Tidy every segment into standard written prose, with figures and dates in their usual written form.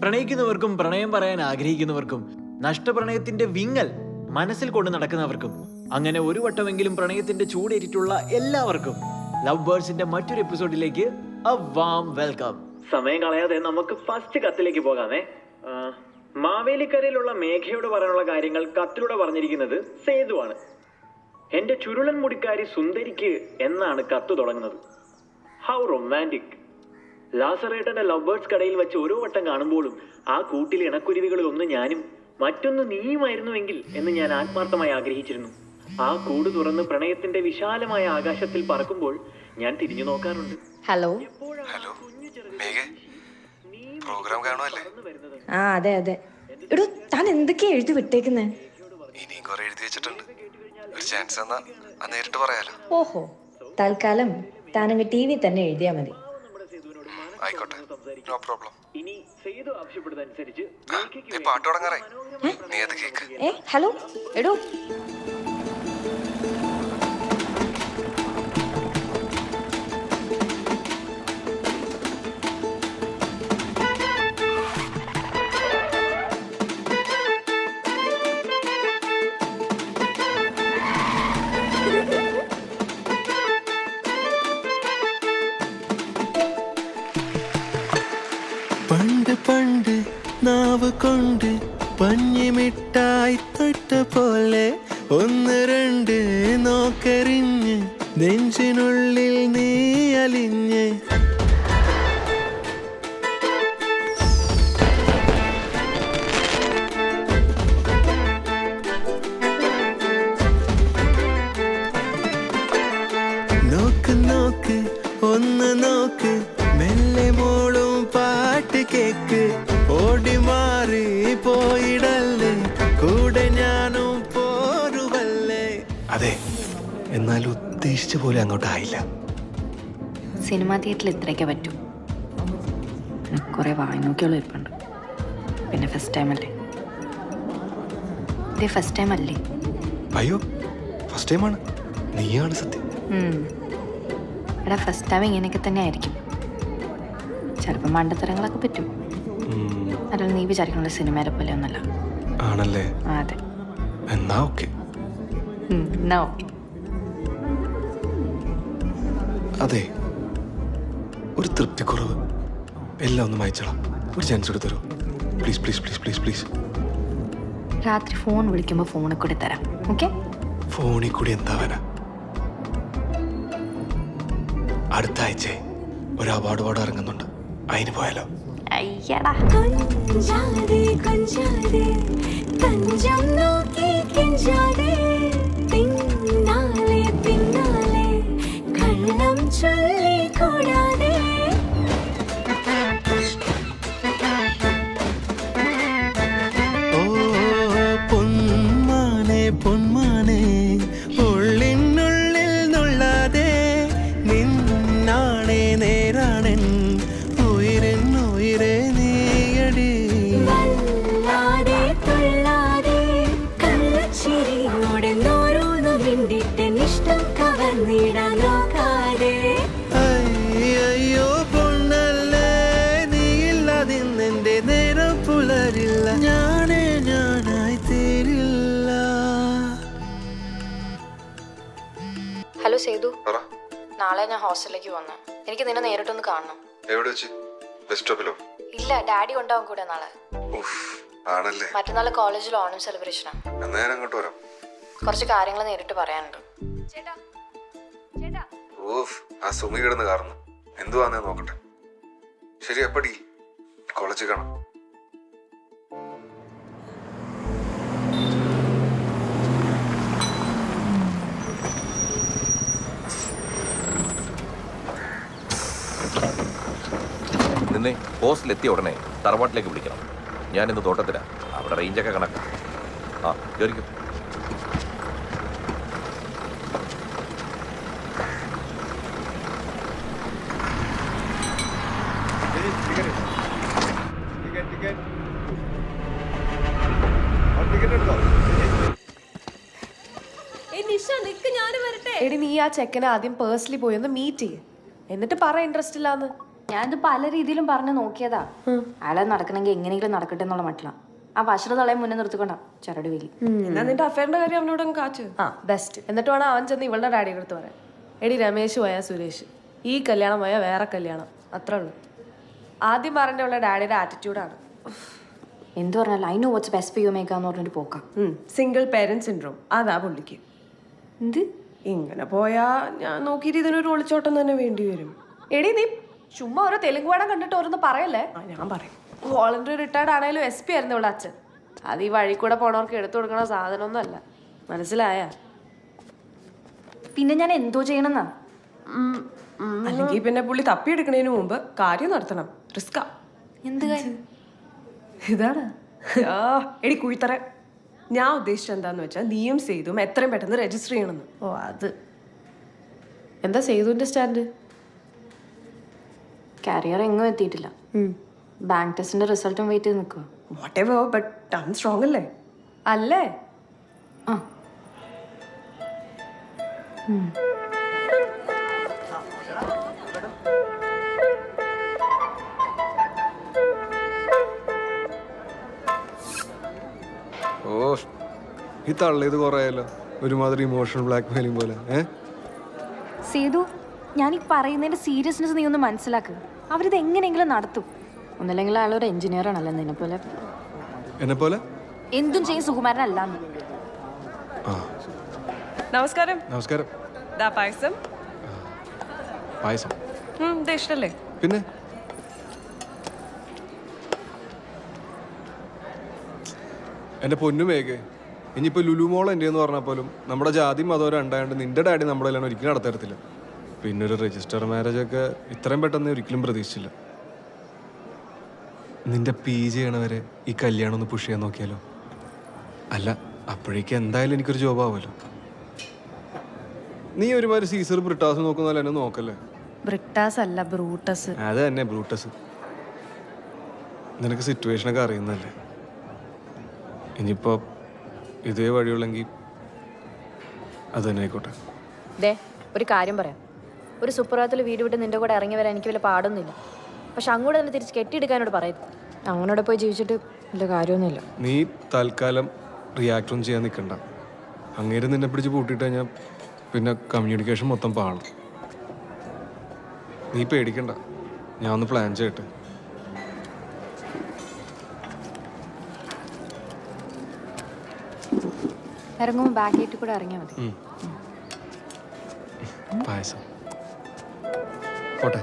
പ്രണയിക്കുന്നവർക്കും പ്രണയം പറയാൻ ആഗ്രഹിക്കുന്നവർക്കും നഷ്ടപ്രണയത്തിന്റെ വിങ്ങൽ മനസ്സിൽ കൊണ്ട് നടക്കുന്നവർക്കും അങ്ങനെ ഒരു വട്ടമെങ്കിലും പ്രണയത്തിന്റെ ചൂടേറ്റിട്ടുള്ള എല്ലാവർക്കും ലവ് ബേർഡ്സിന്റെ മറ്റൊരു എപ്പിസോഡിലേക്ക് a warm welcome. സമയം കളയാതെ നമുക്ക് ഫസ്റ്റ് കത്തിലേക്ക് പോകാമേ. മാവേലിക്കരയിലുള്ള മേഘയോട് പറയാനുള്ള കാര്യങ്ങൾ കത്തിലൂടെ പറഞ്ഞിരിക്കുന്നത് സേതുവാണ്. എന്റെ ചുരുളൻ മുടിക്കാരി സുന്ദരിക്ക് എന്നാണ് കത്ത് തുടങ്ങുന്നത്. How romantic. ലാസറേട്ടന്റെ ലവ് ബേർഡ്സ് കടയിൽ വെച്ച് ഓരോ വട്ടം കാണുമ്പോഴും ആ കൂട്ടിൽ ഇണക്കുരുവികളിൽ ഒന്ന് ഞാനും മറ്റൊന്ന് നീയുമായിരുന്നുവെങ്കിൽ എന്ന് ഞാൻ ആത്മാർത്ഥമായി ആഗ്രഹിച്ചിരുന്നു. ആ കൂട് തുറന്ന് പ്രണയത്തിന്റെ വിശാലമായ ആകാശത്തിൽ പറക്കുമ്പോൾ ഞാൻ തിരിഞ്ഞു നോക്കാറുണ്ട്. ഹലോ ഹലോ പ്രോഗ്രാം കാണുമല്ലേ? ആ അതെ അതെ. എടോ താൻ എന്തൊക്കെയാ എഴുതി വിട്ടേക്കുന്നേ? ഇനിയും കുറെ എഴുതി വെച്ചിട്ടുണ്ട്. ഒരു ചാൻസ് എന്നാ നേരിട്ട് പറയാലോ. ഓഹോ, തൽക്കാലം താനങ്ങ് TV തന്നെ എഴുതിയാ മതി. ആയിക്കോട്ടെ, നോ പ്രോബ്ലം. ഇനി സേതു ആവശ്യപ്പെടുന്നതനുസരിച്ച് പാട്ട് തുടങ്ങാറായി. നീ അത് കേക്ക്. ഹലോ എടോ, പണ്ട് പണ്ട് നാവ് കൊണ്ട് പഞ്ഞിമിട്ടായി തൊട്ട പോലെ ഒന്ന് രണ്ട് നോക്കരിഞ്ഞ് നെഞ്ചിനുള്ളിൽ നീ അലിഞ്ഞ് നോക്ക് നോക്ക് ഒന്ന് നോക്ക് മെല്ലെ മോളും പാട്ട് കേക്ക് ഓടി മാറി പോയിടല്ലേ കൂടെ ഞാനും പോരുവല്ലേ. അതെ, എന്നാൽ ഉദ്ദേശിച്ച പോലെ അങ്ങോട്ടായില്ല. സിനിമാ തിയേറ്ററിൽ ഇത്രയൊക്കെ പറ്റൂ. കുറെ വാങ്ങിനോക്കിയുള്ള ഇരിപ്പുണ്ട്. പിന്നെ ഫസ്റ്റ് ടൈം അല്ലേ? ഇതേ ഫസ്റ്റ് ടൈം അല്ലേ? അയ്യോ, ഫസ്റ്റ് ടൈമാണ്. നീയാണ് സത്യം. എടാ, ഫസ്റ്റ് ടൈം ഇങ്ങനെയൊക്കെ തന്നെ ആയിരിക്കും. ചിലപ്പോൾ മണ്ടത്തരങ്ങളൊക്കെ പറ്റും. അല്ല, നീ വിചാരിക്കണ സിനിമയിലെ പോലെ ഒന്നല്ല. ആണല്ലേ? അതെ. എന്നാ ഓക്കെ. എന്നാ ഓക്കെ. അതെ, ഒരു തൃപ്തിക്കുറവ്. എല്ലാം ഒന്ന് വായിച്ചോളാം. ഒരു ചാൻസ് കൂടെ തരൂ please please please please please. രാത്രി ഫോൺ വിളിക്കുമ്പോൾ ഫോണിൽ കൂടി തരാം. ഓക്കെ? ഫോണിൽ കൂടി എന്താവാനാ? അടുത്ത ആഴ്ച ഒരു അവാർഡ് പാട് ഇറങ്ങുന്നുണ്ട്. അതിന് പോയാലോ? അയ്യടാ, കൊഞ്ചാതെ കൊഞ്ചാതെ തഞ്ചം നോക്കി കെഞ്ചാതെ പിന്നാലെ പിന്നാലെ കള്ളം ചൊല്ലി കൂടാതെ ഓ പൊന്മാനെ പൊന്മാനെ ഉള്ളിനുള്ളിൽ നുള്ളാതെ നിന്നാണേ നേരാണൻ ഉയരെ നീയടി. വല്ലാതെ തുള്ളാതെ കള്ളച്ചിരിയോടെ നോരോന്നു മിണ്ടിട്ട് ഇഷ്ടം കവർന്നിടാൻ നോക്കാതെ. അയ്യോ പൊന്നല്ലേ, നീയില്ലാതിന്നെന്റെ നേരം പുലരില്ല. ഞാനായി തീരില്ല. ഹലോ സേതു, നാളെ ഞാൻ ഹോസ്റ്റലിലേക്ക് വന്നു. എനിക്ക് നിന്നെ നേരിട്ടൊന്ന് കാണണം. എവിടെ വെച്ച്? ബസ് സ്റ്റോപ്പിലോ? ഇല്ല, ഡാഡി ഉണ്ടാവും കൂടെ നാളെ. ആണല്ലേ? മറ്റന്നാൾ കോളേജിൽ ഓണം സെലിബ്രേഷനാ. എന്നാ ഞാൻ അങ്ങോട്ട് വരാം. കുറച്ച് കാര്യങ്ങൾ നേരിട്ട് പറയാനുണ്ട്. ഓഫ്, ആ സുമി കിടന്ന് കാരണം എന്തുവാന്നേ നോക്കട്ടെ. ശരി, എപ്പടി കോളേജിൽ കാണാം. നിന്നെ ഹോസ്റ്റലെത്തിയ ഉടനെ തറവാട്ടിലേക്ക് വിളിക്കണം. ഞാനിന്ന് തോട്ടത്തിലാണ്. അവിടെ റേഞ്ചൊക്കെ കണക്കാണ്. ആ, കയറിക്കും. എടി, നീ ആ ചെക്കനെ ആദ്യം പേഴ്സണലി പോയി ഒന്ന് മീറ്റ് ചെയ്യ്. എന്നിട്ട് പറ ഇൻട്രസ്റ്റ് ഇല്ലാന്ന്. ഞാനിത് പല രീതിയിലും പറഞ്ഞു നോക്കിയതാ. അയാളെ നടക്കണമെങ്കിൽ എങ്ങനെയെങ്കിലും നടക്കട്ടെ എന്നുള്ള മട്ടില. ആ വശതളയെ മുന്നേ നിർത്തിക്കൊണ്ടാ ചരട് വേലി. എന്നാ നിന്റെ അഫയറിന്റെ കാര്യം അവനോട് അങ്ങ് കാച്ചു. ആ ബെസ്റ്റ്. എന്നിട്ട് വേണം അവൻ ചെന്ന് ഇവളുടെ ഡാഡിയുടെ അടുത്ത് പറയാം. എടി രമേശ് പോയാ സുരേഷ്, ഈ കല്യാണം പോയാൽ വേറെ കല്യാണം, അത്രേ ഉള്ളൂ. ആദ്യം പറഞ്ഞുള്ള ഡാഡിയുടെ ആറ്റിറ്റ്യൂഡാണ്. എന്ത് പറഞ്ഞാലും I know what's best for you മേക്കാന്ന് പറഞ്ഞിട്ട് പോക്കാം. സിംഗിൾ പേരന്റ് സിൻഡ്രോം അതാ പുള്ളിക്ക്. എന്ത് ഇങ്ങനെ പോയാ ഞാൻ നോക്കിയിട്ട് ഇതിനൊരു ഒളിച്ചോട്ടം തന്നെ വേണ്ടി വരും. എടി നീ ചുമ്മാ ഓരോ തെലുങ്ക് പാടം കണ്ടിട്ട് ഓരോന്ന് പറയല്ലേ. ഞാൻ പറയും. വോളണ്ടറി റിട്ടയർഡ് ആണെങ്കിലും SP ആയിരുന്നു ഇവിടെ അച്ഛൻ. അത് ഈ വഴി കൂടെ പോണവർക്ക് എടുത്തു കൊടുക്കണ സാധനമൊന്നും അല്ല, മനസ്സിലായ? പിന്നെ ഞാൻ എന്തോ ചെയ്യണമെന്നാ? അല്ലെങ്കിൽ പിന്നെ പുള്ളി തപ്പിയെടുക്കണതിന് മുമ്പ് കാര്യം നടത്തണം. റിസ്കാ. എന്ത് കാര്യം? ഇതാണ് എടി കുഴിത്തറ. ഞാൻ ഉദ്ദേശിച്ചത് എന്താന്ന് വെച്ചാൽ നീയും സേതും എത്രയും പെട്ടെന്ന് രജിസ്റ്റർ ചെയ്യണമെന്ന്. ഓ അത് എന്താ സേതുവിന്റെ സ്റ്റാൻഡ്? കരിയർ എങ്ങും എത്തിയിട്ടില്ല. ബാങ്ക് ടെസ്റ്റിന്റെ റിസൾട്ടും വെയിറ്റ് ചെയ്ത് നിൽക്കുക. Whatever, but ton strong അല്ലേ? അല്ലേ? ആ ഓ ഈ തള്ളിയത് കുറേയല്ലോ, ഒരുമാതിരി ഇമോഷണൽ ബ്ലാക്ക് മെയിലിംഗ് പോലെ. സേതു, ഞാൻ ഈ പറയുന്നതിന്റെ സീരിയസ്നെസ് നീ ഒന്ന് മനസ്സിലാക്കുക. അവരിത് എങ്ങനെയെങ്കിലും നടത്തും. ഒന്നല്ലെങ്കിൽ അയാളൊരു എഞ്ചിനീയർ ആണല്ലോ നിന്നെ പോലെ. എന്നെ പോലെ എന്തും ചെയ്യും സുകുമാരനല്ലാന്ന്. നമസ്കാരം. നമസ്കാരം. ദാ പായസം. പായസം ഇത് ഇഷ്ടല്ലേ? പിന്നെ എൻ്റെ പൊന്നുമേക്ക്, ഇനിയിപ്പോൾ ലുലുമോൾ എൻ്റെ എന്ന് പറഞ്ഞാൽ പോലും നമ്മുടെ ജാതി മതം രണ്ടായതുകൊണ്ട് നിന്റെ ഡാഡി നമ്മുടെ എല്ലാം ഒരിക്കലും നടത്തരത്തില്ല. പിന്നെ ഒരു രജിസ്റ്റർ മാരേജ് ഒക്കെ ഇത്രയും പെട്ടെന്ന് ഒരിക്കലും പ്രതീക്ഷിച്ചില്ല. നിന്റെ PG ചെയ്യണവരെ ഈ കല്യാണം ഒന്ന് പുഷ് ചെയ്യാൻ നോക്കിയാലോ? അല്ല, അപ്പോഴേക്കും എന്തായാലും എനിക്കൊരു ജോബ് ആവുമല്ലോ. നീ ഒരുമാതിരി സീസർ ബ്രിട്ടാസ് നോക്കുന്നതല്ല എന്നെ നോക്കല്ലേ? ബ്രിട്ടാസ് അല്ല, ബ്രൂട്ടസ്. അത് തന്നെ ബ്രൂട്ടസ്. നിനക്ക് സിറ്റുവേഷനൊക്കെ അറിയുന്നല്ലേ. ഇനിയിപ്പോൾ ഇതേ വഴിയുള്ളെങ്കിൽ അത് തന്നെ ആയിക്കോട്ടെ. ദേ ഒരു കാര്യം പറയാം. ഒരു സുപ്രഭാതത്തിൽ വീട് വിട്ട് നിന്റെ കൂടെ ഇറങ്ങി വരാൻ എനിക്ക് വല്ല പാടൊന്നുമില്ല. പക്ഷെ അങ്ങോട്ട് തന്നെ തിരിച്ച് കെട്ടിയെടുക്കാനോട് പറയരുത്. അങ്ങോട്ട് പോയി ജീവിച്ചിട്ട് വലിയ കാര്യമൊന്നുമില്ല. നീ തൽക്കാലം റിയാക്ട് ഒന്നും ചെയ്യാൻ നിൽക്കണ്ട. അങ്ങേര് നിന്നെ പിടിച്ച് പൂട്ടിയിട്ട് കഴിഞ്ഞാൽ പിന്നെ കമ്മ്യൂണിക്കേഷൻ മൊത്തം പാളും. നീ പേടിക്കണ്ട, ഞാൻ ഒന്ന് പ്ലാൻ ചെയ്യട്ടെ. ഇറങ്ങുമ്പോൾ ബാക്ക് ഗേറ്റിൽ കൂടെ ഇറങ്ങിയാൽ മതി. പായസം പോട്ടെ.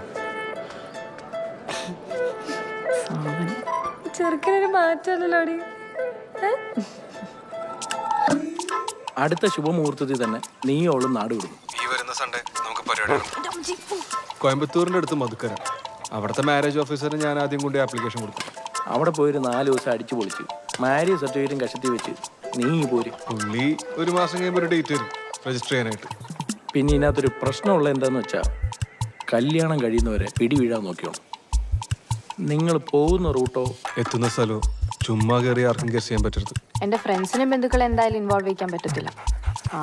ചെറുക്കനൊരു മാറ്റമല്ലോടി. അടുത്ത ശുഭമുഹൂർത്തത്തിൽ തന്നെ നീ ഓളും നാട് വിടുന്നു. ഈ വരുന്ന സൺഡേ നമുക്ക് പരിപാടി. കോയമ്പത്തൂരിൻ്റെ അടുത്ത് മധുക്കര, അവിടുത്തെ മാരേജ് ഓഫീസറിന് ഞാൻ ആദ്യം കൊണ്ട് ആപ്ലിക്കേഷൻ കൊടുത്തു. അവിടെ പോയൊരു 4 ദിവസം അടിച്ചു പൊളിച്ച് മാരേജ് സർട്ടിഫിക്കറ്റും കഷത്തി വെച്ച് നീ പോര്. പുള്ളി ഒരു മാസം കഴിയുമ്പോൾ ഒരു ഡേറ്റ് വരും രജിസ്റ്റർ ചെയ്യാനായിട്ട്. പിന്നെ ഇതിനകത്തൊരു പ്രശ്നമുള്ള എന്താന്ന് വെച്ചാൽ കല്യാണം കഴിയുന്നവരെ പിടി വീഴാൻ നോക്കിയോണം. നിങ്ങൾ പോകുന്ന റൂട്ടോ എത്തുന്ന സ്ഥലവും ചുമ്മാ കയറി ആർക്കും ഗസ് ചെയ്യാൻ പറ്റരുത്. എൻ്റെ ഫ്രണ്ട്സിനും ബന്ധുക്കളെ എന്തായാലും ഇൻവോൾവ് ചെയ്യാൻ പറ്റത്തില്ല.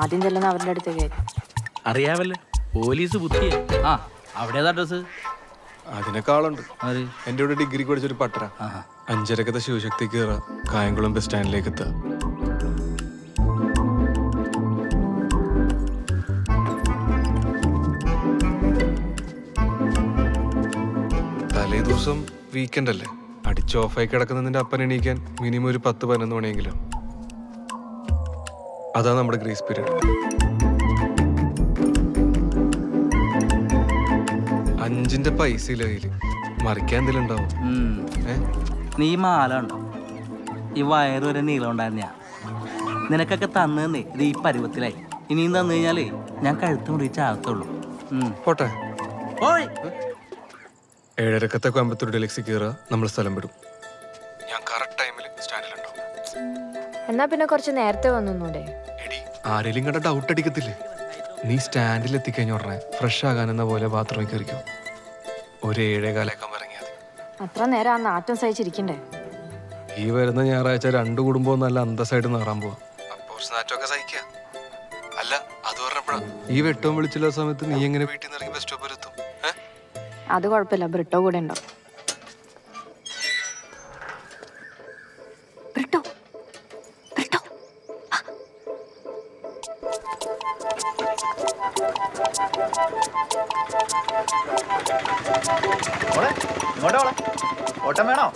ആദ്യം ചെല്ലുന്ന അവരുടെ അടുത്തേക്കായിരിക്കും. അറിയാവല്ലേ, പോലീസ് ബുദ്ധിയെ. ആ അവിടെ അഡ്രസ് അതിനേക്കാളുണ്ട്. എൻ്റെ ഇവിടെ ഡിഗ്രിക്ക് പഠിച്ചൊരു പട്ടര. 5:30 ശിവശക്തി കയറുക, കായംകുളം ബസ് സ്റ്റാൻഡിലേക്ക് എത്തുക. തലേ ദിവസം വീക്കെൻഡ് അല്ലേ, അടിച്ച് ഓഫായി കിടക്കുന്നതിൻ്റെ അപ്പൻ എണീക്കാൻ മിനിമം ഒരു 10-11 മണിയെങ്കിലും. അതാ നമ്മുടെ ഗ്രേസ് പീരീഡ്. 5 പൈസ ഇല്ല കയ്യില്, മറിക്കാൻ എന്തെങ്കിലും ഉണ്ടാവും. നീ മാല ഉണ്ടോ? ഈ വയറ് വരെ നീളം ഉണ്ടായിരുന്ന നിനക്കൊക്കെ തന്നേ ഇത് ഈ പരുവത്തിലായി. ഇനിയും തന്നു കഴിഞ്ഞാലേ ഞാൻ കഴുത്ത് മുറിച്ച് ആകത്തുള്ളൂ. പോട്ടെ. 7:30 കോയമ്പത്തൂർ ഡെലക്സി കയറുക, നമ്മൾ സ്ഥലം വിടും. ഞാൻ കറക്റ്റ് ടൈമിൽ സ്റ്റാൻഡിലുണ്ടാവും. എന്നാ പിന്നെ കുറച്ച് നേരത്തെ വന്നൂടെ? എടി, ആരെങ്കിലും കണ്ട ഡൗട്ട് അടിക്കത്തില്ലേ? നീ സ്റ്റാൻഡിൽ എത്തിക്കഴിഞ്ഞ ഉടനെ ഫ്രഷ് ആകാനെന്ന പോലെ ബാത്റൂമിൽ കയറിക്കോ. ഒരു 7:15 ഇറങ്ങിയാൽ മതി. അത്ര നേരം ആ നാറ്റം സഹിച്ചിരിക്കണ്ടേ? ഈ വരുന്ന ഞായറാഴ്ച 2 കുടുംബവും നല്ല അന്തസ്സായിട്ട് നേറാൻ പോവാ. അപ്പോൾ സ്നാറ്റൊക്കെ സഹിക്കുക. അല്ല, അത് പറഞ്ഞപ്പോഴാ ഈ വെട്ടവും വിളിച്ചില്ല സമയത്ത് നീ എങ്ങനെ വീട്ടിൽ നിന്ന് ഇറങ്ങി ബസ് സ്റ്റോപ്പ് എത്തും? അത് കുഴപ്പമില്ല, ബ്രിട്ടോ കൂടെ ഉണ്ടാവും. ബ്രിട്ടോ ബ്രിട്ടോ ഓട്ടം വേണോ?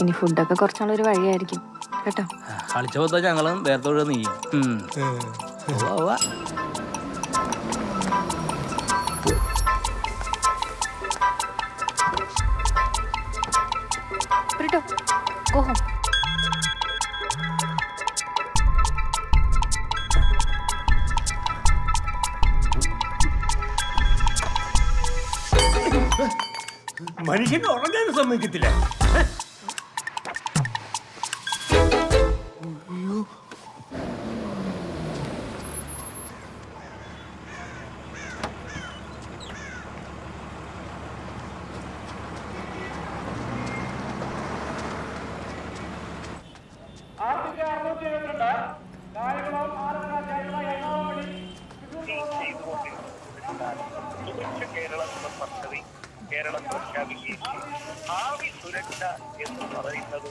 ഇനി ഫുഡൊക്കെ കുറച്ചാളൊരു വഴിയായിരിക്കും കേട്ടോ. കളിച്ച പോത്താ ഞങ്ങളും വേറെ നീ ബ്രിട്ടോ ഗോ ഹോം. മനുഷ്യന് ഉറങ്ങാൻ സമ്മതിക്കത്തില്ല. കേരളം പ്രഖ്യാപിക്കുകയും ഭാവി സുരക്ഷ എന്ന് പറയുന്നത്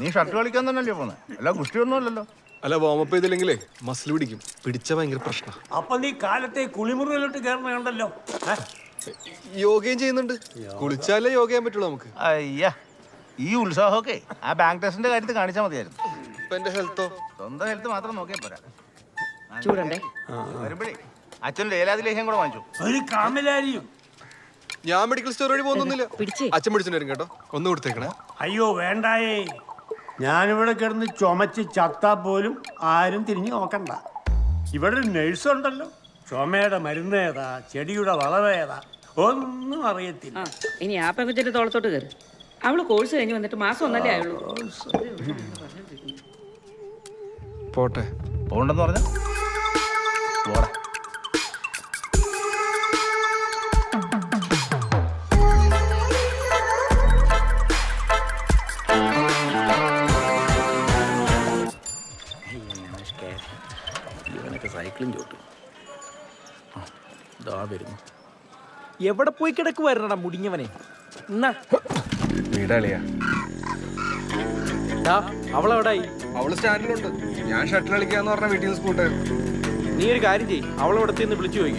നീ ഷർട്ട് കളിക്കാൻ തന്നെയല്ലേ പോന്നെ? അല്ല കുഷ്ടിയൊന്നും അല്ലല്ലോ. അല്ല വാമപ്പ് ചെയ്തില്ലെങ്കിലേ മസിൽ പിടിക്കും, പിടിച്ച ഭയങ്കര പ്രശ്നം. അപ്പൊ നീ കാലത്തെ കുളിമുറിയിലോട്ട് കയറണ കണ്ടല്ലോ. യോഗയും ചെയ്യുന്നുണ്ട്, കുളിച്ചാലേ യോഗ ചെയ്യാൻ പറ്റുള്ളൂ നമുക്ക്. അയ്യാ, ഈ ഉത്സാഹമൊക്കെ ആ ബാങ്ക് ടെസ്റ്റിന്റെ കാര്യത്തിൽ കാണിച്ചാൽ മതിയായിരുന്നു. ഇപ്പൊ എന്റെ ഹെൽത്തോ? സ്വന്തം ഹെൽത്ത് മാത്രം നോക്കിയാൽ പോരാ. ചൂടണ്ടേ വരുമ്പോഴേ അച്ഛൻ ലേലാതി ലേഹ്യം കൂടെ വാങ്ങിച്ചു. ഒരു കാമലാരിയും. ഞാൻ മെഡിക്കൽ സ്റ്റോർ വഴി പോകുന്നൊന്നുമില്ല, അച്ഛൻ പിടിച്ചിട്ട് വരും കേട്ടോ. ഒന്ന് കൊടുത്തേക്കണേ. അയ്യോ വേണ്ടായേ, ഞാനിവിടെ കിടന്ന് ചുമച്ച് ചത്താ പോലും ആരും തിരിഞ്ഞു നോക്കണ്ട. ഇവിടെ ഒരു നഴ്സ് ഉണ്ടല്ലോ, ചുമയുടെ മരുന്ന് ഏതാ, ചെടിയുടെ വളവേതാ ഒന്നും അറിയത്തില്ല. ഇനി ആ പെൺകുച്ചിന്റെ തോളത്തോട്ട് കയറി. അവള് കോഴ്സ് കഴിഞ്ഞ് വന്നിട്ട് മാസം ഒന്നല്ലേ ആയുള്ളൂ. പോട്ടെ. പോണ്ടെന്ന് പറഞ്ഞ പോടാ. സൈക്കിളും ചോട്ടു വരുന്നു. എവിടെ പോയി കിടക്കുവായിരുന്നടാ മുടിഞ്ഞവനെ? അവളെവിടായി? അവള് സ്റ്റാൻഡിലുണ്ട്. ഞാൻ ഷട്ടിൽ കളിക്കാന്ന് പറഞ്ഞ വീട്ടിൽ നിന്ന് സ്കൂട്ടായിരുന്നു. നീ ഒരു കാര്യം ചെയ്യ്, അവളെവിടത്തെ നിന്ന് വിളിച്ചു പോയി.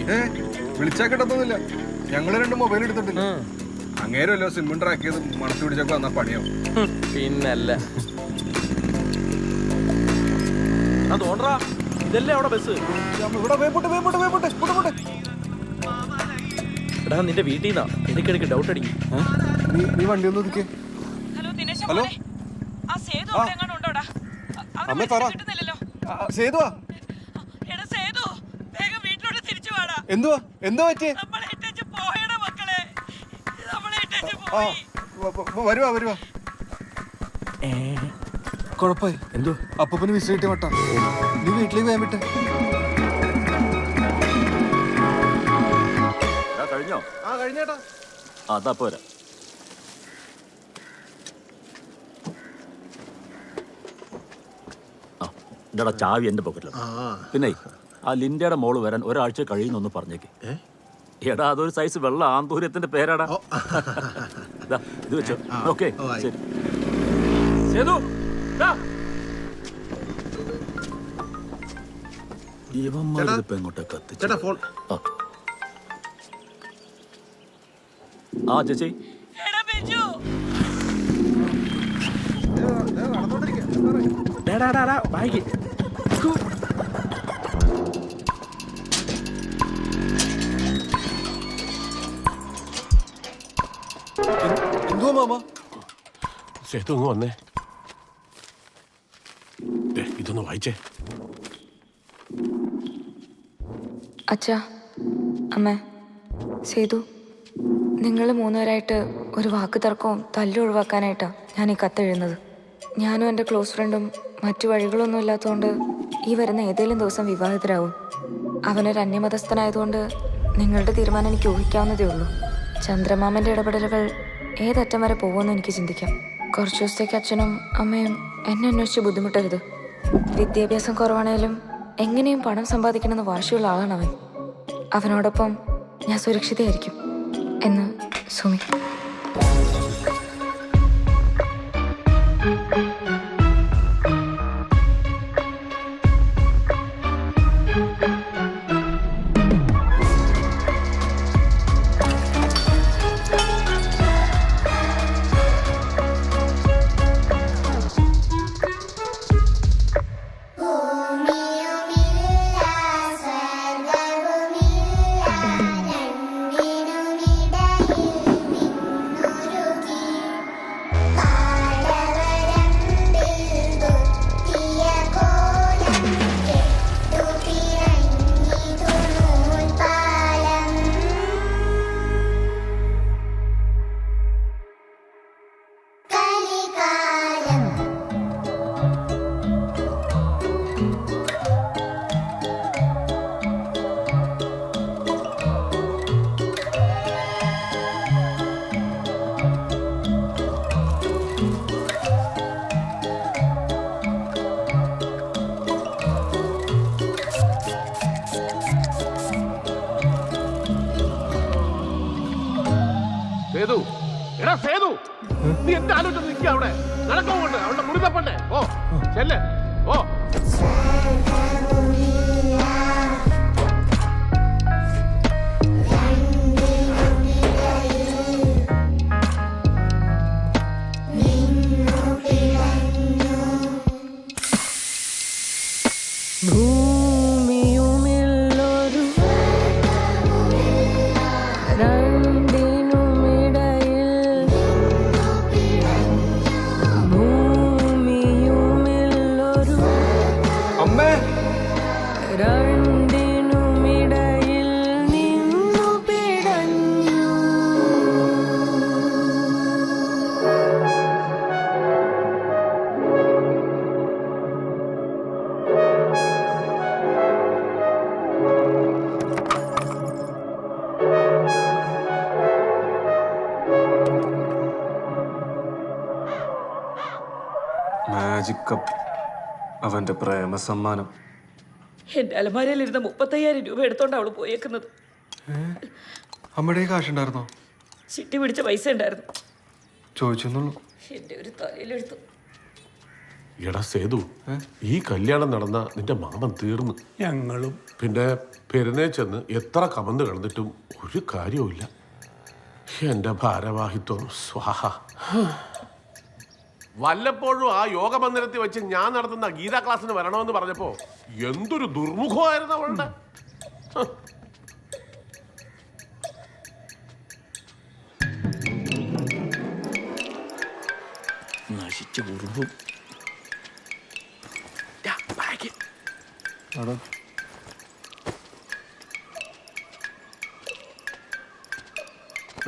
വിളിച്ചാൽ കിട്ടത്തൊന്നുമില്ല, ഞങ്ങള് 2 മൊബൈൽ എടുത്തിട്ടില്ല. അങ്ങേരല്ലോ സിമ്മും ട്രാക്ക് ചെയ്ത് മണത്ത് പിടിച്ചൊക്കെ വന്നാ പണിയാവും. പിന്നല്ല. അതോണ്ടാ ഇതല്ലേ അവിടെ ബസ്. എടാ നിന്റെ വീട്ടിൽ നിന്നാ എനിക്കിടയ്ക്ക് ഡൗട്ട് അടിക്കും. നീ വണ്ടി ഒന്ന് ഒതുക്കേ. ഹലോ അമ്മ പറ. സേതുവാ? എന്തുവാ എന്താ പറ്റിയേ? വരുവാ വരുവാ. കുഴപ്പമായി. എന്തോ അപ്പന് വിസ കിട്ടിയ വട്ടാ. നീ വീട്ടിലേക്ക് പോയാൻ വിട്ടെ. കഴിഞ്ഞോ? ആ കഴിഞ്ഞേട്ടാ. അതാ പോരാ. എന്റെ ചാവി എന്റെ പോക്കറ്റിലാണ്. പിന്നെ ആ ലിൻഡയുടെ മോള് വരാൻ ഒരാഴ്ച കഴിയുന്നൊന്ന് പറഞ്ഞേക്ക്. എടാ അതൊരു സൈസ് വെള്ള ആന്തൂര്യത്തിന്റെ പേരാടാ. ഇത് വെച്ചോ. ഓക്കെ ശരി. ഇവന്മാരിപ്പോ എങ്ങോട്ടൊക്കെ എത്തിച്ചു? ആ ചേച്ചി എന്തുവാ മാമ? സേതു ഒന്ന് വന്നേ. ഇതൊന്ന് വായിച്ചേ. അച്ഛാ, അമ്മ, സേതു, നിങ്ങൾ മൂന്നുപേരായിട്ട് ഒരു വാക്ക് തർക്കവും തല്ലും ഒഴിവാക്കാനായിട്ടാണ് ഞാൻ ഈ കത്തെഴുതുന്നത്. ഞാനും എൻ്റെ ക്ലോസ് ഫ്രണ്ടും മറ്റു വഴികളൊന്നും ഇല്ലാത്തതുകൊണ്ട് ഈ വരുന്ന ഏതെങ്കിലും ദിവസം വിവാഹിതരാകും. അവനൊരു അന്യമതസ്ഥനായതുകൊണ്ട് നിങ്ങളുടെ തീരുമാനം എനിക്ക് ഊഹിക്കാവുന്നതേ ഉള്ളൂ. ചന്ദ്രമാമൻ്റെ ഇടപെടലുകൾ ഏതറ്റം വരെ പോകുമെന്ന് എനിക്ക് ചിന്തിക്കാം. കുറച്ച് ദിവസത്തേക്ക് അച്ഛനും അമ്മയും എന്നെ അന്വേഷിച്ച് ബുദ്ധിമുട്ടരുത്. വിദ്യാഭ്യാസം കുറവാണേലും എങ്ങനെയും പണം സമ്പാദിക്കണമെന്ന് വാശിയുള്ള ആളാണ് അവൻ. അവനോടൊപ്പം ഞാൻ സുരക്ഷിതയായിരിക്കും എന്ന് സുമി. സേതു, എടാ സേതു, നീ എന്താ ആലോചിച്ച് നിൽക്കുക അവിടെ? നടക്കോണ്ട് അവളുടെ മുറി തപ്പണ്ടേ? ഓ ചെല്ലേ, ഓ. മാജിക് കപ്പ്, അവന്റെ പ്രേമ സമ്മാനം. എന്റെ അലമാരയിലിരുന്ന 35,000 രൂപ എടുത്തോണ്ട് അവള് പോയേക്കുന്നത്. അമ്മയുടെ കാശുണ്ടായിരുന്നോ? ചിട്ടി പിടിച്ച പൈസ ഉണ്ടായിരുന്നു. ചോദിച്ചെന്നുള്ളൂ. എന്റെ ഒരു തലയിലെടുത്തു. എടാ സേതു, ഈ കല്യാണം നടന്ന നിന്റെ മാമൻ തീർന്നു. ഞങ്ങളും പിന്നെ പെരുന്നേ ചെന്ന് എത്ര കമന്ന് കിടന്നിട്ടും ഒരു കാര്യവുമില്ല. എന്റെ ഭാരവാഹിത്വം സ്വാഹ. വല്ലപ്പോഴും ആ യോഗ മന്ദിരത്തിൽ വെച്ച് ഞാൻ നടത്തുന്ന ഗീതാ ക്ലാസ്സിന് വരണമെന്ന് പറഞ്ഞപ്പോ എന്തൊരു ദുർമുഖമായിരുന്നു അവളുടെ. നശിച്ച ഉറുമ്പും.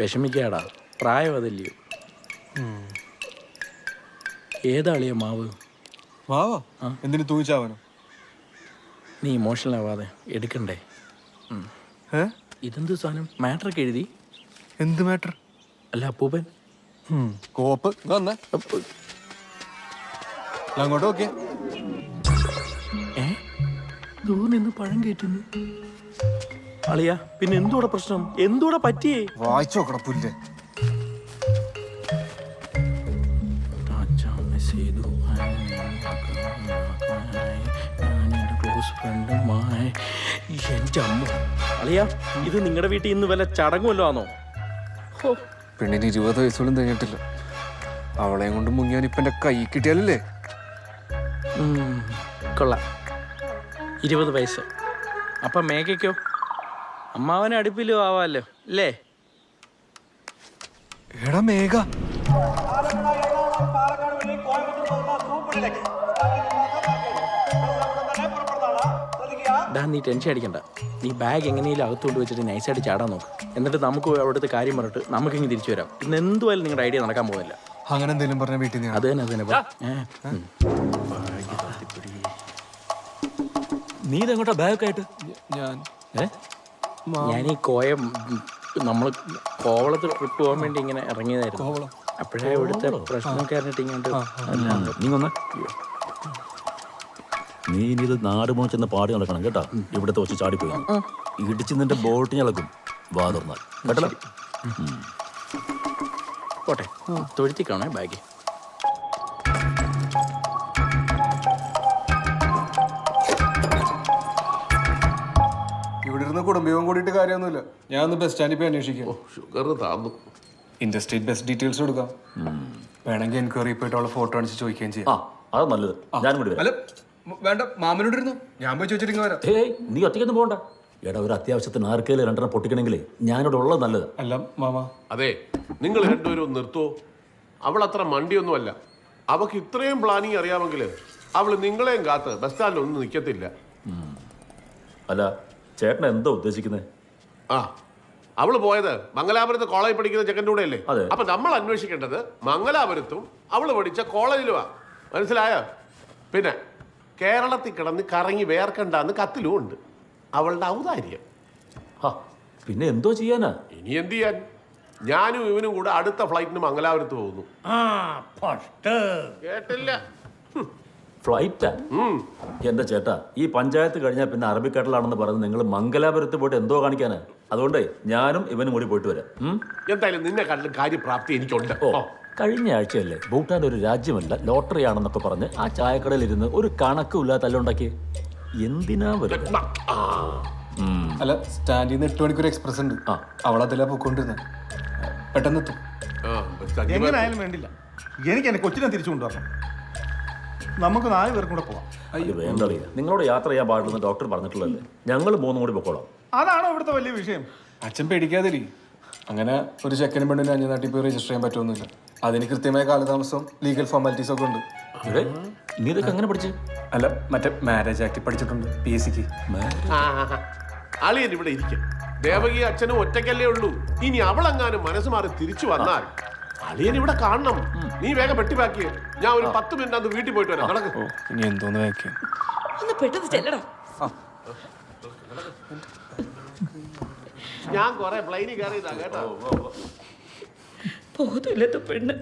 വിഷമിക്കാടാ, പ്രായം അതല്ലയോ. ഏതാളിയ മാവ്? മാവാ? എന്തിനു തൂച്ചാവനോ? നീ ഇമോഷണൽ ആവാതെ എടുക്കണ്ടേ? ഇതെന്ത് സാധനം? മാറ്ററൊക്കെ എഴുതി? എന്ത് മാറ്റർ? അല്ല അപ്പൂപ്പൻ കോപ്പ് അങ്ങോട്ട് നോക്കിയേ. നിന്ന് പഴം കയറ്റുന്നു. അളിയ പിന്നെ എന്തൂടെ പ്രശ്നം? എന്തൂടെ പറ്റിയേ? വായിച്ചു നോക്കട പുല്ലേ. എന്റെ അമ്മ. അളിയ ഇത് നിങ്ങളുടെ വീട്ടിൽ ഇന്ന് വല്ല ചടങ്ങുമല്ലോ ആണോ? പെണ്ണിന് 20 വയസ്സോളം തികഞ്ഞിട്ടില്ല. അവളെയും കൊണ്ട് മുങ്ങിയാൻ ഇപ്പൊ എന്റെ കൈ കിട്ടിയാലല്ലേ. കൊള്ളാം. 20 വയസ്സ്. അപ്പം മേഘയ്ക്കോ? അമ്മാവനെ അടുപ്പിലും ആവാമല്ലോ അല്ലേ? എടാ മേഘ, നീ ടെൻഷൻ അടിക്കണ്ട. നീ ബാഗ് എങ്ങനെയും അകത്തുകൊണ്ട് വെച്ചിട്ട് നൈസായിട്ട് ചാടാൻ നോക്ക്. എന്നിട്ട് നമുക്ക് അവിടുത്തെ കാര്യം പറഞ്ഞിട്ട് നമുക്കിങ്ങനെ തിരിച്ചു വരാം. ഇന്ന് എന്തുമായാലും നിങ്ങളുടെ ഐഡിയ നടക്കാൻ പോകുന്നില്ല. അങ്ങനെ എന്തെങ്കിലും പറഞ്ഞ വീട്ടിൽ നിന്ന് അത് തന്നെ. നീ ഇതെങ്ങോട്ടാ ബാഗൊക്കെ ആയിട്ട്? ഞാൻ ഈ കോയം നമ്മൾ കോവളത്ത് ട്രിപ്പ് പോകാൻ വേണ്ടി ഇങ്ങനെ ഇറങ്ങിയതായിരുന്നു. അപ്പോഴേ ഇവിടുത്തെ പ്രശ്നമൊക്കെ അറിഞ്ഞിട്ട് ഇങ്ങോട്ട് നീ ഇനി ഇത് നാട് മോച്ചെന്ന് പാടി നടക്കണം കേട്ടാ. ഇവിടുത്തെ വെച്ച് ചാടിപ്പോയി ഇടിച്ച് നിന്റെ ബോട്ടിന് ഇളക്കും വാ തുറന്നാൽ കേട്ടല്ലോ. പോട്ടെ, തൊഴുത്തിക്കാണേ ബാഗ്. ഇവിടെ ഇരുന്ന് കുടുംബവും കൂടിയിട്ട് കാര്യമൊന്നുമില്ല. ഞാൻ ഒന്ന് ബസ് സ്റ്റാൻഡിൽ പോയി അന്വേഷിക്കാം. ഷുഗർ താന്നു. ഇൻഡസ്ട്രീറ്റ് ബസ് ഡീറ്റെയിൽസ് കൊടുക്കാം. വേണമെങ്കിൽ എൻക്വയറി പോയിട്ട് അവളെ ഫോട്ടോ അടിച്ച് ചോദിക്കുകയും ചെയ്യാം. അത് നല്ലത്. ഞാൻ കൂടി അല്ല വേണ്ട, മാമനോട് ഇരുന്നു, ഞാൻ പോയി ചോദിച്ചിട്ട് വരാം. നീ ഒറ്റയ്ക്കൊന്നും പോകണ്ട. എടാ, ഒരു അത്യാവശ്യത്തിന് ആർക്കെങ്കിലും രണ്ടെണ്ണം പൊട്ടിക്കണമെങ്കിലേ ഞാനിവിടെ ഉള്ളത് നല്ലത്. അല്ല മാമ, അതെ, നിങ്ങൾ രണ്ടുപേരും നിർത്തുവോ? അവൾ അത്ര മണ്ടിയൊന്നുമല്ല. അവൾക്ക് ഇത്രയും പ്ലാനിങ് അറിയാമെങ്കിൽ അവൾ നിങ്ങളെയും കാത്ത് ബസ് സ്റ്റാൻഡിൽ ഒന്നും നിൽക്കത്തില്ല. അല്ല, ചേട്ടൻ എന്താ ഉദ്ദേശിക്കുന്നത്? അവള് പോയത് മംഗലാപുരത്ത് കോളേജിൽ പഠിക്കുന്ന ചെക്കൻ്റെ കൂടെ അല്ലേ? അപ്പൊ നമ്മൾ അന്വേഷിക്കേണ്ടത് മംഗലാപുരത്തും അവള് പഠിച്ച കോളേജിലുമാ. മനസ്സിലായോ? പിന്നെ കേരളത്തിൽ കിടന്ന് കറങ്ങി വേർക്കണ്ടെന്ന് കത്തിലും ഉണ്ട്. അവളുടെ ഔദാര്യം. പിന്നെ എന്തോ ചെയ്യാനാ? ഇനി എന്ത് ചെയ്യാൻ? ഞാനും ഇവനും കൂടെ അടുത്ത ഫ്ലൈറ്റിന് മംഗലാപുരത്ത് പോകുന്നു. കേട്ടില്ല? ഫ്ലൈറ്റാ? എന്റെ ചേട്ടാ, ഈ പഞ്ചായത്ത് കഴിഞ്ഞാൽ പിന്നെ അറബിക്കടലാണെന്ന് പറഞ്ഞ് നിങ്ങൾ മംഗലാപുരത്ത് പോയിട്ട് എന്തോ കാണിക്കാനാ? അതുകൊണ്ടേ ഞാനും ഇവനും കൂടി പോയിട്ട് വരാം. എന്തായാലും നിന്നെ കണ്ടിൽ കാര്യപ്രാപ്തി എനിക്കുണ്ട്. കഴിഞ്ഞ ആഴ്ചയല്ലേ ഭൂട്ടാൻ ഒരു രാജ്യമല്ല ലോട്ടറി ആണെന്നൊക്കെ പറഞ്ഞ് ആ ചായക്കടയിൽ ഇരുന്ന് ഒരു കണക്കുമില്ലാത്ത തല്ലുണ്ടാക്കി. എന്തിനാ വരുന്നത്? അല്ല, സ്റ്റാൻഡിൽ നിന്ന് 8 മണിക്കൂർ എക്സ്പ്രസ് ഉണ്ട്. അവളതിലാ പോയിക്കൊണ്ടിരുന്നത്. പെട്ടെന്ന് എത്തും. എങ്ങനെയായാലും വേണ്ടില്ല, എനിക്ക് എന്നെ കൊച്ചിനെ തിരിച്ചു കൊണ്ടുവരണം. നമുക്ക് 4 പേർക്കും കൂടെ പോവാം. വേണ്ടറിയ, നിങ്ങളോട് യാത്ര ചെയ്യാൻ പാടില്ലെന്ന് ഡോക്ടർ പറഞ്ഞിട്ടുള്ളതല്ലേ. ഞങ്ങൾ 3 കൂടി പൊക്കോളാം. അതാണോ ഇവിടുത്തെ വലിയ വിഷയം? അച്ഛൻ പേടിക്കാതിരി. അങ്ങനെ ഒരു ചെക്കനും പെണ്ണിന് അന്യനാട്ടിൽ പോയി രജിസ്റ്റർ ചെയ്യാൻ പറ്റുമൊന്നുമില്ല. അതിന് കൃത്യമായ കാലതാമസം, ലീഗൽ ഫോർമാലിറ്റീസ് ഒക്കെ ഉണ്ട്. നീ ഇതൊക്കെ എങ്ങനെ പഠിച്ചു? അല്ല, മറ്റേ മാരേജ് ആക്ട് പഠിച്ചിട്ടുണ്ട് PSCക്ക്. അളിയൻ ഇവിടെ ഇരിക്കും. ദേവകി അച്ഛനും ഒറ്റയ്ക്കല്ലേ ഉള്ളൂ. ഇനി അവളെങ്ങാനും മനസ്സ് മാറി തിരിച്ചു വന്നാൽ അളിയൻ ഇവിടെ കാണണം. നീ വേഗം പെട്ടിപ്പാക്കിയേ. ഞാൻ ഒരു 10 മിനിറ്റ് അത് വീട്ടിൽ പോയിട്ട് വരാം. നടക്ക്. ഇനി എന്തോന്ന് വേക്കാം. ഞാൻ കൊറേ പ്ലെയിനിൽ കയറിയതാ കേട്ടോ. ബോധമില്ലാത്ത പെണ്ണ്.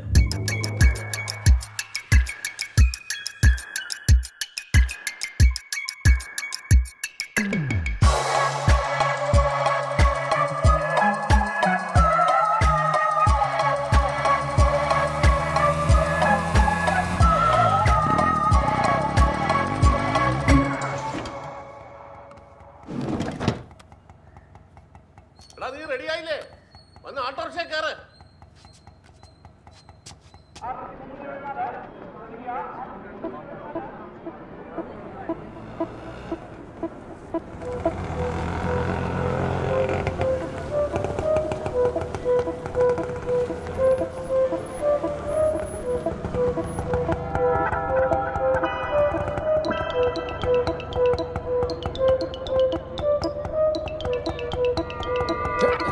നീ റെഡി ആയില്ലേ? വന്ന് ഓട്ടോറിക്ഷ കയറ്.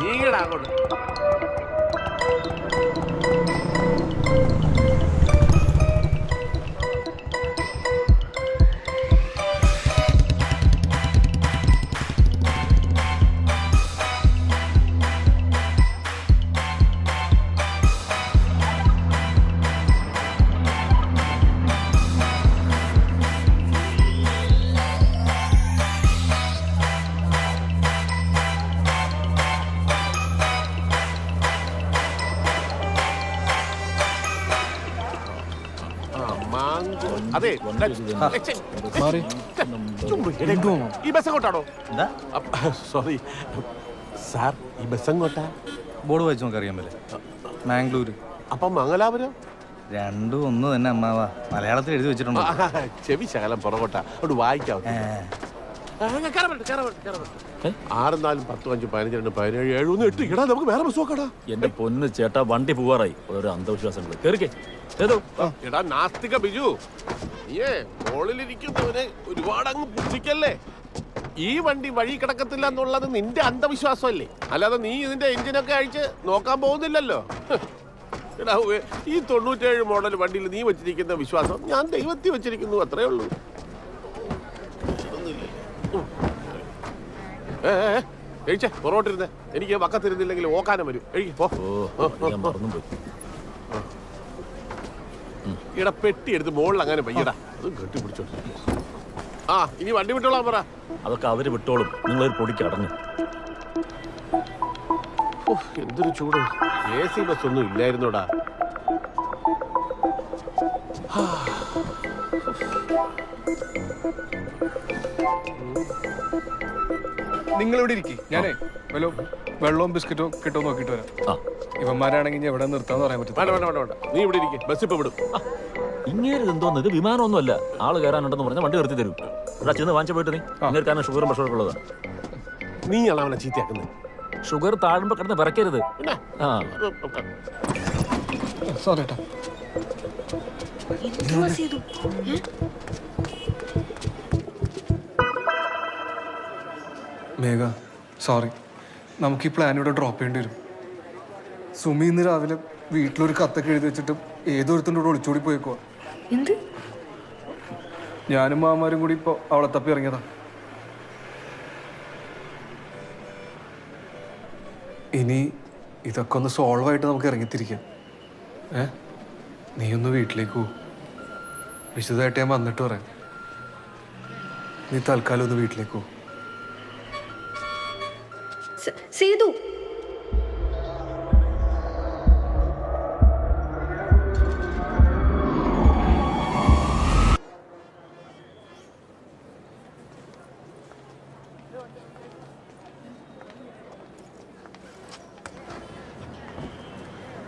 നീങ്ങടാ അങ്ങോട്ട്. അതെ, ഈ ബസ് എങ്ങോട്ടാണോ? സോറി സാർ, ഈ ബസ് എങ്ങോട്ടാ? ബോർഡ് വായിച്ച് നമുക്ക് അറിയാൻ പറ്റില്ല. മാംഗ്ലൂര്. അപ്പം മംഗലാപുരം? രണ്ടും ഒന്ന് തന്നെ അമ്മാവാ. മലയാളത്തിൽ എഴുതി വെച്ചിട്ടുണ്ടോ? ചെവി ശകലം പുറകോട്ടാ. അവിടെ വായിക്കാം. 6 4 10 5 15 17 7 1 8 ഇടാ നമുക്ക് വേറെ ബസ് നോക്കടാ. എന്റെ പൊന്ന് ചേട്ടാ, വണ്ടി പോവാറായി. ഓരോ അന്ധവിശ്വാസങ്ങൾ കേറിക്കേ. എടാ നാസ്തിക ബിജു, നീയേ മോളിലിരിക്കുന്നവനെ ഒരുപാട് അങ്ങ് പുച്ഛിക്കല്ലേ. ഈ വണ്ടി വഴി കിടക്കത്തില്ല എന്നുള്ളത് നിന്റെ അന്ധവിശ്വാസമല്ലേ, അല്ലാതെ നീ ഇതിന്റെ എഞ്ചിനൊക്കെ അഴിച്ച് നോക്കാൻ പോകുന്നില്ലല്ലോ. എടാ ഈ 97 മോഡൽ വണ്ടിയിൽ നീ വെച്ചിരിക്കുന്ന വിശ്വാസം ഞാൻ ദൈവത്തിൽ വെച്ചിരിക്കുന്നു, അത്രേ ഉള്ളൂ. കഴിച്ചേ പുറകോട്ടിരുന്നേ, എനിക്ക് വക്കത്തിരുന്നില്ലെങ്കിൽ ഓക്കാനം വരും. എഴുതി പോ. ഇവിടെ പെട്ടി എടുത്ത് മുകളിൽ അങ്ങനെ വയ്യടാ, അത് കെട്ടിപ്പിടിച്ചോ. ആ ഇനി വണ്ടി വിട്ടോളാൻ പറ. അതൊക്കെ അവര് വിട്ടോളും, നിങ്ങളൊരു പൊടിക്ക് അടഞ്ഞു. എന്തൊരു ചൂട്. AC ബസ് ഒന്നും ഇല്ലായിരുന്നോടാ. നിങ്ങളിവിടെ ഇരിക്കും, ഞാനേ വല്ല വെള്ളവും ബിസ്ക്കറ്റോ കിട്ടുമോ നോക്കിയിട്ട് വരാം. ഇവന്മാരാണെങ്കിൽ എവിടെ നിർത്താന്ന് പറയാൻ പറ്റും. നീ ഇവിടെ ഇരിക്കും, ബസ് ഇപ്പൊ വിടും. ഇങ്ങനെ എന്തോന്ന്, ഇത് വിമാനമൊന്നുമല്ല. ആള് കയറാനുണ്ടെന്ന് പറഞ്ഞാൽ വണ്ടി നിർത്തി തരും. ഇവിടെ ചെന്ന് വാങ്ങിച്ചു പോയിട്ട് നീ അങ്ങനെ കാരണം ഷുഗറും പ്രഷറൊക്കെ ഉള്ളതാണ്. നീയാണ് അവനെ ചീത്തയാക്കുന്നത്. ഷുഗർ താഴുമ്പോ കിടന്ന് വിറക്കരുത്. സോറി ഏട്ടാ. മേഘ സോറി, നമുക്ക് ഈ പ്ലാൻ ഇവിടെ ഡ്രോപ്പ് ചെയ്യേണ്ടി വരും. സുമി ഇന്ന് രാവിലെ വീട്ടിലൊരു കത്തൊക്കെ എഴുതി വെച്ചിട്ട് ഏതൊരുത്തിൻ്റെ കൂടെ ഒളിച്ചോടി പോയേക്കോ. എന്ത്? ഞാനും മാമാരും കൂടി ഇപ്പോൾ അവളെ തപ്പി ഇറങ്ങിയതാ. ഇനി ഇതൊക്കെ ഒന്ന് സോൾവ് ആയിട്ട് നമുക്ക് ഇറങ്ങിത്തിരിക്കാം. നീ ഒന്ന് വീട്ടിലേക്ക് പോ. വിശദമായിട്ട് ഞാൻ വന്നിട്ട് പറയാം. നീ തൽക്കാലം ഒന്ന് വീട്ടിലേക്ക് പോ. സേതു,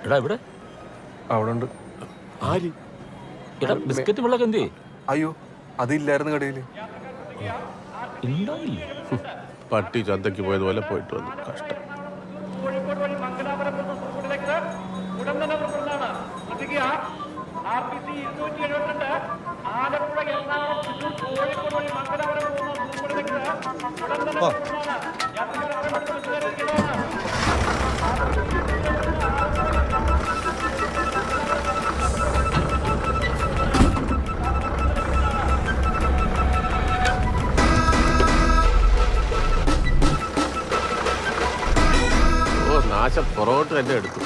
എടാ ഇവിടെ അവിടെ ഉണ്ട്. ആര്? എടാ ബിസ്ക്കറ്റ് വെള്ളമൊക്കെ എന്തേ? അയ്യോ അതില്ലായിരുന്നു കടയിൽ. ഉണ്ടായില്ല. പട്ടി ചന്തയ്ക്ക് പോയതുപോലെ പോയിട്ട് വന്നു. കഷ്ടം. നാശം പുറകോട്ട് തന്നെ എടുത്തു.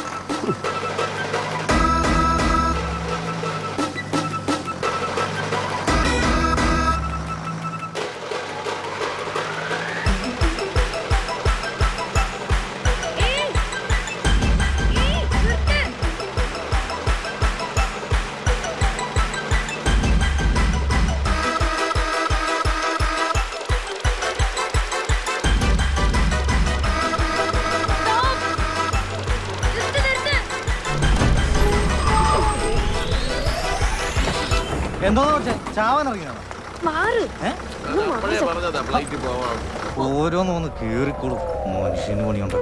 ഓരോന്നൊന്ന് കേറിക്കോളും. മനുഷ്യന് പണിയുണ്ട്.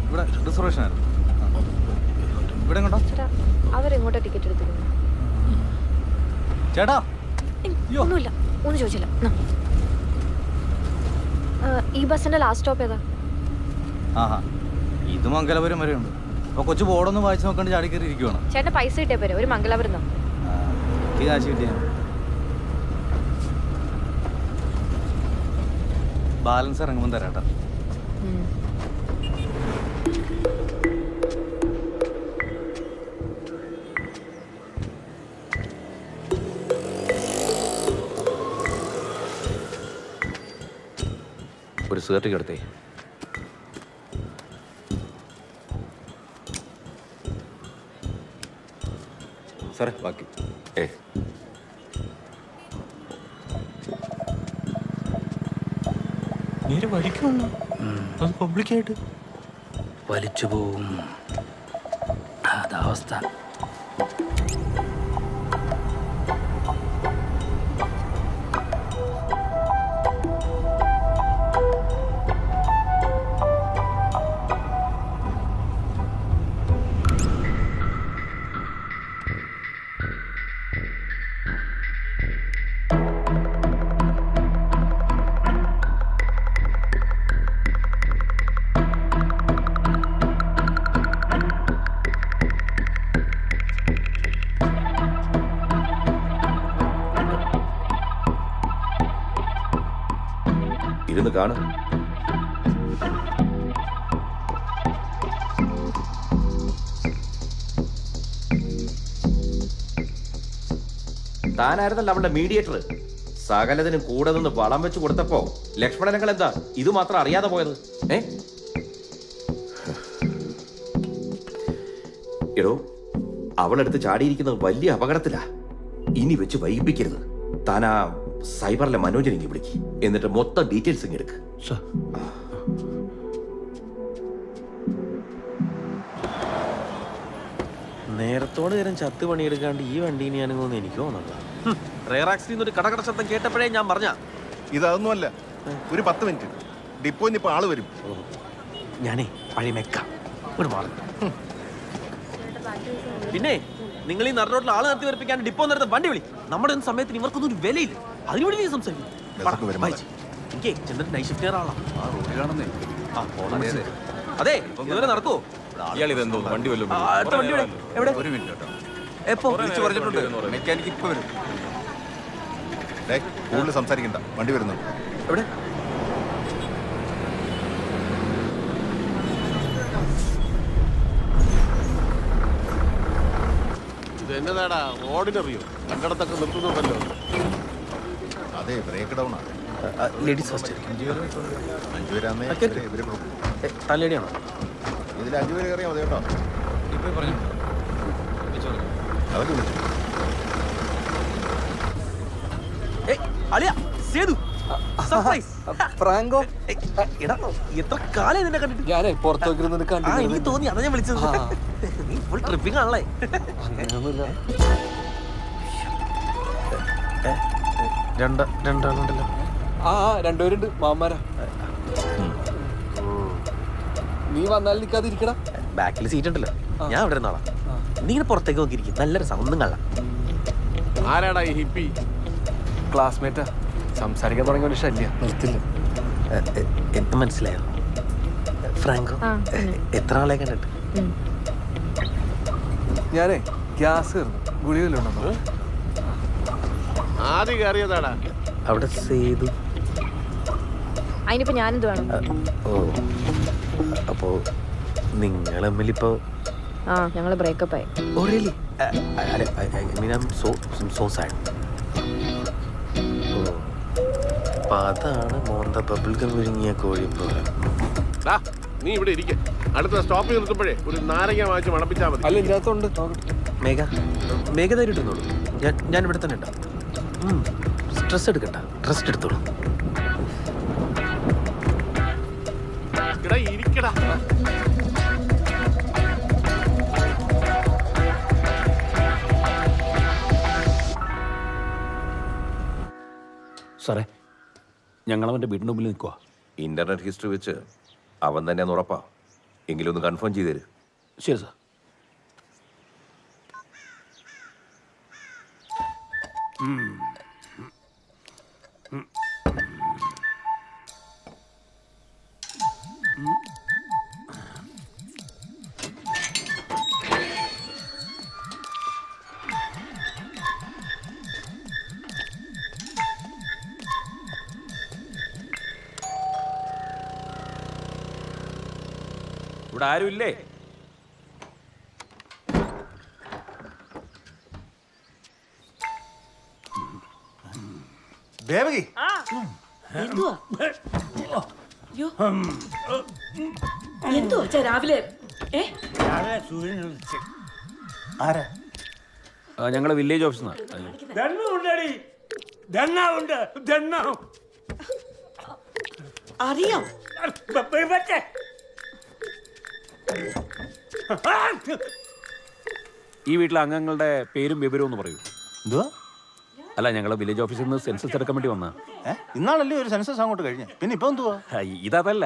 ഇവിടെ റിസർവേഷൻ ആയിരുന്നു. ഇവിടെ അവരെങ്ങോട്ടാ ടിക്കറ്റ് എടുത്തിരുന്നു? ചേട്ടാ ഒന്നുമില്ല, ഒന്നും ചോദിച്ചില്ല. ഈ ബസ്സിന്റെ ലാസ്റ്റ് സ്റ്റോപ്പ് ഏതാ? ആഹാ, ഇത് മംഗലപുരം വരെ ഉണ്ട്. അപ്പോൾ കൊച്ചു ബോർഡൊന്നും വായിച്ച് നോക്കാണ്ട് ചാടി കയറി ഇരിക്കുവാണ്. ചേട്ടൻ പൈസ കിട്ടിയ പോരെ, ഒരു മംഗലാപുരം എനിക്ക് കാശ് കിട്ടിയ ബാലൻസ് ഇറങ്ങുമ്പോൾ തരാട്ടാ. ഒരു സിഗരറ്റ് എടുത്തേ. സാറേ ബാക്കി നേരെ വലിക്കുള്ളൂ, അത് പബ്ലിക്കായിട്ട് വലിച്ചു പോവും. അതവസ്ഥ. ഇരുന്ന് കാണും. താനായിരുന്നല്ലോ അവളുടെ മീഡിയേറ്റർ. സകലതിനും കൂടെ നിന്ന് വളം വെച്ച് കൊടുത്തപ്പോ ലക്ഷ്മണനങ്ങൾ എന്താ ഇത് മാത്രം അറിയാതെ പോയത്? എടോ, അവളെടുത്ത് ചാടിയിരിക്കുന്നത് വലിയ അപകടത്തിലാ. ഇനി വെച്ച് വൈകിപ്പിക്കരുത്. താനാ സൈബറിലെ മനോജനെങ്കിൽ വിളിക്ക്, എന്നിട്ട് മൊത്തം ഡീറ്റെയിൽസ് ഇങ്ങ് എടുക്ക്. നേരത്തോട് നേരം ചത്ത് പണിയെടുക്കാണ്ട് ഈ വണ്ടീനെ ഞാനിങ്ങോന്ന് എനിക്ക് തോന്നുന്നില്ല. റെയറാക്സിൽ ഒരു കടകട ശബ്ദം കേട്ടപ്പോഴേ ഞാൻ പറഞ്ഞ ഇതൊന്നുമല്ല. ഒരു 10 മിനിറ്റ് ഡിപ്പോയിൽ ഇപ്പോൾ ആള് വരും. ഞാനേ പഴയ മെക്ക ഒരു മാറി. പിന്നെ നിങ്ങൾ ഈ നടുറോട്ടിൽ ആള് നിർത്തി വരപ്പിക്കാൻ ഡിപ്പോ നേരത്തെ വണ്ടി വിളി. നമ്മുടെ സമയത്തിന് ഇവർക്കൊന്നും ഒരു വിലയില്ല. അതിനുവേണ്ടി നീ സംസാരിക്കും. എനിക്ക് ചെന്നിട്ട് നൈറ്റ് ഷിഫ്റ്റ് ആളാ അതെ. ഇതുവരെ നടക്കുവോ? വണ്ടി അടുത്ത വണ്ടി എവിടെ? ഒരു മിനിറ്റ് കേട്ടോ. എപ്പോ പറഞ്ഞിട്ടുണ്ട് മെക്കാനിക്ക് ഇപ്പൊ വരും. കൂടുതൽ സംസാരിക്കണ്ട, വണ്ടി വരുന്നു. എവിടെ? ഇത് എന്നതാടാ, ഓർഡിനറിയോ? കണ്ടടത്തൊക്കെ നിർത്തുന്നുണ്ടല്ലോ. അതെ, ബ്രേക്ക് ഡൗൺ ആണ്. Ladies first. 5 പേരാന്നേ തലേടിയാണോ? ഇതിൽ 5 പേര് കയറിയാൽ മതി കേട്ടോ. അതൊക്കെ വിളിച്ചു. ഫ്രാങ്കോ, എത്ര കാലം നിന്നെ കണ്ടിട്ട്? ഞാനേ പുറത്തേക്ക് എനിക്ക് തോന്നി, അതാ ഞാൻ വിളിച്ചത്. നീ ഫുൾ ട്രിപ്പിംഗ് ആണല്ലേ? അങ്ങനെയൊന്നുമില്ല. രണ്ടാളുണ്ടല്ലോ. രണ്ടുപേരുണ്ട്, മാമാരാ. നീ വന്നാൽ നിൽക്കാതിരിക്കടാ. ബാക്കിൽ സീറ്റ് ഉണ്ടല്ലോ, ഞാൻ അവിടെ ഇരുന്നാളാ. നീ ഇങ്ങനെ പുറത്തേക്ക് നോക്കിയിരിക്കും. നല്ലൊരു സൗണ്ടും കള്ള. ആരാടാ ഈ ഹിപ്പി? ക്ലാസ്മേറ്റാ. സംസാരിക്കാൻ തുടങ്ങിയ ഒരു ശല്യം നിർത്തില്ല. എന്ത് മനസ്സിലായോ ഫ്രാങ്കോ? എത്ര ആളെ കണ്ടിട്ട്? ഞാനേ ഗ്യാസ് കയറുന്നു, ഗുളികല്ലോ. ആദ്യം കയറിയതാടാ അവിടെ സേതു. അതിനിപ്പോ ഞാനെന്ത് വേണം? ഓ, അപ്പോ നിങ്ങൾ തമ്മിലിപ്പോ? ഞങ്ങള് ബ്രേക്കപ്പ് ആയി. Oh really? I mean I am so sad. Oh, അപ്പൊ അതാണ് മോന്ത ബബിൾഗം വിഴുങ്ങിയ കോഴിപ്പോലെ. നീ ഇവിടെ ഇരിക്ക. അടുത്ത സ്റ്റോപ്പിൽ നിർത്തുമ്പോഴേ ഒരു നാരങ്ങ വാങ്ങിച്ച് മണപ്പിച്ചാൽ മതി. അല്ല, ഇതിനകത്തുണ്ട്. മേഘ ധൈര്യം ഇട്ടുന്നോളൂ. ഞാൻ ഇവിടെ തന്നെ ഉണ്ടാവും. സ്ട്രെസ് എടുക്കണ്ട, റെസ്റ്റ് എടുത്തോളൂ. ഇരിക്കടാ. സാറേ, ഞങ്ങൾ അവൻ്റെ വീടിൻ്റെ മുമ്പിൽ നിൽക്കുക. ഇന്റർനെറ്റ് ഹിസ്റ്ററി വെച്ച് അവൻ തന്നെയാന്ന് ഉറപ്പാ. എങ്കിലും ഒന്ന് കൺഫേം ചെയ്തു തരും. ശരി സാർ. ഇവിടെ ആരും ഇല്ലേ? ദേവകി എന്തോ രാവിലെ സൂര്യൻ ഉദിച്ച്. ആരാ? ഞങ്ങളെ വില്ലേജ് ഓഫീസിൽ നിന്നാണ്. ദണ്ണുണ്ടടി, ദണ്ണാവുണ്ട്, ദണ്ണാവും. അറിയാം. പറ്റേ. ഈ വീട്ടിലെ അംഗങ്ങളുടെ പേരും വിവരവും ഒന്ന് പറയൂ. എന്തുവാ? അല്ല, ഞങ്ങളെ വില്ലേജ് ഓഫീസിൽ നിന്ന് സെൻസസ് എടുക്കാൻ വേണ്ടി വന്നാ. ഇന്നാളല്ലേ ഒരു സെൻസസ് അങ്ങോട്ട് കഴിഞ്ഞ, പിന്നെ ഇപ്പൊ എന്തുവാ? ഇതല്ല,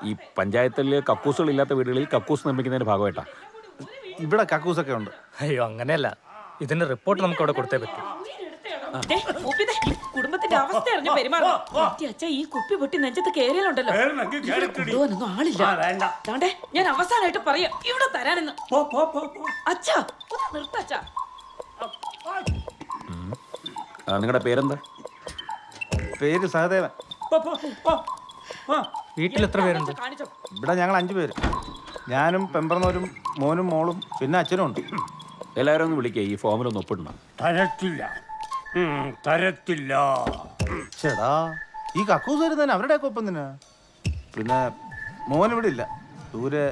ഈ പഞ്ചായത്തിൽ കക്കൂസുകൾ ഇല്ലാത്ത വീടുകളിൽ കക്കൂസ് നിർമ്മിക്കുന്നതിന്റെ ഭാഗമായിട്ടാ. ഇവിടെ കക്കൂസൊക്കെ ഉണ്ട്. അയ്യോ അങ്ങനെയല്ല, ഇതിന്റെ റിപ്പോർട്ട് നമുക്ക് അവിടെ കൊടുത്തേ പറ്റൂ. കുടുംബത്തിന്റെ അവസ്ഥ അറിഞ്ഞു പെരുമാറണം. അച്ഛാ, ഈ കുപ്പി പൊട്ടി നെഞ്ചത്ത് കേറിയാലുണ്ടല്ലോ, കൊണ്ടുപോകാനൊന്നും ആളില്ല. ദാണ്ടേ, ഞാൻ അവസാനമായിട്ട് പറയാം, ഇവിടെ തരാനെന്ന്. അച്ഛാ, ഒന്ന് നിർത്തച്ചാ. നിങ്ങളുടെ പേരെന്താ? പേര് സഹദേവൻ. വീട്ടിൽ എത്ര പേരുണ്ട്? ഇവിടെ ഞങ്ങൾ 5 പേര്. ഞാനും പെമ്പറന്നവരും മോനും മോളും പിന്നെ അച്ഛനും ഉണ്ട്. എല്ലാവരും ഒന്ന് വിളിക്കുക, ഈ ഫോമിലൊന്ന് ഒപ്പിടണം. തരത്തില്ല, തരത്തില്ല. ചേടാ, ഈ കക്കൂസ് വരുന്നതിന് അവരുടെയൊക്കെ ഒപ്പം തന്നെ. പിന്നെ മോൻ ഇവിടെ ഇല്ല, ദൂരെ.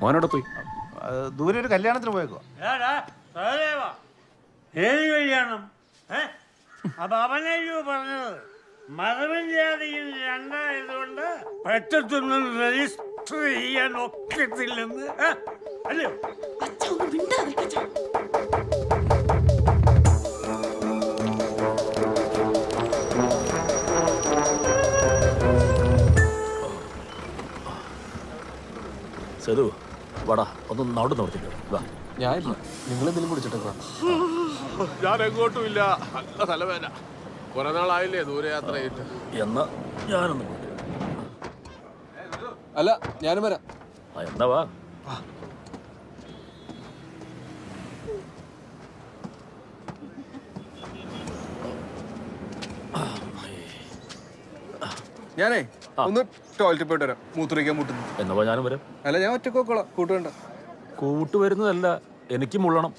മോനോടെ പോയി ദൂരെ ഒരു കല്യാണത്തിന് പോയേക്കോ. ഏത് കല്യാണം? അപ്പൊ അവനല്ലോ പറഞ്ഞത് മതവും ജാതിയും രണ്ടായതുകൊണ്ട് പെട്ടെന്നൊന്നും രജിസ്റ്റർ ചെയ്യാൻ ഒക്കത്തില്ലെന്ന്, അല്ലയോ? സേതു വാടാ, ഒന്ന് നടു നിർത്തിക്കോ. ഞാനില്ല, നിങ്ങളെന്തെങ്കിലും കുടിച്ചിട്ടേക്കോ? ഞാൻ എങ്ങോട്ടും ഇല്ല, നല്ല തലവേദന. കുറെ നാളായില്ലേ ദൂരയാത്ര ചെയ്തിട്ട്. എന്നാ ഞാനൊന്ന് അല്ല, ഞാനും വരാം. എന്നാ വാ. ഞാനേ ഒന്ന് ടോയ്ലറ്റിൽ പോയിട്ട് വരാം, മൂത്രയ്ക്കാൻ മുട്ടുന്നു. എന്നാ ഞാനും വരാം. അല്ല, ഞാൻ ഒറ്റക്കോക്കോളാം, കൂട്ടുവേണ്ട. കൂട്ടുവരുന്നതല്ല, എനിക്ക് മുള്ളണം.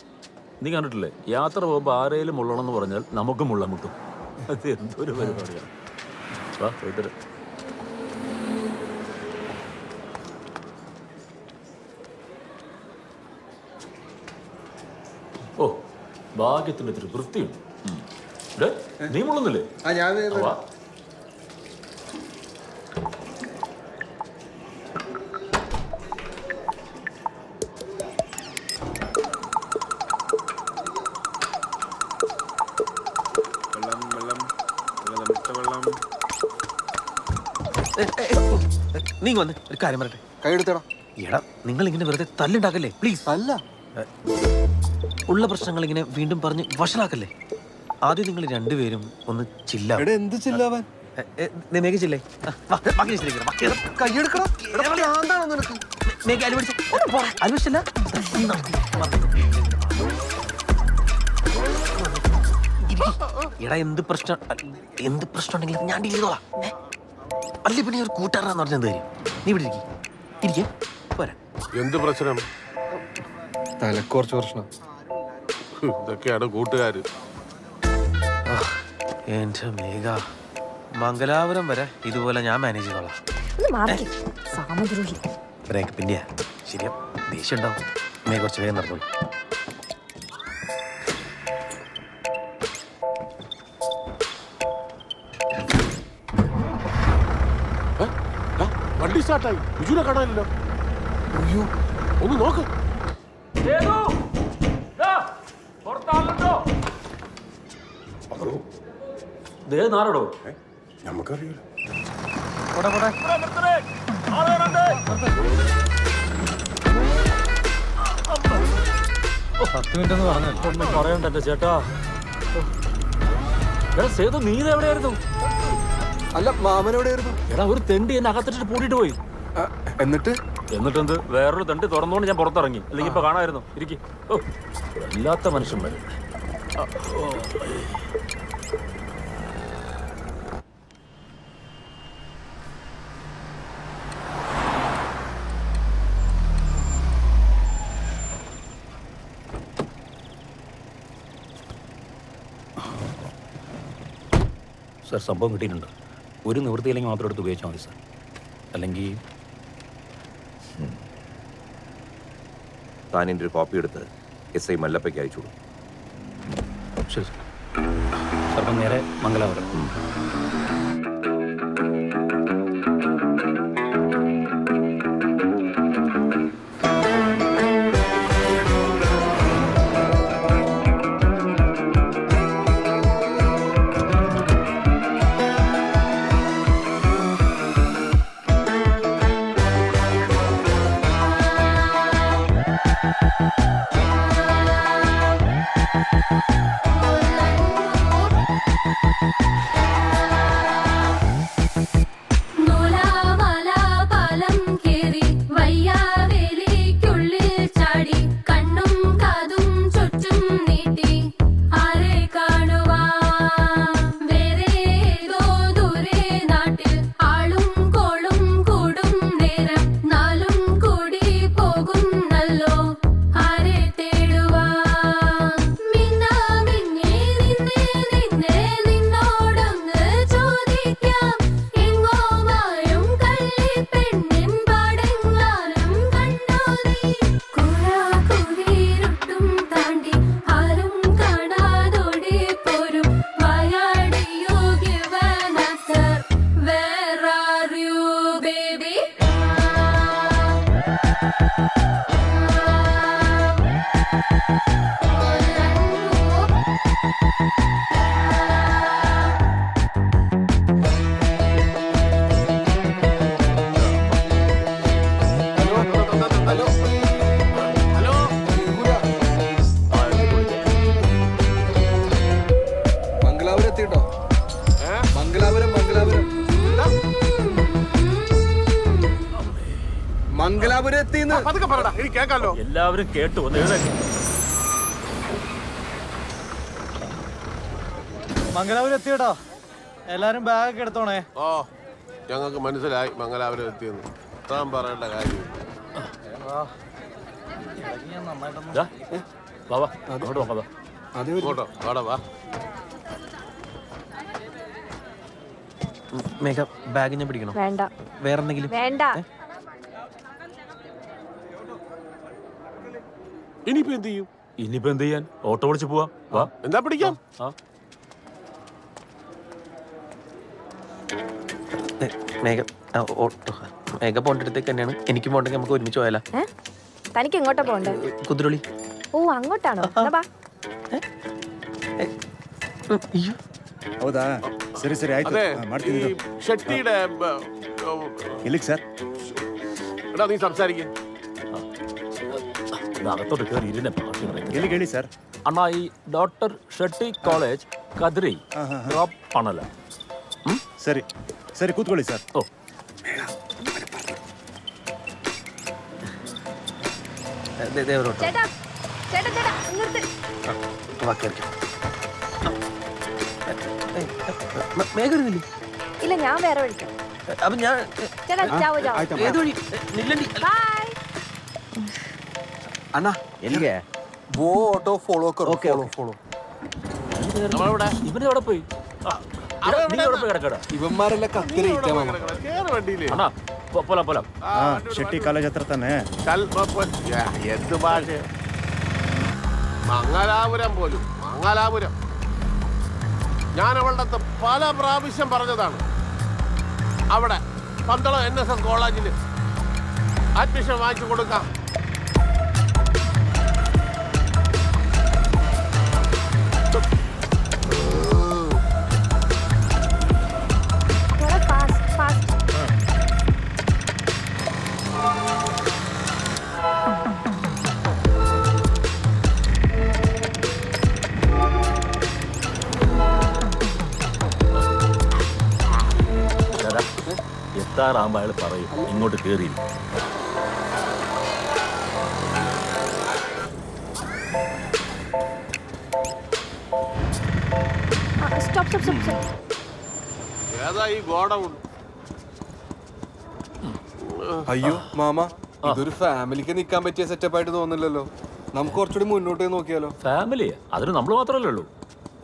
നീ കണ്ടിട്ടില്ലേ, യാത്ര പോകുമ്പോൾ ആരേലും മുള്ളണം എന്ന് പറഞ്ഞാൽ നമുക്ക് മുള്ളൻ മുട്ടും. അത് എന്തൊരു പരിപാടിയാണ്. വാ, പോയിട്ട്. ഓ, ഭാഗ്യത്തിന് ഇത്തിരി വൃത്തിയുണ്ട്. നീ മുള്ളുന്നില്ലേ? വാ. നീ വന്ന് ഒരു കാര്യം പറയട്ടെ. കൈ എടുത്തടാ. എടാ, നിങ്ങൾ ഇങ്ങനെ വെറുതെ തല്ലുണ്ടാക്കല്ലേ പ്ലീസ്. അല്ല, ഉള്ള പ്രശ്നങ്ങൾ ഇങ്ങനെ വീണ്ടും പറഞ്ഞ് വഷളാക്കല്ലേ. ആദ്യം നിങ്ങൾ രണ്ടുപേരും ഒന്ന് ചില്ലാവും. എന്ത് ചില്ലാവാൻ? ചില്ലേ കൈയെടുക്കണം. അനുവദിച്ചില്ല. എടാ, എന്ത് പ്രശ്നം ഉണ്ടെങ്കിലും ഞാൻ ഡീൽ ചെയ്തോളാം. അല്ലേ പിന്നെ ഒരു കൂട്ടുകാരനാന്ന് പറഞ്ഞ എന്ത് കാര്യം? നീ ഇവിടെ ഇരിക്കേ പോരാ. എന്ത് പ്രശ്നം? തലക്ക് കുറച്ച് പ്രശ്നം. ഇതൊക്കെയാണ് കൂട്ടുകാര്. എന്റെ മേഘ, മംഗലാപുരം വരെ ഇതുപോലെ ഞാൻ മാനേജ് ചെയ്തോളാം. ബ്രേക്കപ്പിന്റെയാ, ശരിയാ, ദേഷ്യം ഉണ്ടാവും. മേഘ കുറച്ച് വേഗം നടന്നോളൂ. വണ്ടി സ്റ്റാർട്ടായി, ബിജുനെ കാണാനില്ലല്ലോ. അയ്യോ, ഒന്ന് നോക്ക്. നാടോ നമുക്കറിയില്ല. 10 മിനിറ്റ് എന്ന് പറഞ്ഞല്ലോ. ഒന്നും പറയണ്ട എന്റെ ചേട്ടാ. സേതു, നീ എവിടെയായിരുന്നു? അല്ല, മാമൻ എവിടെയായിരുന്നു? എടാ, ഒരു തെണ്ടി എന്നെ അകത്തിട്ട് പൂട്ടിട്ട് പോയി. എന്നിട്ടെന്ത്? വേറൊരു തെണ്ടി തുറന്നുകൊണ്ട് ഞാൻ പുറത്തിറങ്ങി. അല്ലെങ്കിൽ ഇപ്പൊ കാണായിരുന്നു. ഇരിക്കും. ഓ, വല്ലാത്ത മനുഷ്യന്മാര്. സാർ സംഭവം കിട്ടിയിട്ടുണ്ട്. ഒരു നിവൃത്തിയില്ലെങ്കിൽ മാത്രം എടുത്ത് ഉപയോഗിച്ചാൽ മതി സാർ. അല്ലെങ്കിൽ താനിൻ്റെ ഒരു കോപ്പി എടുത്ത് SI മല്ലപ്പയ്ക്ക് അയച്ചു കൊടുക്കും. ശരി സാർ. സാർ അപ്പം നേരെ മംഗലാപുരം. എല്ലാവരും കേട്ടു. ഒന്ന് എഴുന്നേറ്റ്. മംഗലാപുരം എത്തിയട്ടോ. എല്ലാരും ബാഗൊക്കെ എടുത്തോണേ. ഓ, ഞങ്ങൾക്ക് മനസ്സിലായി മംഗലാപുരം എത്തിയെന്ന്. താൻ പറയേണ്ട കാര്യം. മേഘ ബാഗ് ഞാൻ പിടിക്കണോ? വേണ്ട. വേറെ എന്തെങ്കിലും? വേണ്ട. ഇനിയിപ്പോ എന്ത് ചെയ്യും? ഇനിയിപ്പോ എന്ത് ചെയ്യാൻ? ഓട്ടോ വിളിച്ച് പോവാ. വാ, എന്താ പിടിക്കാം? മേഘ ഓട്ടോ മേഘ പോകേണ്ട അടുത്തേക്ക് തന്നെയാണ്. എനിക്കും പോകണ്ടെങ്കിൽ നമുക്ക് ഒരുമിച്ച് പോയാലോ? തനിക്ക് എങ്ങോട്ടാ പോണ്ടേ? കുതിരൊളി. ಓ അങ്ങോട്ടാണോ? ಬಾ. ಹೌದಾ? ಸರಿ ಸರಿ ಆಯ್ತು, ಮಾಡ್ತೀನಿ. ഷെട്ടിയുടെ ಎಲ್ಲಿಗೆ ಸರ್? എടാ നീ സംസാരിക്കേ. അകത്തോട്ട് കയറി ഇരുന്നെ. ಎಲ್ಲಿಗೆ ಹೇಳಿ ಸರ್? അണ്ണാ, ഈ doctor Shetty college Kadri drop ആണല്ലോ. ಸರಿ ಸರಿ, ಕೂತ್ಕೊಳ್ಳಿ ಸರ್. ഓ, ചേട്ടാ ചേട്ടാ ചേട്ടാ നിർത്ത്. മേഘ ഇരുന്നില്ലേ? ഇല്ല, ഞാൻ വേറെ വിളിക്കാം. അപ്പൊ ഞാൻ ചേട്ടാ ജാവോ ജാവോ. ഏത് വഴി? നില്ലണ്ടി. ബൈ. അണ്ണാ എಲ್ಲಿಗೆ? वो ऑटो फॉलो करो. Okay follow. ഇവനെവിടെ പോയി? ഇവന്മാരെല്ലാം കത്തിരിക്കാം. അണ്ണാ പോലാം പോലാം. ಶೆಟ್ಟಿ ಕಾಲೇಜ್ ಹತ್ರ ತಾನೆ? എന്ത് ഭാഷ? മംഗലാപുരം പോലും. മംഗലാപുരം ഞാൻ അവളുടെ അടുത്ത് പല പ്രാവശ്യം പറഞ്ഞതാണ്. അവിടെ പന്തളം NSS കോളേജിൽ അഡ്മിഷൻ വാങ്ങിച്ചു കൊടുക്കാം. എത്താറാകുമ്പോ അയാൾ പറയും ഇങ്ങോട്ട് കയറി. ഏതാ ഈ ഗോഡൗൺ? അയ്യോ മാമ, ഇതൊരു ഫാമിലിക്ക് നിക്കാൻ പറ്റിയ സെറ്റപ്പ് ആയിട്ട് തോന്നില്ലല്ലോ. നമുക്ക് കുറച്ചുകൂടി മുന്നോട്ട് നോക്കിയാലോ? ഫാമിലി അതിന് നമ്മൾ മാത്രമല്ലേ ഉള്ളൂ.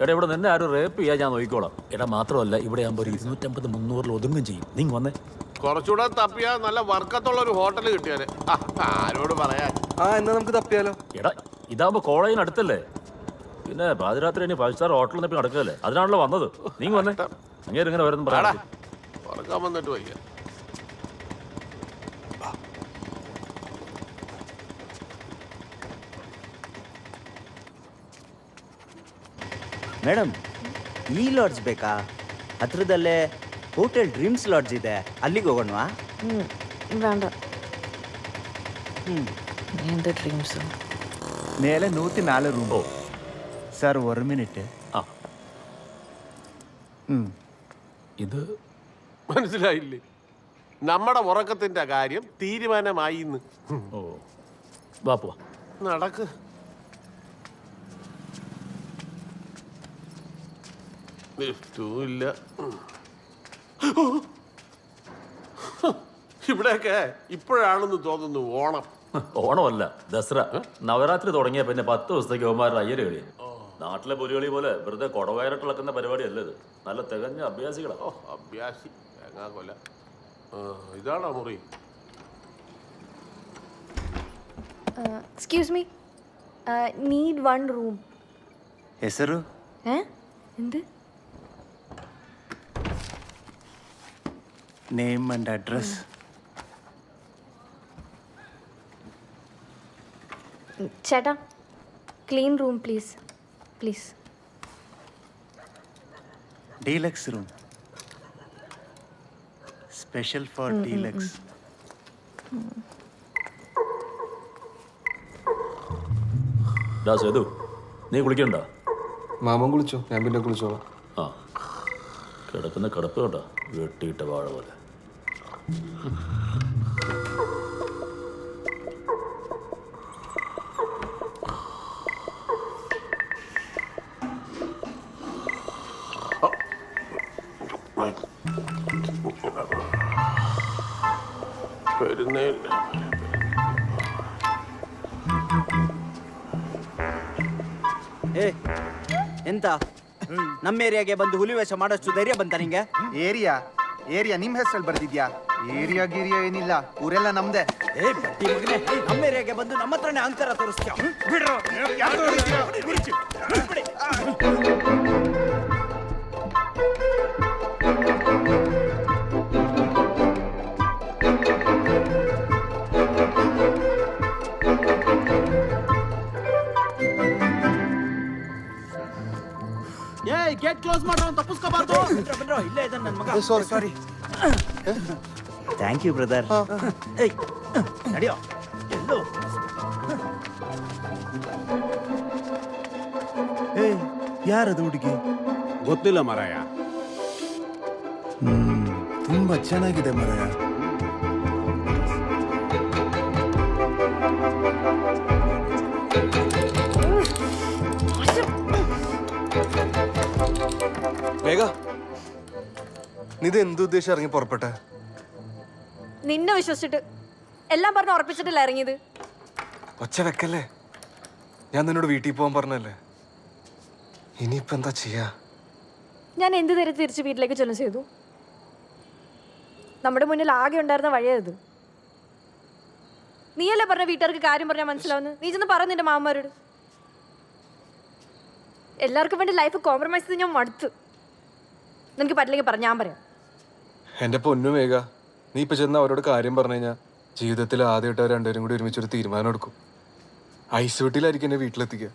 എടാ ഇവിടെ നിന്നെ ആരും റേപ്പ് ചെയ്യാൻ ഞാൻ നോക്കിക്കോളാം. എടാ മാത്രമല്ല ഇവിടെ ആകുമ്പോൾ ഒരു 250-300 ഒതുങ്ങും ചെയ്യും. നീ വന്നേ. കുറച്ചുകൂടെ തപ്പിയാ നല്ല വർക്കത്തുള്ള ഒരു ഹോട്ടൽ കിട്ടിയാല് ആരോട് പറയാൻ. എന്നാ നമുക്ക് തപ്പിയാലോ? എടാ ഇതാകുമ്പോ കോളേജിന് അടുത്തല്ലേ, പിന്നെ പാതിരാത്രി ഇനി 5 സ്റ്റാർ ഹോട്ടലിൽ നിന്ന് നടക്കല്ലേ, അതിനാണല്ലോ വന്നത്. നീ വന്നേ. അങ്ങനെ ഇങ്ങനെ വരുന്നു പറയാ. ഉറക്കാൻ വന്നിട്ട് വയ്യ. ಮೇಡಮ್ ಈ ಲಾಡ್ಜ್ ಬೇಕಾ? ಹತ್ರದಲ್ಲೇ ಹೋಟೆಲ್ ಡ್ರೀಮ್ಸ್ ಲಾಡ್ಜ್ ಇದೆ, ಅಲ್ಲಿಗೆ ಹೋಗೋಣವಾ? വേണ്ട. എന്ത് ഡ്രീംസ്? മേലെ 104 റൂം. Sir 1 minute. ഇത് മനസ്സിലായില്ലേ? നമ്മുടെ ഉറക്കത്തിന്റെ കാര്യം തീരുമാനമായി. ഓ വാപ്പ നടക്ക്. ഇല്ല ഇവിടെയൊക്കെ ഇപ്പോഴാണെന്ന് തോന്നുന്നു ഓണം. ഓണമല്ല, ദസറ. നവരാത്രി തുടങ്ങിയ പിന്നെ 10 ദിവസത്തേക്ക് അവന്മാരുടെ അയ്യര് കളി. നാട്ടിലെ പുലികളി പോലെ വെറുതെ കൊടവയറിട്ടിളക്കുന്ന പരിപാടിയല്ല ഇത്. നല്ല തികഞ്ഞ അഭ്യാസികളാ. അഭ്യാസി കൊല. ഇതാണോ മുറി? Excuse me, need 1 room. ಹೆಸರು? എന്ത്? Name and address? ചേട്ടാ, clean room please, please. Deluxe room, special for deluxe. Sethu, നീ കുളിക്കണ്ട? മാമൻ കുളിച്ചോ, ഞാൻ പിന്നെ കുളിച്ചോളാം. ആ കിടക്കുന്ന കിടപ്പ് കേട്ടോ, വെട്ടിയിട്ട വാഴ പോലെ. ಎಂತ ನಮ್ಮ ಏರಿಯಾಗೆ ಬಂದು ಹುಲಿ ವೇಷ ಮಾಡೋಷ್ಟು ಧೈರ್ಯ ಬಂತ ನಿಂಗೆ? ಏರಿಯಾ ನಿಮ್ ಹೆಸರಲ್ಲಿ ಬರ್ದಿದ್ಯಾ? ಏರಿಯಾ ಗಿರಿಯಾ ಏನಿಲ್ಲ, ಊರೆಲ್ಲ ನಮ್ದೆ. ಬಟ್ಟಿ ಮಗನೇ, ನಮ್ಮ ಏರಿಯಾಗೆ ಬಂದು ನಮ್ಮ ಹತ್ರನೇ ಅಂತರ ತೋರಿಸ್ತೀಯ? ಬಿಡ್ರೋ. ಗೇಟ್ ಕ್ಲೋಸ್ ಮಾಡೋ, ತಪ್ಪಿಸ್ಕೋಬಾರ್ದು. ಇಲ್ಲೇ ಇದ್ದಾನೆ ನನ್ನ ಮಗ. ಸಾರಿ. Thank you brother. ನಡಿಯೋ. ಎಲ್ಲೋ ಯಾರದು ಹುಡುಗಿ? ಗೊತ್ತಿಲ್ಲ ಮರಾಯ. ತುಂಬಾ ಚೆನ್ನಾಗಿದೆ ಮರಯ. വേഗ, നീ ഇത് എന്തുദ്ദേശം ഇറങ്ങി പുറപ്പെട്ടെ? നിന്നെ വിശ്വസിച്ചിട്ട് എല്ലാം പറഞ്ഞ് ഉറപ്പിച്ചിട്ടില്ല ഇറങ്ങിയത്. ഒച്ച വെക്കല്ലേ, ഞാൻ നിന്നോട് വീട്ടിൽ പോകാൻ പറഞ്ഞല്ലേ. ഇനിയിപ്പോ എന്താ ചെയ്യാ? ഞാൻ എന്ത് തരത്തിൽ തിരിച്ച് വീട്ടിലേക്ക് ചെല്ലും ചെയ്തു? നമ്മുടെ മുന്നിൽ ആകെ ഉണ്ടായിരുന്ന വഴിയത്. നീയല്ലേ പറഞ്ഞ വീട്ടുകാർക്ക് കാര്യം പറഞ്ഞാൽ മനസ്സിലാവുന്നു. നീ ചെന്ന് പറ നിന്റെ മാമന്മാരോട്. എല്ലാവർക്കും വേണ്ടി ലൈഫ് കോംപ്രമൈസ് ചെയ്ത് ഞാൻ മടുത്തു. നിനക്ക് പറ്റില്ലെങ്കിൽ പറ, ഞാൻ പറയാം. എന്റെ പൊന്നു മേഘ, നീ ഇപ്പൊ ചെന്ന് അവരോട് കാര്യം പറഞ്ഞു കഴിഞ്ഞാൽ ജീവിതത്തിൽ ആദ്യമായിട്ട് അവർ രണ്ടുപേരും കൂടി ഒരുമിച്ചൊരു തീരുമാനം എടുക്കും. ഐസ് വീട്ടിലായിരിക്കും എന്നെ വീട്ടിലെത്തിക്കുക.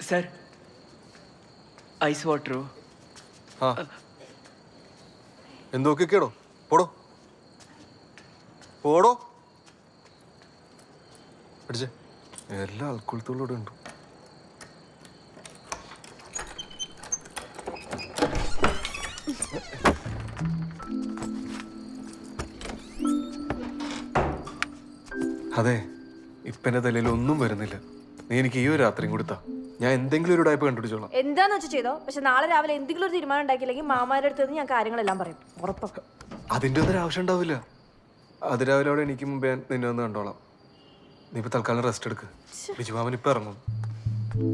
Sir, ice വാട്ടറോ? ആ, എന്തൊക്കെയാടോ? പോടോ പോടോ. പഠിച്ചേ, എല്ലാ ആൾക്കുളത്തോടും ഇവിടെ ഉണ്ട്. അതെ, ഇപ്പൊ എന്റെ തലയിൽ ഒന്നും വരുന്നില്ല. നീ എനിക്ക് ഈ ഒരു രാത്രിയും കൊടുത്താ ഞാൻ എന്തെങ്കിലും ഒരു ടൈപ്പ് കണ്ടുപിടിച്ചോളാം. എന്താന്ന് വെച്ചാൽ ചെയ്തോ. പക്ഷെ നാളെ രാവിലെ എന്തെങ്കിലും ഒരു തീരുമാനം ഉണ്ടാക്കിയില്ലെങ്കിൽ മാമാരുടെ അടുത്ത് ഞാൻ കാര്യങ്ങളെല്ലാം പറയും, ഉറപ്പാ. അതിന്റെ ഒന്നും ആവശ്യം ഉണ്ടാവില്ല. അത് രാവിലെ അവിടെ എനിക്ക് മുമ്പേ നിന്നെ ഒന്ന് കണ്ടോളാം. നീ ഇപ്പൊ തൽക്കാലം റെസ്റ്റ് എടുക്ക്. ബിജുമാമൻ ഇപ്പൊ ഇറങ്ങും. മേഘ,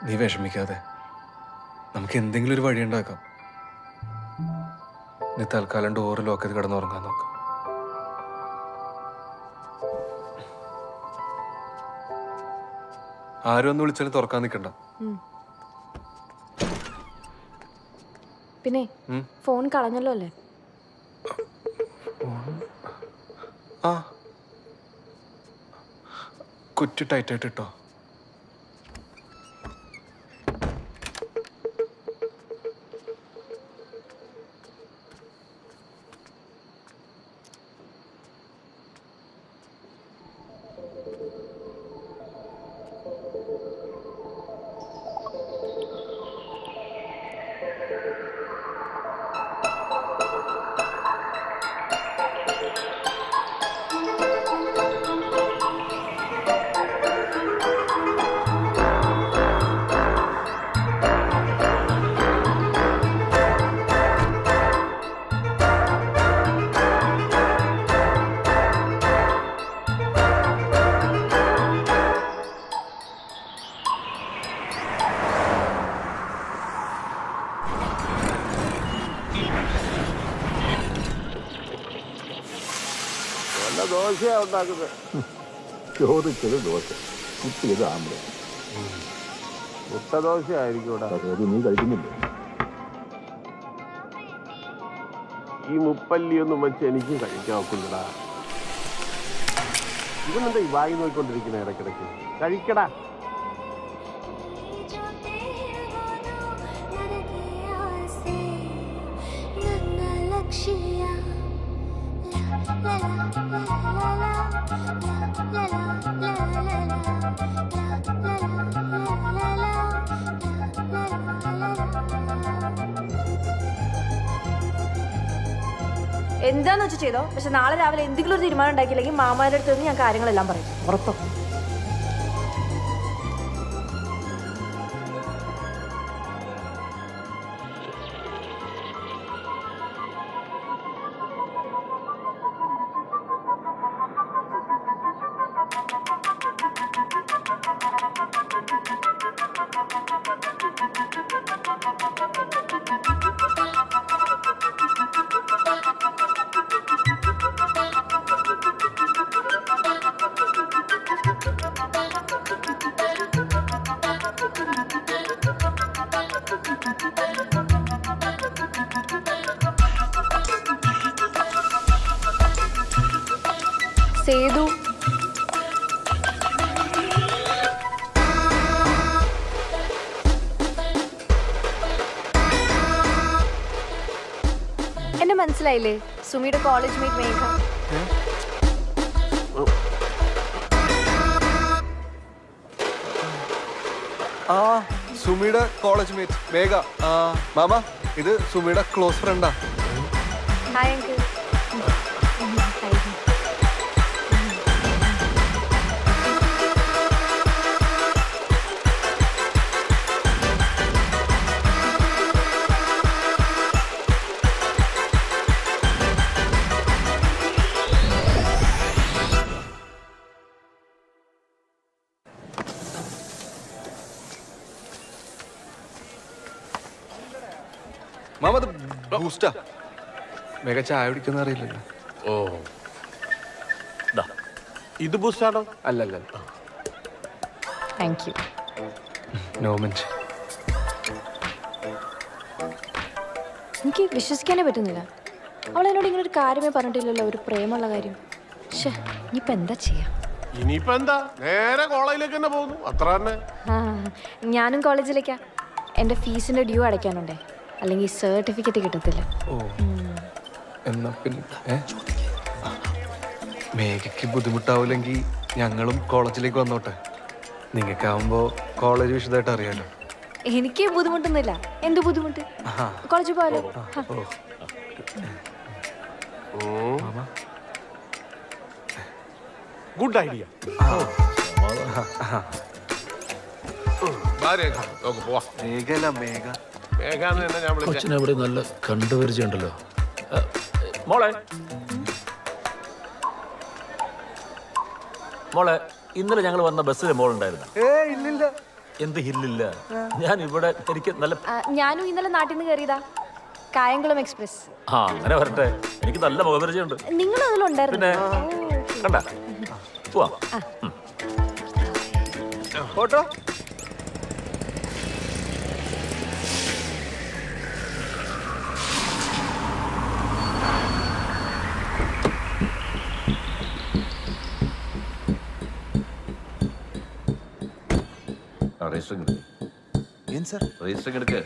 നീ വിഷമിക്കാതെ നമുക്ക് എന്തെങ്കിലും ഒരു വഴി ഉണ്ടാക്കാം. നീ തൽക്കാലം ഡോറ് ലോക്ക് ചെയ്ത് കിടന്നുറങ്ങാൻ നോക്കാം. ആരും ഒന്ന് വിളിച്ചാലും തുറക്കാൻ നിൽക്കണ്ട. പിന്നെ ഫോൺ കളഞ്ഞല്ലോ അല്ലേ? ആ, കുറ്റി ടൈറ്റായിട്ട് ഇട്ടോ. ദോശയാ ഉണ്ടാക്കുന്നത്. ചോദിച്ചത് ദോശ, കിട്ടിയത് ആമ്പിള. മുട്ട ദോശ ആയിരിക്കും. നീ കഴിക്കുന്നില്ല. ഈ മുപ്പല്ലിയൊന്നും വെച്ച് എനിക്കും കഴിക്കാൻ ഒക്കില്ലടാ. ഇവനെന്താ ഈ വായി നോക്കിക്കൊണ്ടിരിക്കുന്ന ഇടയ്ക്കിടയ്ക്ക്? കഴിക്കടാ. എന്താന്ന് വെച്ചാൽ ചെയ്തോ, പക്ഷെ നാളെ രാവിലെ എന്തെങ്കിലും ഒരു തീരുമാനം ഉണ്ടാക്കിയില്ലെങ്കിൽ മാമാരുടെ അടുത്ത് നിന്ന് ഞാൻ കാര്യങ്ങളെല്ലാം പറയും. ഉറപ്പോ? സേതു, എന്നെ മനസ്സിലായില്ലേ? സുമിയുടെ കോളേജ് മേറ്റ് മേഘ. ആ, സുമിയുടെ കോളേജ് മേറ്റ് മേഘ. മാമ, ഇത് സുമിയുടെ ക്ലോസ് ഫ്രണ്ടാ. Hi uncle. മാമ, അത് ബൂസ്റ്റാ. മേഘ ചായ കുടിക്കുന്ന അറിയില്ലല്ലോ. ഓ, ഇത് ബൂസ്റ്റാണോ? അല്ലല്ല, താങ്ക് യു. No mention. എനിക്ക് വിശ്വസിക്കാനേ പറ്റുന്നില്ല. അവൾ എന്നോട് ഇങ്ങനെ ഒരു കാര്യമേ പറഞ്ഞിട്ടില്ലല്ലോ, ഒരു പ്രേമുള്ള കാര്യം. പക്ഷേ ഇനിയിപ്പോൾ എന്താ ചെയ്യാ? ഇനിയിപ്പോ എന്താ, നേരെ കോളേജിലേക്ക് തന്നെ പോകുന്നു, അത്ര തന്നെ. ആ, ഞാനും കോളേജിലേക്കാ. എൻ്റെ ഫീസിൻ്റെ ഡ്യൂ അടയ്ക്കാനുണ്ടേ, അല്ലെങ്കിൽ സർട്ടിഫിക്കറ്റ് കിട്ടത്തില്ല. ഓ, എന്നാ പിന്നെ മേഘയ്ക്ക് ബുദ്ധിമുട്ടാവില്ലെങ്കിൽ ഞങ്ങളും കോളേജിലേക്ക് വന്നോട്ടെ. നിങ്ങൾക്കാവുമ്പോ കോളേജ് വിശദമായിട്ട് അറിയാലോ. എനിക്ക് ബുദ്ധിമുട്ടൊന്നുമില്ല. എന്ത് ബുദ്ധിമുട്ട്? കോളേജിൽ പോയാലോ? Good idea. രേഖ നമുക്ക് പോവാം. മേഘ എന്ന് തന്നെ ഞാൻ വിളിച്ചത്. കൊച്ചിനെ ഇവിടെ നല്ല കണ്ടുപരിചയമുണ്ടല്ലോ. മോളെ മോളെ ഇന്നലെ ഞങ്ങൾ വന്ന ബസ്സിൽ മോളുണ്ടായിരുന്നു. എന്ത് ഹില്ലില്ല, ഞാൻ ഇവിടെ എനിക്ക് നല്ല ഞാനും ഇന്നലെ നാട്ടിൽ നിന്ന് കയറിയതാ, കായംകുളം എക്സ്പ്രസ്. ആ അങ്ങനെ വരട്ടെ, എനിക്ക് നല്ല മുഖപരിചയമുണ്ട്. നിങ്ങൾ അതിലുണ്ടായിരുന്നു പിന്നെ കണ്ട പോവാം. ഫോട്ടോ രജിസ്റ്ററിംഗ് ಏನು ಸರ್? രജിസ്റ്ററിംഗ് എടുക്ക്.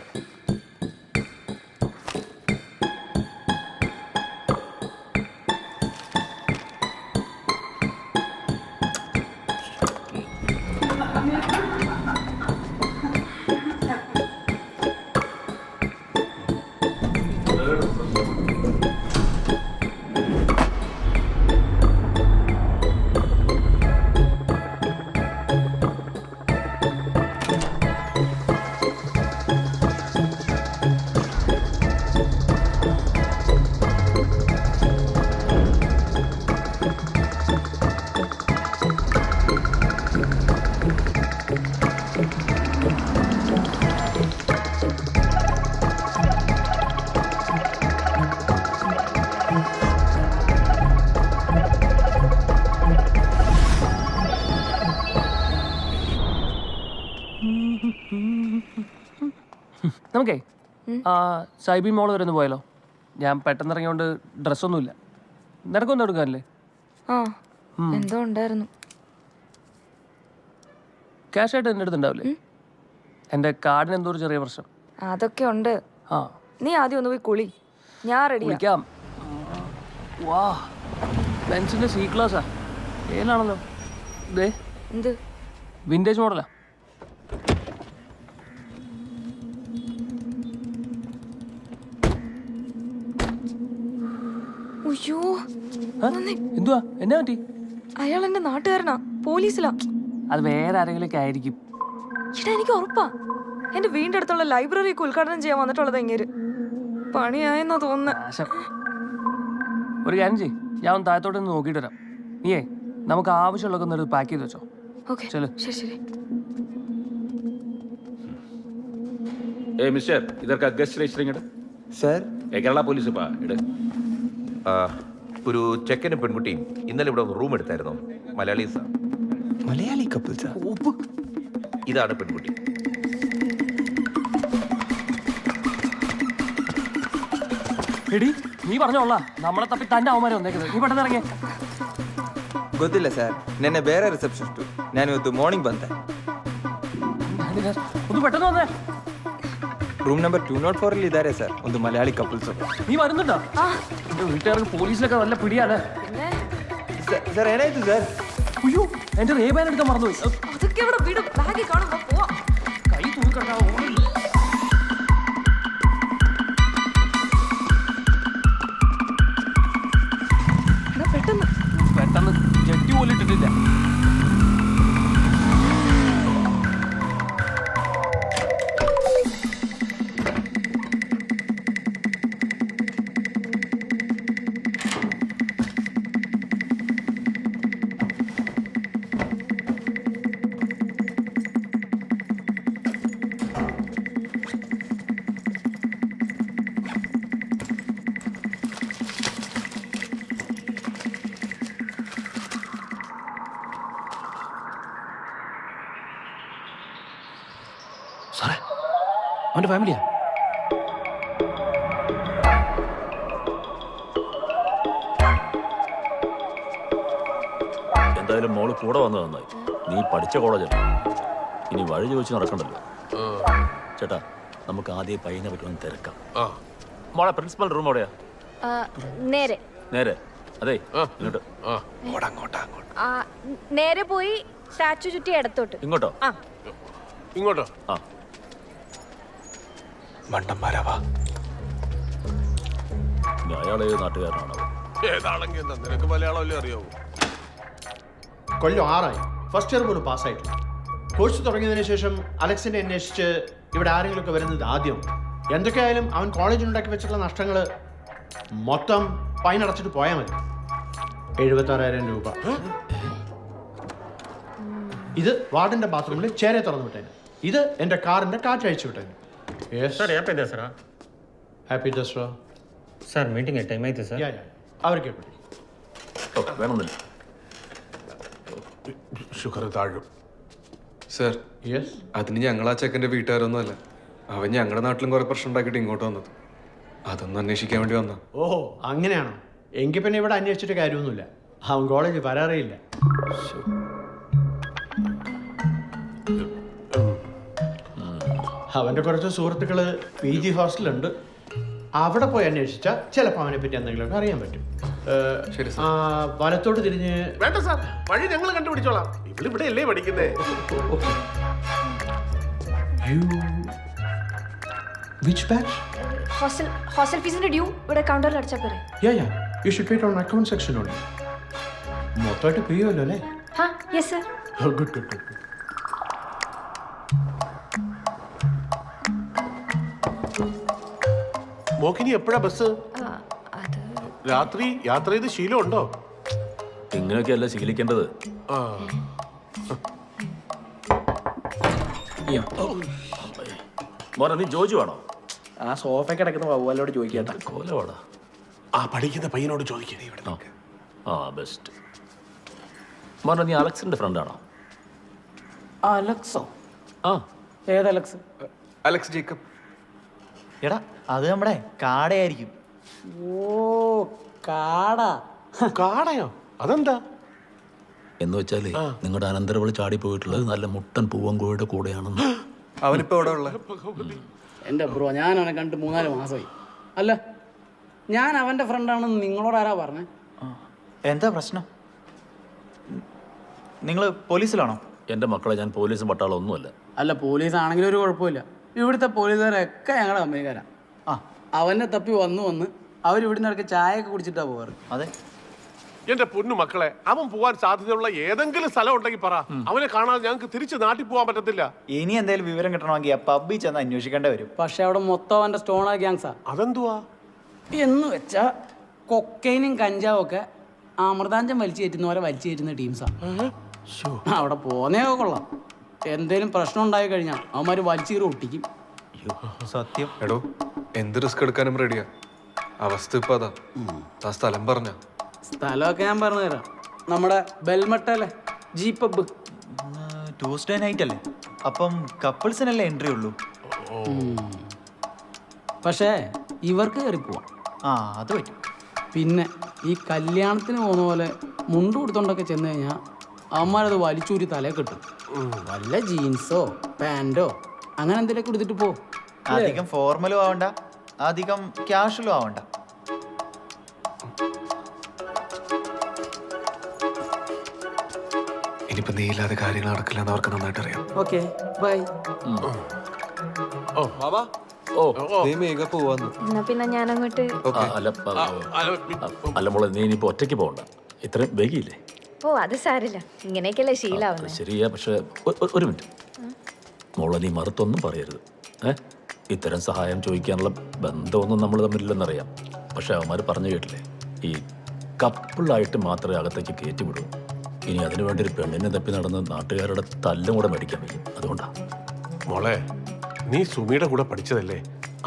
നമുക്കേ സൈബി മോൾ വരെ ഒന്ന് പോയാലോ? ഞാൻ പെട്ടെന്ന് ഇറങ്ങിയോണ്ട് ഡ്രസ്സൊന്നുമില്ല. നിനക്കൊന്നും എടുക്കാനല്ലേ? ആ എന്തോ ഉണ്ടായിരുന്നു. ക്യാഷ് ആയിട്ട് എൻ്റെ അടുത്തുണ്ടാവില്ലേ? എൻ്റെ കാർഡിന് എന്തോ ഒരു ചെറിയ പ്രശ്നം. അതൊക്കെ ഉണ്ട്. ആ നീ ആദ്യം ഒന്ന് പോയി കുളി, ഞാൻ റെഡി. വിളിക്കാം. വാ, ബെൻസിൻ്റെ സി ക്ലാസ്സാ, ഏതാണല്ലോ. ഇതേ എന്ത് വിൻറ്റേജ് മോഡലാ. അയ്യോ എന്തുവാ, എന്നാ പറ്റി? അയാൾ എന്റെ നാട്ടുകാരനാ, പോലീസിലാ. അത് വേറെ ആരെങ്കിലൊക്കെ ആയിരിക്കും. ചേട്ടാ എനിക്ക് ഉറപ്പാ, എന്റെ വീടിന്റെ അടുത്തുള്ള ലൈബ്രറിയൊക്കെ ഉദ്ഘാടനം ചെയ്യാൻ വന്നിട്ടുള്ളത് എങ്ങനെ പണിയായെന്നാ തോന്നുന്നത്. ഒരു കാര്യം ചെയ്യ്, ഞാൻ ഒന്ന് താഴത്തോട്ട് നിന്ന് നോക്കിയിട്ട് വരാം. നീയേ നമുക്ക് ആവശ്യമുള്ളതൊക്കെ ഒന്ന് പാക്ക് ചെയ്ത് വെച്ചോ. ശരി ശരി. മിസ്റ്റർ ഇതൊക്കെ guest registering sir. Kerala police ഇട്. ഒരു ചെക്കനും പെൺകുട്ടിയും ഇന്നലെ ഇവിടെ റൂം എടുത്തായിരുന്നു. മലയാളീസാ. മലയാളി കപ്പിൾസാ? ഇതാണ് പെൺകുട്ടി. എടി നീ പറഞ്ഞോളാ, നമ്മളെ തപ്പി തന്റെ അവന്മാരെ വന്നേക്കുന്നത്. നീ പെട്ടെന്ന് ഇറങ്ങിയേ. ಗೊತ್ತಿಲ್ಲ ಸರ್, ನೆನ್ನೆ ಬೇರೆ ರಿಸೆಪ್ಷನಿಸ್ಟು, ನಾನು ಇವತ್ತು ಮಾರ್ನಿಂಗ್ ಬಂದೆ. ഒന്ന് പെട്ടെന്ന് വന്നേ. ರೂಮ್ ನಂಬರ್ 204 ಇದ್ದಾರೆ ಸರ್, ಒಂದು ಮಲಯಾಳಿ ಕಪಲ್ಸ್. നീ വരുന്നുണ്ടോ? എന്റെ വീട്ടുകാർക്ക് പോലീസിലൊക്കെ നല്ല പിടിയാണ്. Sir ഏനാಯ್ತು sir? അയ്യോ എന്റെ റേബാൻ എടുക്കാൻ മറന്നുപോയി. അതൊക്കെ അവിടെ വീട് ബാഗിൽ കാണുമ്പോ പോവാ. കൈ തൂക്കിട്ടാ പെട്ടെന്ന് പെട്ടെന്ന് ജെട്ടി പോലും ഇട്ടിട്ടില്ല. സാറേ, അവൻ്റെ ഫാമിലിയാ? എന്തായാലും മോള് കൂടെ വന്നത് നന്നായി. നീ പഠിച്ച കോളേജല്ല, ഇനി വഴി ചോദിച്ച് നടക്കണ്ടല്ലോ. ചേട്ടാ, നമുക്ക് ആദ്യം പയ്യനെ പറ്റുമെന്ന് തിരക്കാം. മോളെ പ്രിൻസിപ്പൽ റൂം എവിടെയാ? നേരെ നേരെ. അതെ ഇങ്ങോട്ട്. നേരെ പോയി സ്റ്റാച്ചു ചുറ്റി ഇടത്തോട്ട്. ഇങ്ങോട്ടോ? ഇങ്ങോട്ടോ? ആ മണ്ടന്മാരാവാ. അയാൾ ഏത് നാട്ടുകാരനാണോ? ഏതാണെങ്കിൽ എന്താ, നിനക്ക് മലയാളം അല്ലേ അറിയാവൂ? കൊല്ലം 6 ഫസ്റ്റ് ഇയർ പോലും പാസ്സായിട്ടില്ല. കോഴ്സ് തുടങ്ങിയതിനു ശേഷം അലക്സിനെ അന്വേഷിച്ച് ഇവിടെ ആരെങ്കിലുമൊക്കെ വരുന്നത് ആദ്യം. എന്തൊക്കെയായാലും അവൻ കോളേജിലുണ്ടാക്കി വെച്ചിട്ടുള്ള നഷ്ടങ്ങൾ മൊത്തം ഫൈൻ അടച്ചിട്ട് പോയാൽ മതി. 76,000 രൂപ. ഇത് വാർഡിന്റെ ബാത്റൂമിൽ ചേരെ തുറന്നു വിട്ടേന്. ഇത് എൻ്റെ കാറിന്റെ കാറ്റഴിച്ചു വിട്ടേന്. Happy Dasara sir meeting time ಆಯ್ತು ಸರ್. അവർക്ക് എപ്പോഴും വേണമെന്നില്ല. ഷുഗർ താഴും. സർ, യെസ്, അതിന് ഞങ്ങൾ ആ ചെക്കൻ്റെ വീട്ടുകാരൊന്നും അല്ല. അവൻ ഞങ്ങളുടെ നാട്ടിലും കുറെ പ്രശ്നം ഉണ്ടാക്കിയിട്ട് ഇങ്ങോട്ട് വന്നത്. അതൊന്നും അന്വേഷിക്കാൻ വേണ്ടി വന്ന. ഓഹോ, അങ്ങനെയാണോ? എങ്കിൽ പിന്നെ ഇവിടെ അന്വേഷിച്ചിട്ട് കാര്യമൊന്നുമില്ല. അവൻ കോളേജ് വരാറേയില്ല. അവൻ്റെ കുറച്ച് സുഹൃത്തുക്കൾ PG ഹോസ്റ്റലുണ്ട്. അവിടെ പോയി അന്വേഷിച്ചാൽ ചിലപ്പോൾ അവനെ പറ്റി എന്തെങ്കിലുമൊക്കെ അറിയാൻ പറ്റും. വലത്തോട്ട് തിരിഞ്ഞ് വേണ്ട സാർ, വഴി ഞങ്ങൾ കണ്ടുപിടിച്ചോളാം. ഇവിടെ അല്ലേ പഠിക്കുന്നേ? Which batch? ഹോസ്റ്റൽ ഫീസിന്റെ ഡ്യൂ ഇവിടെ കൗണ്ടറിൽ അടച്ചാൽ പോരെ? Yeah. You should pay it on account section only. മൊത്തമായിട്ട് പേ ചെയ്യുമല്ലോ അല്ലേ? Yes sir. ഗുഡ്. മോഹിനി എപ്പോഴാ ബസ്? രാത്രി യാത്ര ചെയ്ത് ശീലമുണ്ടോ? ഇങ്ങനെയൊക്കെയല്ല ശീലിക്കേണ്ടത്. മോനെ, നീ ജോജു ആണോ? ആ സോഫ കിടക്കുന്ന വവ്വാലോട് ചോദിക്കട്ടെ. കോലവാടാ. ആ പഠിക്കുന്ന പയ്യനോട് ചോദിക്കേ. ആ ബെസ്റ്റ്. മോനെ, നീ അലക്സിന്റെ ഫ്രണ്ടാണോ? അലക്സോ? ആ. ഏത് അലക്സ്? Alex Jacob. എടാ, അത് നമ്മുടെ കാടയായിരിക്കും. ഓ, കാട. കാടയോ? അതെന്താ? എന്ന് വെച്ചാലേ നിങ്ങളുടെ അനന്തരവളി ചാടി പോയിട്ടുള്ളത് നല്ല മുട്ടൻ പൂവങ്കോയുടെ കൂടെയാണെന്ന്. അവനിപ്പോ എവിടെ ഉള്ള? എൻ്റെ ബ്രോ, ഞാൻ അവനെ കണ്ട് 3-4 മാസമായി. അല്ല, ഞാൻ അവൻ്റെ ഫ്രണ്ടാണെന്ന് നിങ്ങളോട് ആരാ പറഞ്ഞേ? എന്താ പ്രശ്നം? നിങ്ങൾ പോലീസിലാണോ? എൻ്റെ മക്കളെ, ഞാൻ പോലീസും പട്ടാളം ഒന്നുമല്ല. അല്ല, പോലീസ് ആണെങ്കിലും ഒരു കുഴപ്പമില്ല. ഇവിടുത്തെ പോലീസുകാരൊക്കെ ഞങ്ങളുടെ കമ്പനിക്കാരാ. അവനെ തപ്പി വന്ന് അവരിവിടുന്ന് ഇടയ്ക്ക് ചായയൊക്കെ കുടിച്ചിട്ടാ പോവാറ്. അതെ. എന്റെ പൊന്നു മക്കളെ, അവൻ പോവാൻ സാധ്യതയുള്ള ഏതെങ്കിലും സ്ഥലം ഉണ്ടെങ്കിൽ പറ. അവനെ കാണാതെ ഞങ്ങൾക്ക് തിരിച്ച് നാട്ടിൽ പോകാൻ പറ്റത്തില്ല. ഇനി എന്തെങ്കിലും വിവരം കിട്ടണമെങ്കിൽ പബ്ബിൽ ചെന്ന് അന്വേഷിക്കേണ്ടി വരും. പക്ഷെ അവിടെ മൊത്തം അവന്റെ സ്റ്റോണ ഗ്യാങ്സാ. അതെന്തുവാ എന്ന് വെച്ചാ കൊക്കൈനും കഞ്ചാവും ഒക്കെ അമൃതാഞ്ചം വലിച്ചു കയറ്റുന്ന പോലെ വലിച്ചു കയറ്റുന്ന ടീംസാ. അവിടെ പോന്നേ കൊള്ളാം. എന്തേലും പ്രശ്നം ഉണ്ടായി കഴിഞ്ഞാൽ അവന്മാര് വലിച്ചീറ് ഒട്ടിക്കും. സത്യം. എടോ, എന്ത് റിസ്ക് എടുക്കാനും റെഡിയാ. അവസ്ഥ ഇപ്പൊ അതാ. ആ സ്ഥലം പറഞ്ഞ സ്ഥലമൊക്കെ ഞാൻ പറഞ്ഞു തരാം. നമ്മുടെ ബെൽമട്ടല്ലേ, ജി പബ്. ട്യൂസ്ഡേ നൈറ്റ് അല്ലേ? അപ്പം കപ്പിൾസിനല്ലേ എൻട്രി ഉള്ളൂ. പക്ഷേ ഇവർക്ക് കയറി പോവാം. അത് പറ്റും. പിന്നെ ഈ കല്യാണത്തിന് പോകുന്ന പോലെ മുണ്ട് കൊടുത്തോണ്ടൊക്കെ ചെന്ന് കഴിഞ്ഞാൽ അവന്മാരത് വലിച്ചൂരി തലേ കിട്ടും. വല്ല ജീൻസോ പാൻറ്റോ അങ്ങനെ എന്തെങ്കിലുമൊക്കെ എടുത്തിട്ട് പോ. അധികം ഫോർമലും ആവണ്ട, അധികം ക്യാഷ്വലും ആവണ്ട. ഇനിയിപ്പോ നീ ഇല്ലാതെ കാര്യങ്ങൾ നടക്കില്ലെന്ന് അവർക്ക് നന്നായിട്ട് അറിയാം. Okay, bye. എന്നാ പിന്നെ ഞാൻ അങ്ങോട്ട്. അല്ല മോളെ, നീ ഇനിയിപ്പോ ഒറ്റയ്ക്ക് പോകണ്ട. ഇത്രയും വൈകിയില്ലേ? ഓ, അത് സാരില്ല. ഇങ്ങനെയൊക്കെയല്ലേ ശീലാവുന്നത്. ശരിയാ, പക്ഷെ ഒരു മിനിറ്റ് മോളെ, നീ മറുത്തൊന്നും പറയരുത്. ഇത്തരം സഹായം ചോദിക്കാനുള്ള ബന്ധമൊന്നും നമ്മൾ തമ്മിലില്ലെന്നറിയാം. പക്ഷെ അവന്മാർ പറഞ്ഞു കേട്ടില്ലേ, ഈ കപ്പിളായിട്ട് മാത്രമേ അകത്തേക്ക് കയറ്റിവിടൂ. ഇനി അതിനു വേണ്ടി ഒരു പെണ്ണിനെ തപ്പി നടന്ന് നാട്ടുകാരുടെ തല്ലും കൂടെ മേടിക്കാൻ വയ്ക്കും. അതുകൊണ്ടാ മോളെ, നീ സുമിയുടെ കൂടെ പഠിച്ചതല്ലേ?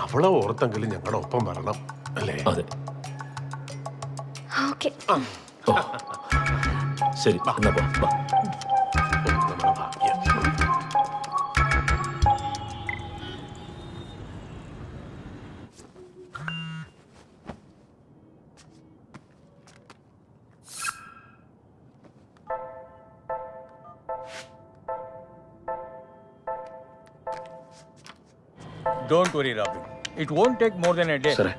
അവളെ ഓർത്തെങ്കിലും ഞങ്ങളുടെ ഒപ്പം വരണം അല്ലേ? അതെ. ഓക്കെ, ശരി, എന്നാ പോ. Don't worry, Robin. It won't take more than a day. Sir.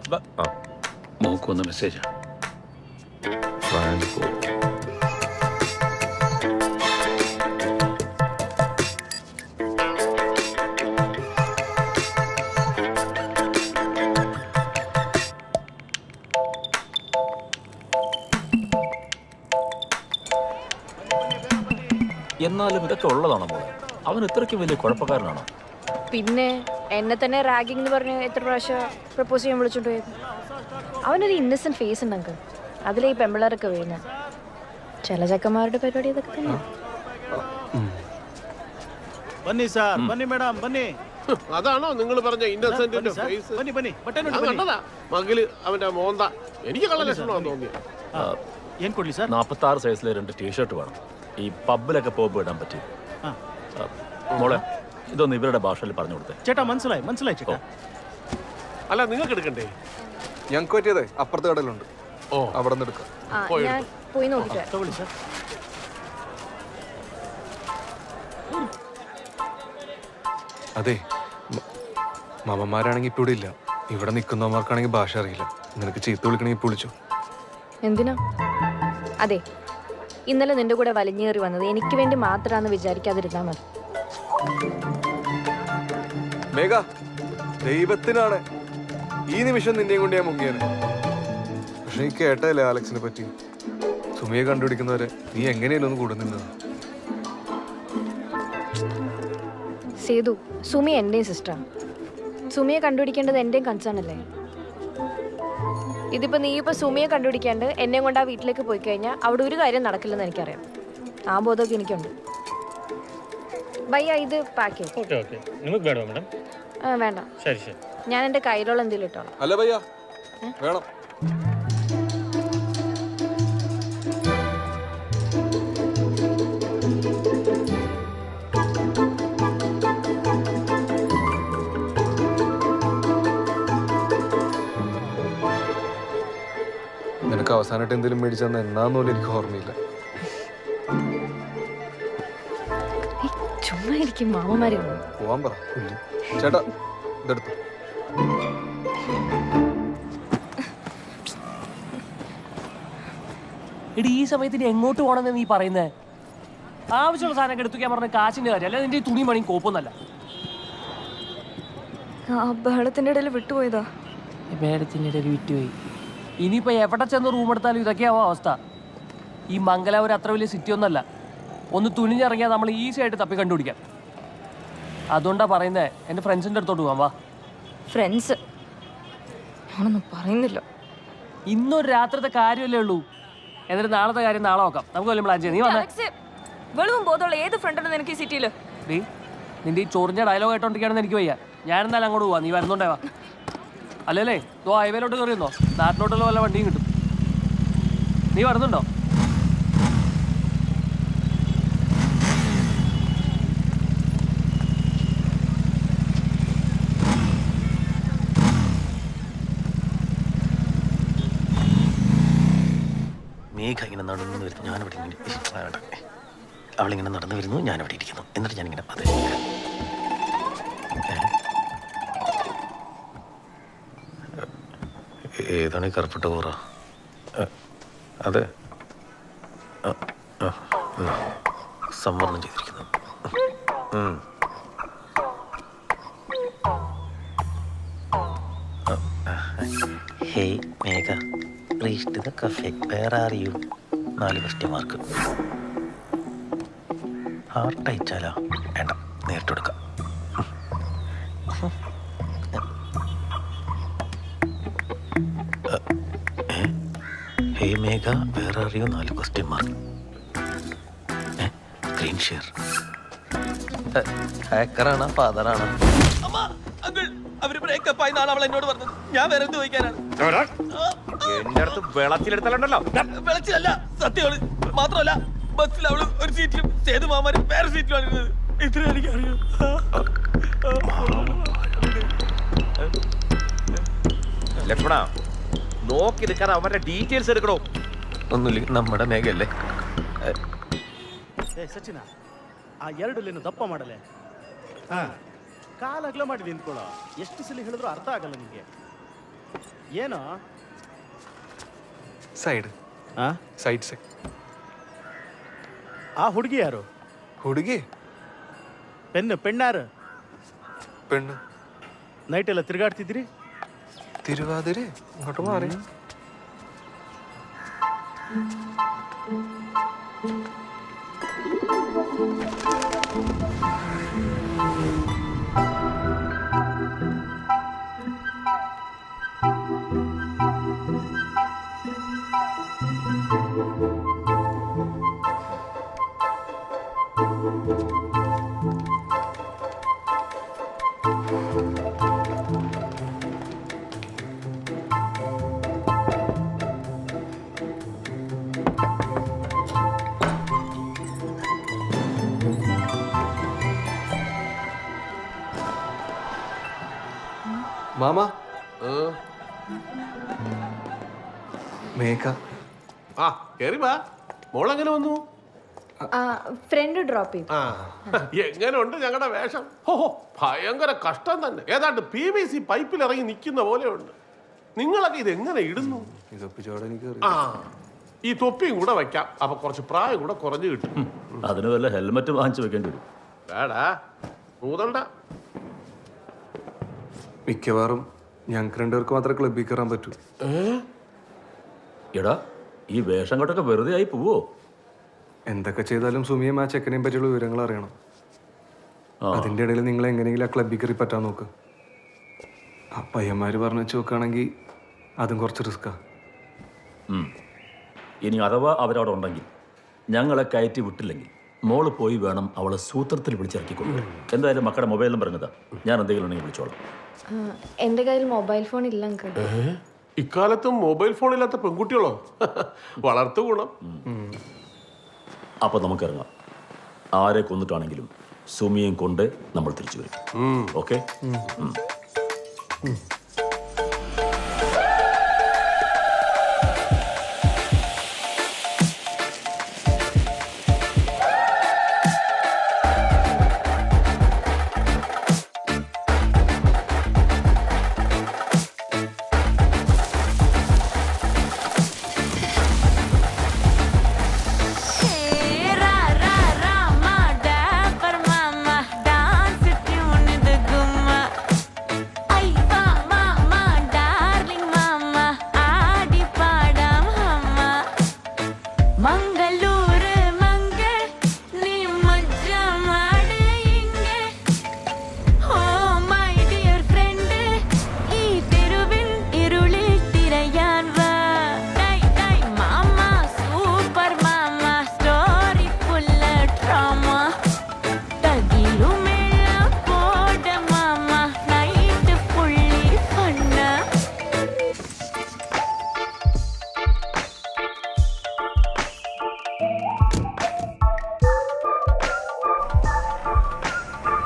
Mock വന്ന മെസ്സേജാ. എന്നാലും ഇതൊക്കെ ഉള്ളതാണോ മോളെ? അവൻ ഇത്രയ്ക്ക് വലിയ കുഴപ്പക്കാരനാണോ? പിന്നെ എന്നെ തന്നെ റാഗിംഗ് എന്ന് പറഞ്ഞ് എത്ര പ്രാവശ്യം പ്രപ്പോസ് ചെയ്യാൻ വിളിച്ചോണ്ട് പോയത്. അവനൊരു ഇന്നസെന്റ് ഫേസ് ഉണ്ട് അങ്കിൾ. അതിലെ ഈ പെമ്പിളറൊക്കെ വീഴുന്ന ചില ചക്കന്മാരുടെ പരിപാടി ഇതൊക്കെ തന്നെ. Bunny sir, bunny madam, bunny. അതാണോ നിങ്ങൾ പറഞ്ഞ ഇന്നസെന്റിന്റെ ഫേസ്? മകില് അവന്റെ മോന്ത എനിക്ക് കള്ള ലക്ഷണമാണെന്ന് തോന്നിയത്. 46 സൈസിലെ 2 ടീഷർട്ട് വേണം. ഈ പബ്ബിലൊക്കെ പോകുമ്പോൾ ഇടാൻ പറ്റി. മോളെ ഇതൊന്ന് ഇവരുടെ ഭാഷയിൽ പറഞ്ഞു കൊടുത്തേ. ചേട്ടാ മനസ്സിലായി മനസ്സിലായി ചേട്ടാ. അല്ല നിങ്ങൾക്ക് എടുക്കണ്ടേ? ഞങ്ങൾക്ക് പറ്റിയതേ അപ്പുറത്തെ കടയിലുണ്ട്. ഓ, അവിടെ നിന്ന് എടുക്കാം. ഞാൻ പോയി നോക്കിട്ട്. അതെ, മാമന്മാരാണെങ്കിൽ ഇപ്പൊ ഇവിടെ ഇല്ല. ഇവിടെ നിൽക്കുന്നവന്മാർക്കാണെങ്കിൽ ഭാഷ അറിയില്ല. നിനക്ക് ചീത്ത വിളിക്കണമെങ്കിൽ വിളിച്ചു. എന്തിനാ? അതെ, ഇന്നലെ നിന്റെ കൂടെ വലിഞ്ഞേറി വന്നത് എനിക്ക് വേണ്ടി മാത്രമാണെന്ന് വിചാരിക്കാതിരുന്നാ മതി. മേഘ, ദൈവത്തിനാണ് ഈ നിമിഷം നിന്നെയും കൊണ്ട് ഞാൻ മുങ്ങിയത്. പക്ഷെ നീ കേട്ടല്ലേ അലക്സിനെ പറ്റി? സുമിയെ കണ്ടുപിടിക്കുന്നവരെ നീ എങ്ങനെയല്ലോ ഒന്ന് കൂടെ നിന്നത്. സേതു, സുമി എന്റെയും സിസ്റ്ററാണ്. സുമിയെ കണ്ടുപിടിക്കേണ്ടത് എന്റെയും കൺസേൺ അല്ലേ? ഇതിപ്പോ നീ ഇപ്പൊ സുമിയെ കണ്ടുപിടിക്കാണ്ട് എന്നെ കൊണ്ട് ആ വീട്ടിലേക്ക് പോയി കഴിഞ്ഞാൽ അവിടെ ഒരു കാര്യം നടക്കില്ലെന്ന് എനിക്കറിയാം. ആ ബോധമൊക്കെ എനിക്കുണ്ട്. ഭയ്യ, ഇത് പാക്ക് ചെയ്യും. വേണ്ട, ഞാൻ എന്റെ കയ്യിലുള്ള എന്തെങ്കിലും ഇട്ടോളാം. അല്ല ഭയ്യ, വേണം. നിനക്ക് അവസാനമായിട്ട് എന്തെങ്കിലും മേടിച്ചെന്ന് എന്നാന്നോലും എനിക്ക് ഓർമ്മയില്ല. ചുമ്മാ എനിക്ക് മാമന്മാരെ പോവാൻ പറ. ചേട്ടാ ഇതെടുത്തു. എടി, ഈ സമയത്തിന് എങ്ങോട്ട് പോകണമെന്ന് നീ പറയുന്നേ? ആവശ്യമുള്ള സാധനം എടുത്തുക്കാൻ പറഞ്ഞ കാശിന്റെ കാര്യം അല്ല. നിന്റെ തുണി പണിയും കോപ്പൊന്നല്ല. ആ ബഹളത്തിന്റെ ഇടയിൽ വിട്ടുപോയതാ. ബഹളത്തിന്റെ ഇടയിൽ വിട്ടുപോയി. ഇനിയിപ്പോ എവിടെ ചെന്ന് റൂം എടുത്താലും ഇതൊക്കെയാവും അവസ്ഥ. ഈ മംഗലാപുരം അത്ര വലിയ സിറ്റി ഒന്നല്ല. ഒന്ന് തുനിഞ്ഞിറങ്ങിയാൽ നമ്മൾ ഈസി ആയിട്ട് തപ്പി കണ്ടുപിടിക്കാം. അതുകൊണ്ടാ പറയുന്നേ, എൻ്റെ ഫ്രണ്ട്സിൻ്റെ അടുത്തോട്ട് പോകാം. വാ. ഫ്രണ്ട്സ് ഞാനൊന്നും പറയുന്നില്ല. ഇന്നൊരു രാത്രിത്തെ കാര്യമല്ലേ ഉള്ളൂ. എന്നിട്ട് നാളത്തെ കാര്യം നാളെ നോക്കാം. നമുക്ക് വല്ലതും പ്ലാൻ ചെയ്യാം. നീ വന്നേ. വെളുവും ബോധമുള്ള ഏത് ഫ്രണ്ടുണ്ട് നിനക്ക് ഈ സിറ്റിയിൽ? നിന്റെ ഈ ചൊറിഞ്ഞ ഡയലോഗ് ആയിട്ടോണ്ടിരിക്കുകയാണെന്ന് എനിക്ക് വയ്യ. ഞാനെന്തായാലും അങ്ങോട്ട് പോവാം. നീ വരുന്നുണ്ടേ വാ. അല്ലല്ലേ, ഇതോ ഹൈവേയിലോട്ട് കയറിയെന്നോ? നാട്ടിലോട്ടുള്ള വല്ല വണ്ടിയും കിട്ടും. നീ വരുന്നുണ്ടോ? മേഘ ഇങ്ങനെ നടന്നു വരുന്നു, ഞാനിവിടെ ഇങ്ങനെ. അവളിങ്ങനെ നടന്നു വരുന്നു, ഞാനിവിടെ ഇരിക്കുന്നു. എന്നിട്ട് ഞാനിങ്ങനെ അതെ ഏതാണ് ഈ കറുപ്പിട്ട കൂറ? അതെ, സംവരണം ചെയ്തിരിക്കുന്നു. Hey Megha, reached the cafe, where are you? 4 question mark. Heart അയച്ചാലോ? വേണ്ട, നേരിട്ട് കൊടുക്കാം. Hey Megha, where are you? 4 question mark. Screen share. ഹാക്കറാണോ ഫാദറാണോ? അവര് ബ്രേക്കപ്പ് ആയി അവൾ എന്നോട് പറഞ്ഞത്. ഞാൻ വേറെ എന്ത് ചോദിക്കാനാണ്? എന്റെ അടുത്ത് വെളത്തിലെടുത്തല്ലോ. വെളച്ചിലല്ല, സത്യമാണ്. മാത്രമല്ല, ബസ്സിൽ അവള് ഒരു സീറ്റിലും സേതു മാമാര് വേറെ സീറ്റിലാണ് ഇരുന്നത്. ഇത്ര എനിക്കറിയാം. ലക്ഷ്മണ, നോക്കി നിൽക്കാതെ അവരുടെ ഡീറ്റെയിൽസ് എടുക്കണോ? ഒന്നുമില്ല, നമ്മുടെ മേഘയല്ലേ. ಸಚಿನ ಆ 2 ಲೇನು ದಪ್ಪ ಮಾಡಲೆ. ಕಾಲು ಅಗಲ ಮಾಡಿ ನಿಂತ್ಕೊಳ್ಳೋ. ಎಷ್ಟು ಸಲ ಹೇಳಿದ್ರು ಅರ್ಥ ಆಗಲ್ಲ ನಿಮಗೆ. ಏನೋ സൈഡ് സൈഡ് സൈഡ്. ಆ ಹುಡುಗಿ ಯಾರು? ಹುಡುಗಿ ಪೆಣ್ಣಾರು? പെണ്ണ്. ನೈಟ್ ಎಲ್ಲ ತಿರುಗಾಡ್ತಿದ್ರಿ? തിരുവാതിരെ ഇങ്ങോട്ട് മാറി. മാമ മേഘ. ആ കേറി വാ. മോളെങ്ങനെ വന്നു? ഫ്രണ്ട് ഡ്രോപ്പ് ചെയ്തു. ആ എങ്ങനെ ഉണ്ട് ഞങ്ങളുടെ വേഷം? ഓ ഭയങ്കര കഷ്ടം തന്നെ. ഏതാണ്ട് PVC പൈപ്പിൽ ഇറങ്ങി നിൽക്കുന്ന പോലെയുണ്ട്. നിങ്ങളൊക്കെ ഇത് എങ്ങനെ ഇടുന്നു? ആ ഈ തൊപ്പിയും കൂടെ വെക്കാം. അപ്പൊ കുറച്ച് പ്രായം കൂടെ കുറഞ്ഞു കിട്ടും. അതിന് വല്ല ഹെൽമെറ്റ് വാങ്ങിച്ചു വെക്കേണ്ടി വരും. വേടാ ഊതണ്ട. മിക്കവാറും ഞങ്ങൾക്ക് രണ്ടുപേർക്ക് മാത്രമേ ക്ലബ്ബിൽ കയറാൻ പറ്റൂ. എടാ ഈ വേഷം കൊണ്ടൊക്കെ വെറുതെ ആയി പോവോ? എന്തൊക്കെ ചെയ്താലും സുമിയും ആ ചെക്കനെയും പറ്റിയുള്ള വിവരങ്ങൾ അറിയണം. അതിൻ്റെ ഇടയിൽ നിങ്ങൾ എങ്ങനെയെങ്കിലും ആ ക്ലബ്ബിൽ കയറി പറ്റാൻ നോക്ക്. ആ പയ്യന്മാർ പറഞ്ഞു വെച്ച് നോക്കുകയാണെങ്കിൽ അതും കുറച്ച് റിസ്ക്കാ. ഇനി അഥവാ അവരവിടെ ഉണ്ടെങ്കിൽ ഞങ്ങളെ കയറ്റി വിട്ടില്ലെങ്കിൽ മോള് പോയി വേണം അവളെ സൂത്രത്തിൽ വിളിച്ചിറക്കിക്കൊള്ളു. എന്തായാലും മക്കളുടെ മൊബൈൽ നമ്പർ എന്നതാ, ഞാൻ എന്തെങ്കിലും ഉണ്ടെങ്കിൽ വിളിച്ചോളാം. എൻ്റെ കയ്യിൽ മൊബൈൽ ഫോൺ ഇല്ല അങ്കിൾ. ഇക്കാലത്തും മൊബൈൽ ഫോൺ ഇല്ലാത്ത പെൺകുട്ടികളോ? വളർത്തു ഗുണം. അപ്പൊ നമുക്കിറങ്ങാം. ആരെ കൊന്നിട്ടാണെങ്കിലും സുമിയും കൊണ്ട് നമ്മൾ തിരിച്ചു വരും. ഓക്കെ?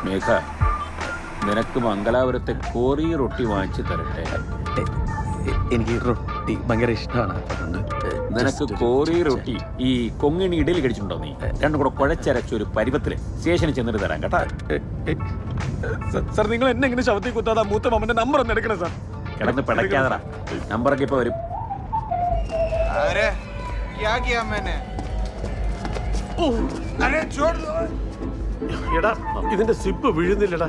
മേഘ, നിനക്ക് മംഗലാപുരത്തെ കോറി റൊട്ടി വാങ്ങിച്ചു തരട്ടെ? എനിക്ക് റൊട്ടി ഭയങ്കര ഇഷ്ടമാണ്. നിനക്ക് കോറി റൊട്ടി ഈ കൊങ്ങിണി ഇടയിൽ കഴിച്ചിട്ടുണ്ടോ? നീ രണ്ടും കൂടെ കുഴച്ചരച്ചൊരു പരുവത്തില് സ്റ്റേഷനിൽ ചെന്നിട്ട് തരാം കേട്ടാ. സാർ നിങ്ങൾ എന്നെ ഇങ്ങനെ ശവത്തിൽ കുത്താതെ മൂത്ത മാമന്റെ നമ്പർ ഒന്ന് എടുക്കണം സാർ. കിടന്ന് പിടയ്ക്കാതടാ, നമ്പറൊക്കെ ഇപ്പൊ വരും. എടാ ഇതിന്റെ സിപ്പ് വീഴുന്നില്ലടാ.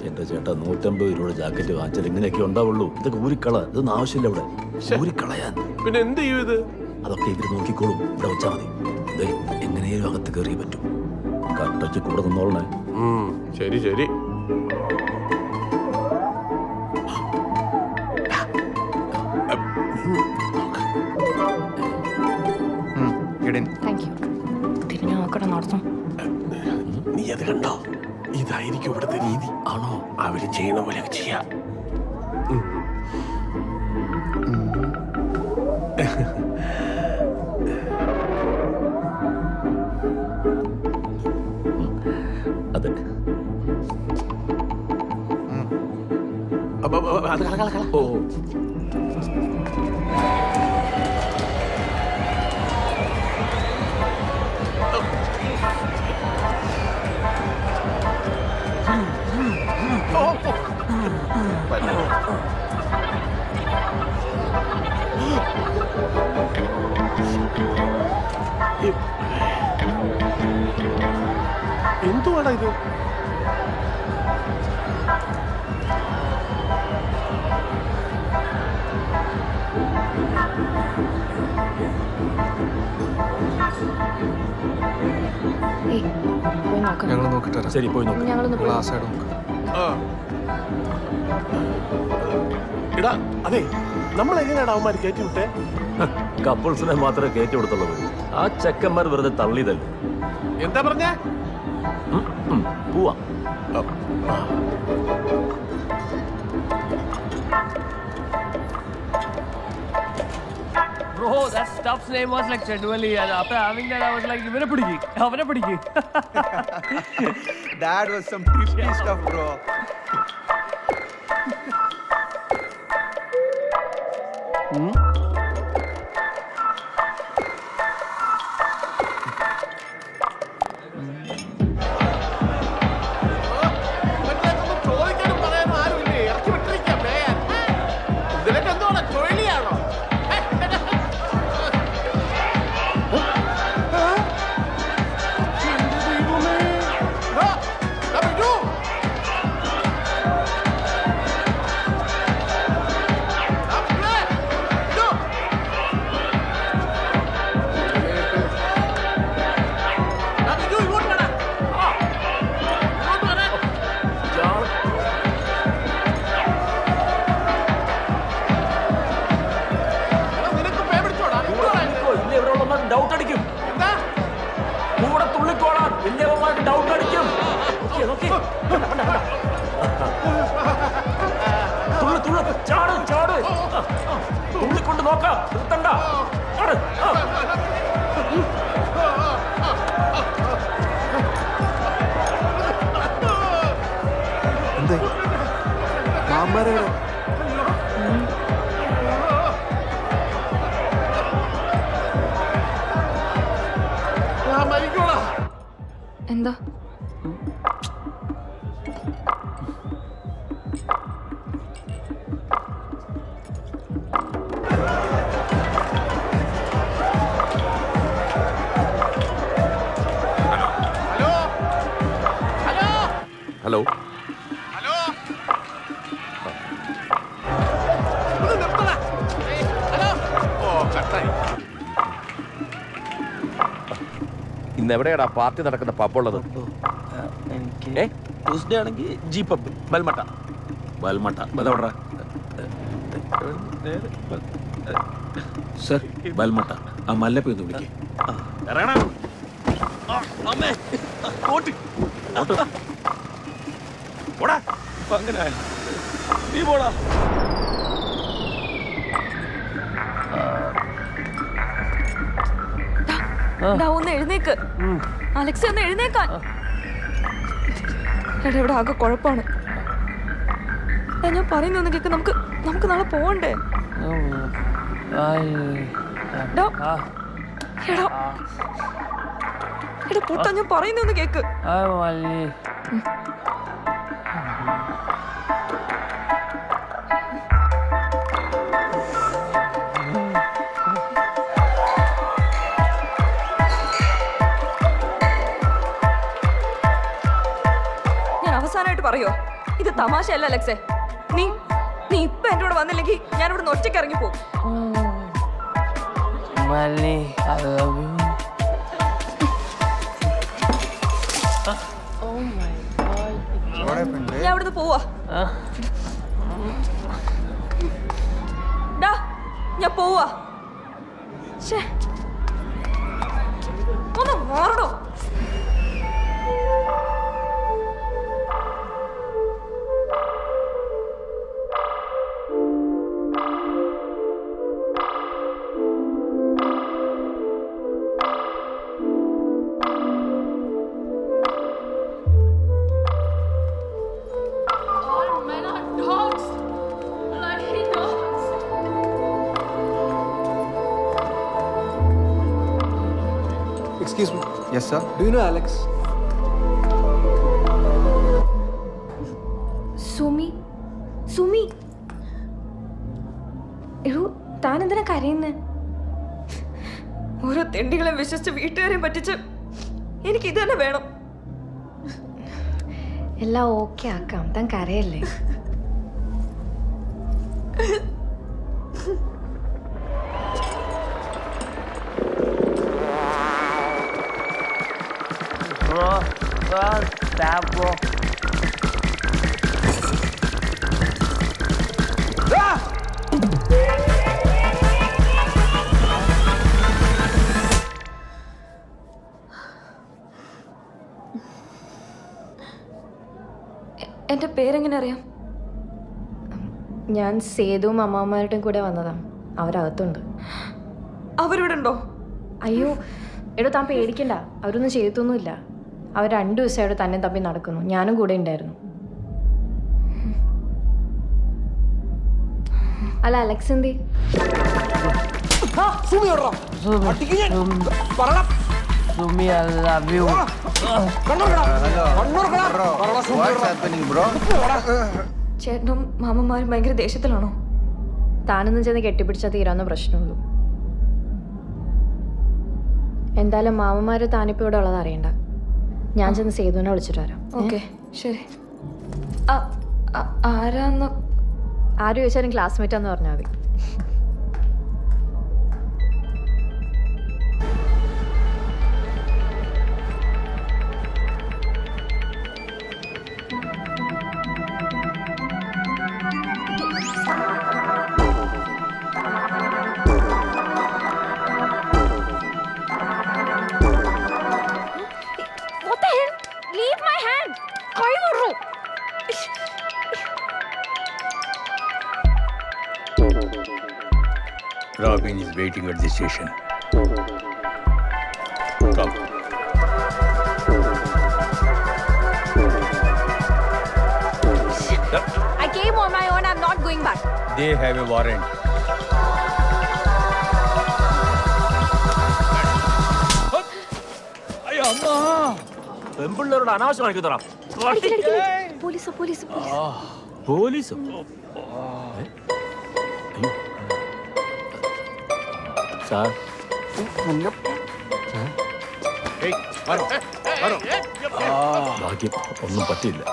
എന്റെ ചേട്ടാ 150 രൂപയുടെ ജാക്കറ്റ് വാങ്ങിച്ചാൽ ഇങ്ങനെയൊക്കെ ഉണ്ടാവുള്ളൂ. ഇതൊക്കെ ഊരിക്കള, ഇതൊന്നും ആവശ്യമില്ല ഇവിടെ. ഊരിക്കളയാൻ പിന്നെ എന്ത് ചെയ്യും ഇത്? അതൊക്കെ ഇവര് നോക്കിക്കോളും. ഇവിടെ വെച്ചാൽ മതി. എങ്ങനെയും അകത്ത് കയറിയേ പറ്റൂ. കട്ടച്ച് കൂടെ നിന്നോളണേ. ശരി ശരി. തിരിഞ്ഞു നോക്കണം നടത്തും. നീ അത് കണ്ടോ? ഇതായിരിക്കും ഇവിടുത്തെ രീതി. ആണോ? അവര് ചെയ്യണ പോലെ ചെയ്യാം. അതെ, അത് കള. ഓ എന്തുവാടാ ഇത്? ഞങ്ങൾ നോക്കിട്ട് ശരി, പോയി നോക്കാം. ഞങ്ങൾ ആ സൈഡ് നോക്കാം. എടാ അതെ, നമ്മൾ എങ്ങനെയാണ് അവന്മാർ കയറ്റി വിട്ടേ? കപ്പിൾസിനെ മാത്രമേ കയറ്റി കൊടുത്തുള്ളൂ. ആ ചെക്കന്മാർ വെറുതെ തള്ളിയതല്ലേ. എന്താ പറഞ്ഞേ? പോവാ. Bro, that stuff's name was like Chandwali, and after having that, I was like, "Ivane pidiki." That was some trippy stuff, bro. ചോദിക്കാനും പറയാനും ആരുമില്ലേ? ഇറക്കി വിട്ടിരിക്കാം മേയാൻ. നിനക്ക് എന്തോടാ ചുഴലിയാണോ? ഡൗട്ട് അടിക്കും. കൂടെ തുള്ളിക്കോളാം. വലിയവന്മാർക്ക് ഡൗട്ട് അടിക്കും. തുള്ളു തുള്ളു ചാട് ചാട്. തുള്ളിക്കൊണ്ട് നോക്കാം. നിർത്തണ്ട. ചാട്. എന്തേ മാമാരെ എന്താ? ഹലോ ഇന്ന് എവിടെയാടാ പാർട്ടി നടക്കുന്ന പബ്ബുള്ളത്? ട്യൂസ്ഡേ ആണെങ്കിൽ ജി പബ് ബൽമട്ട. ബൽമട്ട അതെവിടാ? സർ ബൽമട്ട. ആ മല്ലപ്പ ഒന്ന് വിളിക്കേ. അങ്ങനെ നീ പോടാ. ഒന്ന് എഴുന്നേക്ക് അലക്സ്, ഒന്ന് എഴുന്നേക്കാൻ. എടാ ഇവിടെ ആകെ കുഴപ്പമാണ്. ഞാൻ പറയുന്നൊന്ന് കേക്ക്. നമുക്ക് നാളെ പോകണ്ടേ? എടാ പൊട്ടാ, ഞാൻ പറയുന്നൊന്ന് കേക്ക്. അവസാനമായിട്ട് പറയോ, ഇത് തമാശയല്ല അലക്സേ. നീ ഇപ്പൊ എന്റെ കൂടെ വന്നില്ലെങ്കിൽ ഞാൻ ഇവിടെ നിന്ന് ഒറ്റയ്ക്ക് ഇറങ്ങി പോകും. ഞാൻ ഇവിടുന്ന് പോവാ. ഞാൻ പോവാ. ഒന്ന് മാറണോ? Excuse me. Yes, sir. Do you know Alex? Sumi എടോ, താൻ എന്തിനാ കരയുന്നേ? ഓരോ തെണ്ടികളെ വിശ്വസിച്ച് വീട്ടുകാരെയും പറ്റിച്ച് എനിക്ക് ഇത് തന്നെ വേണം. എല്ലാം ഓക്കെ ആക്കാം, താൻ കരയല്ലേ. എന്റെ പേരെങ്ങനെ അറിയാം? ഞാൻ സേതുവും അമ്മാമ്മമാരുടെയും കൂടെ വന്നതാ. അവരകത്തുണ്ട്. അവരിവിടെ ഉണ്ടോ? അയ്യോ എടോ, താൻ പേടിക്കണ്ട, അവരൊന്നും ചെയ്തൊന്നുമില്ല. അവർ 2 ദിവസമായിട്ട് തന്നെ തപ്പി നടക്കുന്നു. ഞാനും കൂടെ ഉണ്ടായിരുന്നു. അല്ല അലക്സ് എന്തി? Sumi I love you. ചേട്ടനും മാമന്മാരും ഭയങ്കര ദേഷ്യത്തിലാണോ? താനൊന്നും ചെന്ന് കെട്ടിപ്പിടിച്ചാൽ തീരാവുന്ന പ്രശ്നമുള്ളൂ. എന്തായാലും മാമന്മാര് താനിപ്പോ ഇവിടെ ഉള്ളത് അറിയണ്ട. ഞാൻ ചെന്ന് സേതുവിനെ വിളിച്ചിട്ട് വരാം. ഓക്കെ ശരി. ആരാന്ന് ആര് ചോദിച്ചാലും ക്ലാസ്മേറ്റ് ആന്ന് പറഞ്ഞാൽ മതി. Robin is waiting at the station. Come. I came on my own. I'm not going back. They have a warrant. അയ്യോ അമ്മ പെൺപിള്ളേരോട് അനാവശ്യം കാണിക്കുന്നതാ. പോലീസ് പോലീസ് പോലീസോ? സാർ ഭാഗ്യം ഒന്നും പറ്റില്ല.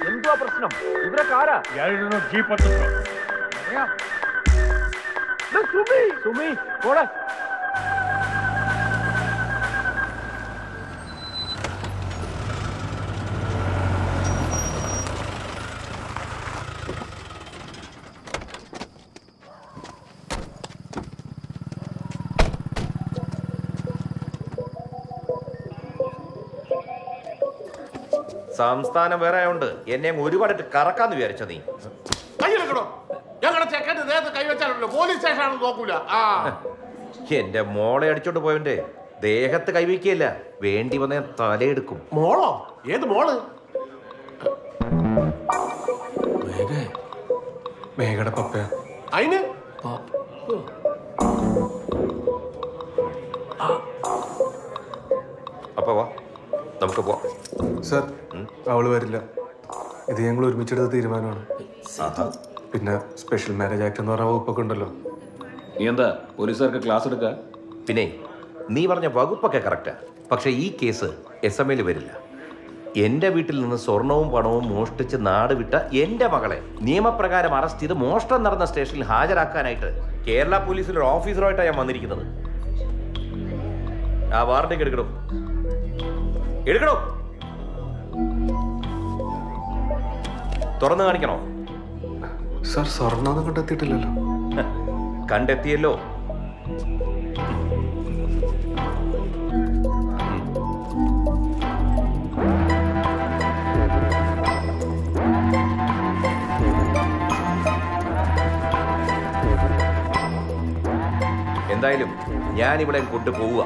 എന്തുവാ പ്രശ്നം? ഇവരൊക്കെ ആരാ? സുമി മോളെ സംസ്ഥാനം വേറെ ആയതുകൊണ്ട് എന്നെ ഒരുപാട് കറക്കാന്ന് വിചാരിച്ച നീ. എന്റെ മോളെ അടിച്ചോണ്ട് പോയവന്റെ ദേഹത്ത് കൈവയ്ക്കല്ല, വേണ്ടി വന്ന തലയെടുക്കും. മോളോ? ഏത് മോള്? മേഘയുടെ പപ്പയാ. അതിന് അപ്പൊ വാ നമുക്ക് പോവാം. സർ അവള് വരില്ല. ഇത് ഞങ്ങൾ ഒരുമിച്ചെടുത്ത തീരുമാനമാണ്. പിന്നെ സ്പെഷ്യൽ മാരേജ് ആക്ട് എന്ന് പറഞ്ഞ വകുപ്പൊക്കെ ഉണ്ടല്ലോ. നീ എന്താ പോലീസുകാർക്ക് ക്ലാസ് എടുക്ക? പിന്നെ നീ പറഞ്ഞ വകുപ്പൊക്കെ കറക്റ്റാ, പക്ഷെ ഈ കേസ് SML വരില്ല. എൻ്റെ വീട്ടിൽ നിന്ന് സ്വർണവും പണവും മോഷ്ടിച്ച് നാട് വിട്ട എൻ്റെ മകളെ നിയമപ്രകാരം അറസ്റ്റ് ചെയ്ത് മോഷണം നടന്ന സ്റ്റേഷനിൽ ഹാജരാക്കാനായിട്ട് കേരള പോലീസിൽ ഒരു ഓഫീസറുമായിട്ടാണ് ഞാൻ വന്നിരിക്കുന്നത്. ആ വാറണ്ടിക്ക് എടുക്കണോ? എടുക്കണോ? തുറന്നു കാണിക്കണോ? സർ സ്വർണ്ണമൊന്നും കണ്ടെത്തിയിട്ടില്ലല്ലോ. കണ്ടെത്തിയല്ലോ. എന്തായാലും ഞാൻ ഇവിടെ കൊണ്ടുപോവുക.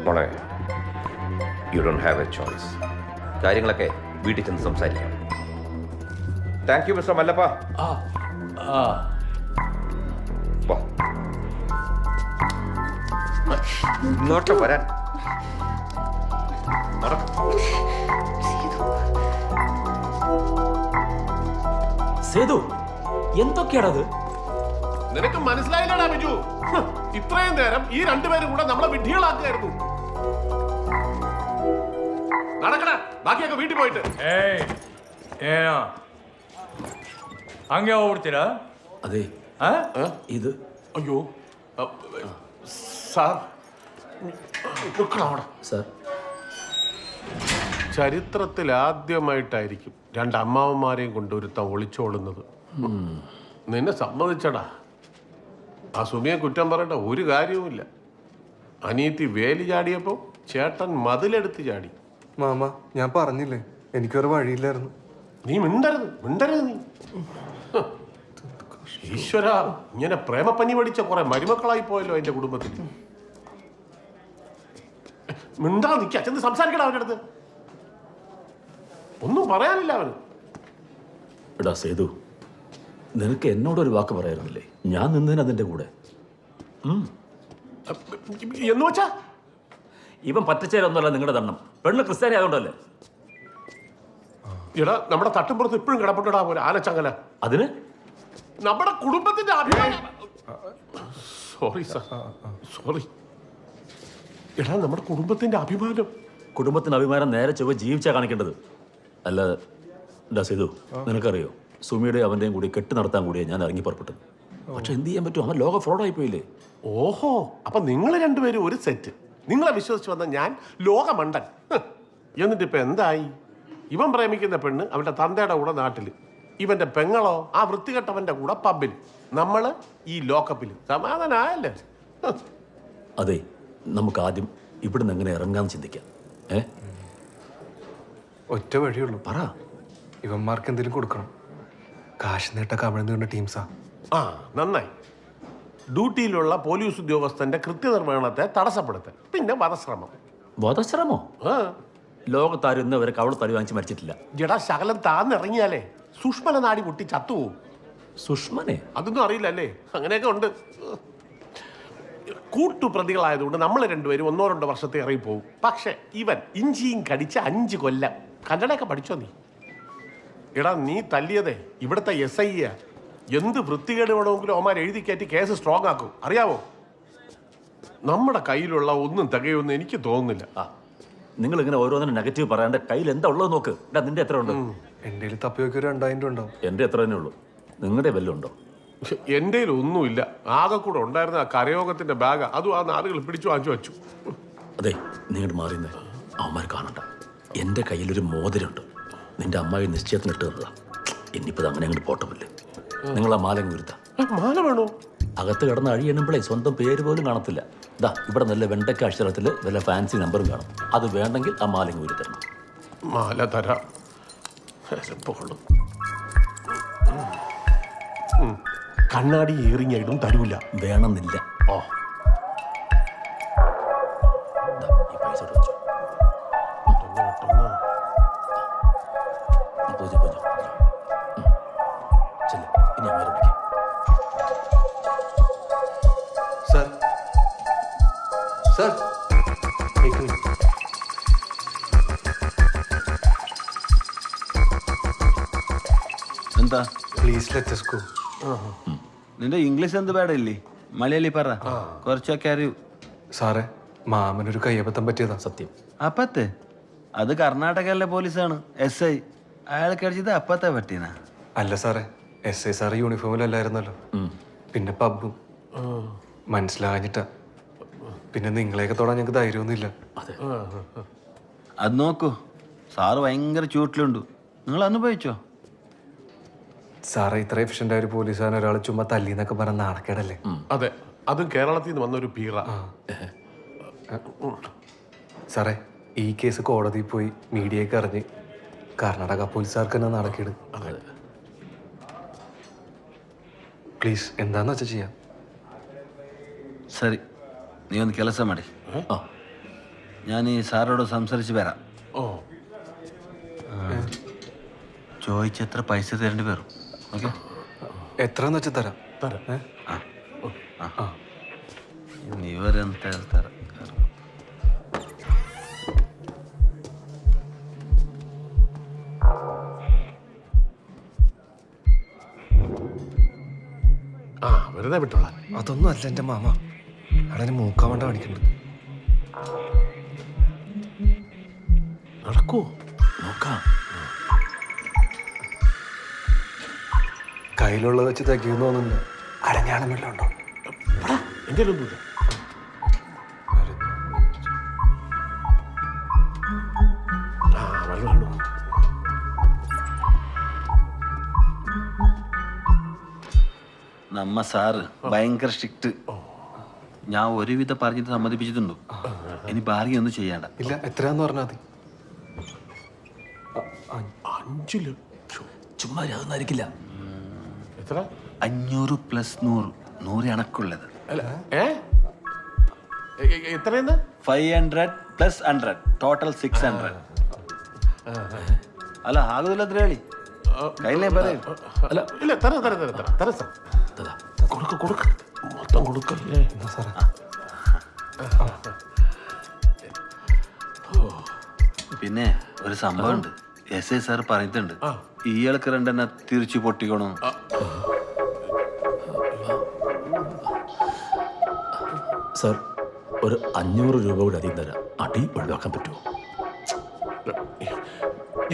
മോളെ, you don't have a choice. കാര്യങ്ങളൊക്കെ വീട്ടിൽ ചെന്ന് സംസാരിക്കാം. Thank you mister Mallappa. ഇങ്ങോട്ട് വരാൻ. സേതു, എന്തൊക്കെയാണത്? നിനക്ക് മനസ്സിലായില്ലടാ ബിജു? ഇത്രയും നേരം ഈ രണ്ടുപേരും കൂടെ നമ്മളെ വിഡ്ഢികളാക്കുകയായിരുന്നു. നടക്കണ, ബാക്കിയൊക്കെ വീട്ടിൽ പോയിട്ട്. ಹಂಗೆ ಹೋಗ್ಬಿಡ್ತೀರಾ? അതെ ഇത് അയ്യോ സാർ, സാർ, ചരിത്രത്തിൽ ആദ്യമായിട്ടായിരിക്കും രണ്ട് അമ്മാവന്മാരെയും കൊണ്ടൊരുത്ത ഒളിച്ചോളുന്നത്. നിന്നെ സമ്മതിച്ചടാ. ആ സുമിയെ കുറ്റം പറയേണ്ട ഒരു കാര്യവുമില്ല. അനിയത്തി വേലി ചാടിയപ്പോൾ ചേട്ടൻ മതിലെടുത്ത് ചാടി. മാമ ഞാൻ പറഞ്ഞില്ലേ എനിക്കൊരു വഴിയില്ലായിരുന്നു. നീ മിണ്ടരുത് നീ. ഈശ്വര, ഇങ്ങനെ പ്രേമപ്പനി പഠിച്ച കുറെ മരുമക്കളായി പോയല്ലോ എന്റെ കുടുംബത്തിൽ. മിണ്ടാ നിൽക്ക, ചെന്ന് സംസാരിക്കണം അവൻ്റെ അടുത്ത്. ഒന്നും പറയാനില്ല അവന്. എടാ സേതു, നിനക്ക് എന്നോടൊരു വാക്ക് പറയാറുന്നില്ലേ? ഞാൻ നിന്നതിന് അതിൻ്റെ കൂടെ. എന്ന് വെച്ചാ ഇവൻ പറ്റച്ചേരൊന്നുമല്ല നിങ്ങളുടെ ദണ്ണം. പെണ്ണ് ക്രിസ്ത്യാനി ആയതുകൊണ്ടല്ലേ? എടാ, നമ്മുടെ തട്ടുംപുറത്ത് ഇപ്പോഴും കിടപ്പുണ്ടടാ പോലെ ആനച്ചങ്ങല. അതിന് നമ്മുടെ കുടുംബത്തിന്റെ അഭിമാനം. സോറി എടാ, നമ്മുടെ കുടുംബത്തിന്റെ അഭിമാനം. കുടുംബത്തിന് അഭിമാനം നേരെ ചൊവ്വ ജീവിച്ചാ കാണിക്കേണ്ടത്. അല്ല ഡാ സേതു, നിനക്കറിയോ സുമിയുടെ അവൻ്റെയും കൂടി കെട്ടി നടത്താൻ കൂടിയാ ഞാൻ ഇറങ്ങി പുറപ്പെട്ടു. പക്ഷെ എന്ത് ചെയ്യാൻ പറ്റും? അവൻ ലോക ഫ്രോഡായി പോയില്ലേ. ഓഹോ, അപ്പൊ നിങ്ങൾ രണ്ടുപേരും ഒരു സെറ്റ്. നിങ്ങളെ വിശ്വസിച്ച് വന്ന ഞാൻ ലോകമണ്ടൻ. എന്നിട്ട് ഇപ്പൊ എന്തായി? ഇവൻ പ്രേമിക്കുന്ന പെണ്ണ് അവന്റെ തന്തയുടെ കൂടെ നാട്ടില്, ഇവന്റെ പെങ്ങളോ ആ വൃത്തികെട്ടവന്റെ കൂടെ പബ്ബിൽ, നമ്മള് ഈ ലോക്കപ്പിൽ. സമാധാനമായല്ലേ? അതെ, നമുക്ക് ആദ്യം ഇവിടുന്ന് എങ്ങനെ ഇറങ്ങാന്ന് ചിന്തിക്കാം. ഒറ്റ വഴിയുള്ളൂ. പറ. ഇവന്മാർക്ക് എന്തെങ്കിലും കൊടുക്കണം. കാശ് നേട്ട കമിഴ്ന്നുകൊണ്ട് ടീംസാ. ആ, നന്നായി. ഡ്യൂട്ടിയിലുള്ള പോലീസ് ഉദ്യോഗസ്ഥന്റെ കൃത്യനിർവഹണത്തെ തടസ്സപ്പെടുത്തൽ, പിന്നെ വധശ്രമം. വധശ്രമോ? ലോകത്താരും ഇന്നവരെ കവള തടി വാങ്ങിച്ച് മരിച്ചിട്ടില്ല. ജടാ, ശകലം താന്നിറങ്ങിയാലേ സുഷ്മന നാടി പൊട്ടി ചത്തുപോകും. സുഷ്മനെ? അതൊന്നും അറിയില്ലല്ലേ? അങ്ങനെയൊക്കെ ഉണ്ട്. കൂട്ടുപ്രതികളായതുകൊണ്ട് നമ്മൾ രണ്ടുപേരും 1-2 വർഷത്തെ ഇറങ്ങിപ്പോവും. പക്ഷെ ഇവൻ ഇഞ്ചിയും കടിച്ച് 5 കൊല്ലം. കന്നഡയൊക്കെ പഠിച്ചോ നീ? എടാ, നീ തല്ലിയതേ ഇവിടുത്തെ SI. എന്ത് വൃത്തികേട് വേണമെങ്കിലും അവന്മാർ എഴുതി കയറ്റി കേസ് സ്ട്രോങ് ആക്കും, അറിയാവോ? നമ്മുടെ കയ്യിലുള്ള ഒന്നും തികയൊന്നും എനിക്ക് തോന്നുന്നില്ല. നിങ്ങൾ ഇങ്ങനെ ഓരോന്നിനും നെഗറ്റീവ് പറയാണ്ട് കയ്യിൽ എന്താ ഉള്ളത് നോക്ക്. നിന്റെ എത്ര ഉണ്ട്? എൻ്റെ തപ്പിയൊക്കെ 2000 ഉണ്ടാവും. എൻ്റെ എത്ര തന്നെ ഉള്ളൂ. നിങ്ങളുടെ വല്ലതും ഉണ്ടോ? എൻ്റെ ഒന്നുമില്ല. ആകെ കൂടെ ഉണ്ടായിരുന്ന ആ കരയോഗത്തിന്റെ ബാഗ്, അതും ആ നാടുകൾ പിടിച്ചു വാങ്ങിച്ചു വെച്ചു. അതെ, നിങ്ങൾ മാറിയുന്നേ അവന്മാർ കാണണ്ട. എൻ്റെ കയ്യിലൊരു മോതിരമുണ്ട്. നിന്റെ അമ്മായി നിശ്ചയത്തിന് ഇട്ട് തന്നതാ. ഇനിയിപ്പോൾ അങ്ങനെ അങ്ങോട്ട് പോട്ടമില്ലേ. നിങ്ങൾ ആ മാല വരുത്താം. മാല വേണോ? അകത്ത് കിടന്ന് അഴിയണുമ്പോഴേ സ്വന്തം പേര് പോലും കാണത്തില്ല. ഇതാ ഇവിടെ നല്ല വെണ്ടക്ക അക്ഷരത്തിൽ വല്ല ഫാൻസി നമ്പറും കാണും. അത് വേണ്ടെങ്കിൽ ആ മാല ഊരി തരണം. മാല തരാം. കണ്ണാടി ഏറിഞ്ഞായിട്ടും തരൂല. വേണമെന്നില്ല. ഓ, ഈ പൈസ വെച്ചു. ഇനി അമ്മ വിളിക്കാം. സർ, സർ, എന്താ? Please let us go. നിന്റെ ഇംഗ്ലീഷ് എന്ത് പേടല്ലേ? മലയാളി പറ, കുറച്ചൊക്കെ അറിയൂ. സാറേ, മാമനൊരു കയ്യബദ്ധം പറ്റിയതാ. സത്യം. അപ്പത്തെ? അത് കർണാടകയിലെ പോലീസാണ്, SI. അയാൾക്ക് അടിച്ചത് അപ്പത്തെ പറ്റീനാ? അല്ല സാറേ, SI സാറ് യൂണിഫോമിലല്ലായിരുന്നല്ലോ. പിന്നെ പബ്ബും മനസ്സിലാഞ്ഞിട്ടാ. പിന്നെ നിങ്ങളെയൊക്കെ തൊടാൻ ഞങ്ങൾക്ക് ധൈര്യമൊന്നുമില്ല. അത് നോക്കൂ, സാറ് ഭയങ്കര ചൂട്ടിലുണ്ട്. നിങ്ങൾ അനുഭവിച്ചോ? സാറേ, ഇത്ര എഫിഷ്യൻ്റ് ആയ ഒരു പോലീസുകാരൻ ഒരാൾ ചുമ്മാ തല്ലിന്നൊക്കെ പറഞ്ഞ നാണക്കേടല്ലേ? അതെ, അതും കേരളത്തിൽ നിന്ന് വന്നൊരു പീറ. സാറേ, ഈ കേസ് കോടതിയിൽ പോയി മീഡിയയൊക്കെ അറിഞ്ഞ് കർണാടക പോലീസുകാർക്ക് തന്നെ നടക്കേട്. പ്ലീസ്, എന്താന്ന് വെച്ചാൽ ചെയ്യാം. സരി, നീ ഒന്ന് ಕೆಲಸ ಮಾಡಿ. ഞാൻ ഈ സാറോട് സംസാരിച്ച് വരാം. ചോദിച്ചെത്ര പൈസ തരേണ്ടി വരും? ഓക്കെ, എത്രയെന്ന് വെച്ചാൽ തരാം. ನೀವರೆಂತ ಹೇಳ್ತಾರೆ? വെറുതെ വിട്ടോളാം. അതൊന്നും അല്ല എൻ്റെ മാമ. അവിടെ മൂക്കാൻ വേണ്ട കാണിക്കുന്നുണ്ട്. നടക്കൂ, നോക്കാം. കയ്യിലുള്ളത് വെച്ച് തയ്ക്കുന്നു തോന്നുന്നു. അടഞ്ഞാണം വല്ലതും ഉണ്ടോ? എൻ്റെ ഒന്നുമില്ല. നമ്മ സാറ് ഭയങ്കര സ്ട്രിക്റ്റ്. ഞാൻ ഒരുവിധം പറഞ്ഞിട്ട് സമ്മതിപ്പിച്ചിട്ടുണ്ടോ? ഇനി ബാർഗി ഒന്നും ചെയ്യണ്ട. ഇല്ല, എത്രയാന്ന് പറഞ്ഞാൽ മതി. 5 ലക്ഷം. ചുമ്മാ അതൊന്നായിരിക്കില്ല. എത്ര? 500 + 100, 100 അണക്കുള്ളത്. എത്രയെന്ന്? 500 + 100, ടോട്ടൽ 600. അല്ല ആകുന്നില്ല എത്ര കളി കയ്യിലേ പറയും. അല്ല ഇല്ല, തരാം സാർ. കൊടുക്ക മൊത്തം കൊടുക്കല്ലേ സാറേ. പിന്നെ ഒരു സംഭവം ഉണ്ട്. എസ് ഐ സാർ പറഞ്ഞിട്ടുണ്ട്, ഇയാൾക്ക് 2 തിരിച്ചു പൊട്ടിക്കണോ. സാർ ഒരു 500 രൂപ കൂടി അധികം തരാം. അടി ഒഴിവാക്കാൻ പറ്റുമോ?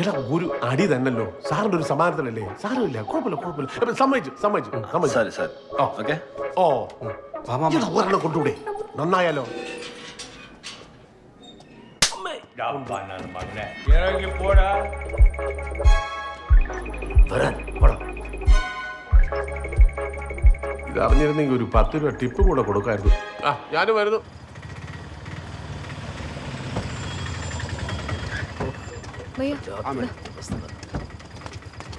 എടാ ഒരു അടി തന്നല്ലോ സാറിന്റെ ഒരു സമാധാനത്തിലല്ലേ. സാരമില്ല, കുഴപ്പമില്ല. സമ്മതിച്ചു. സാരി സാർ. ഓക്കെ. ഒരെണ്ണം കൊണ്ടുകൂടെ നന്നായാലോ. ഇത് അറിഞ്ഞിരുന്നെങ്കിൽ ഒരു 10 രൂപ ടിപ്പ് കൂടെ കൊടുക്കായിരുന്നു. ഞാനും വരുന്നു.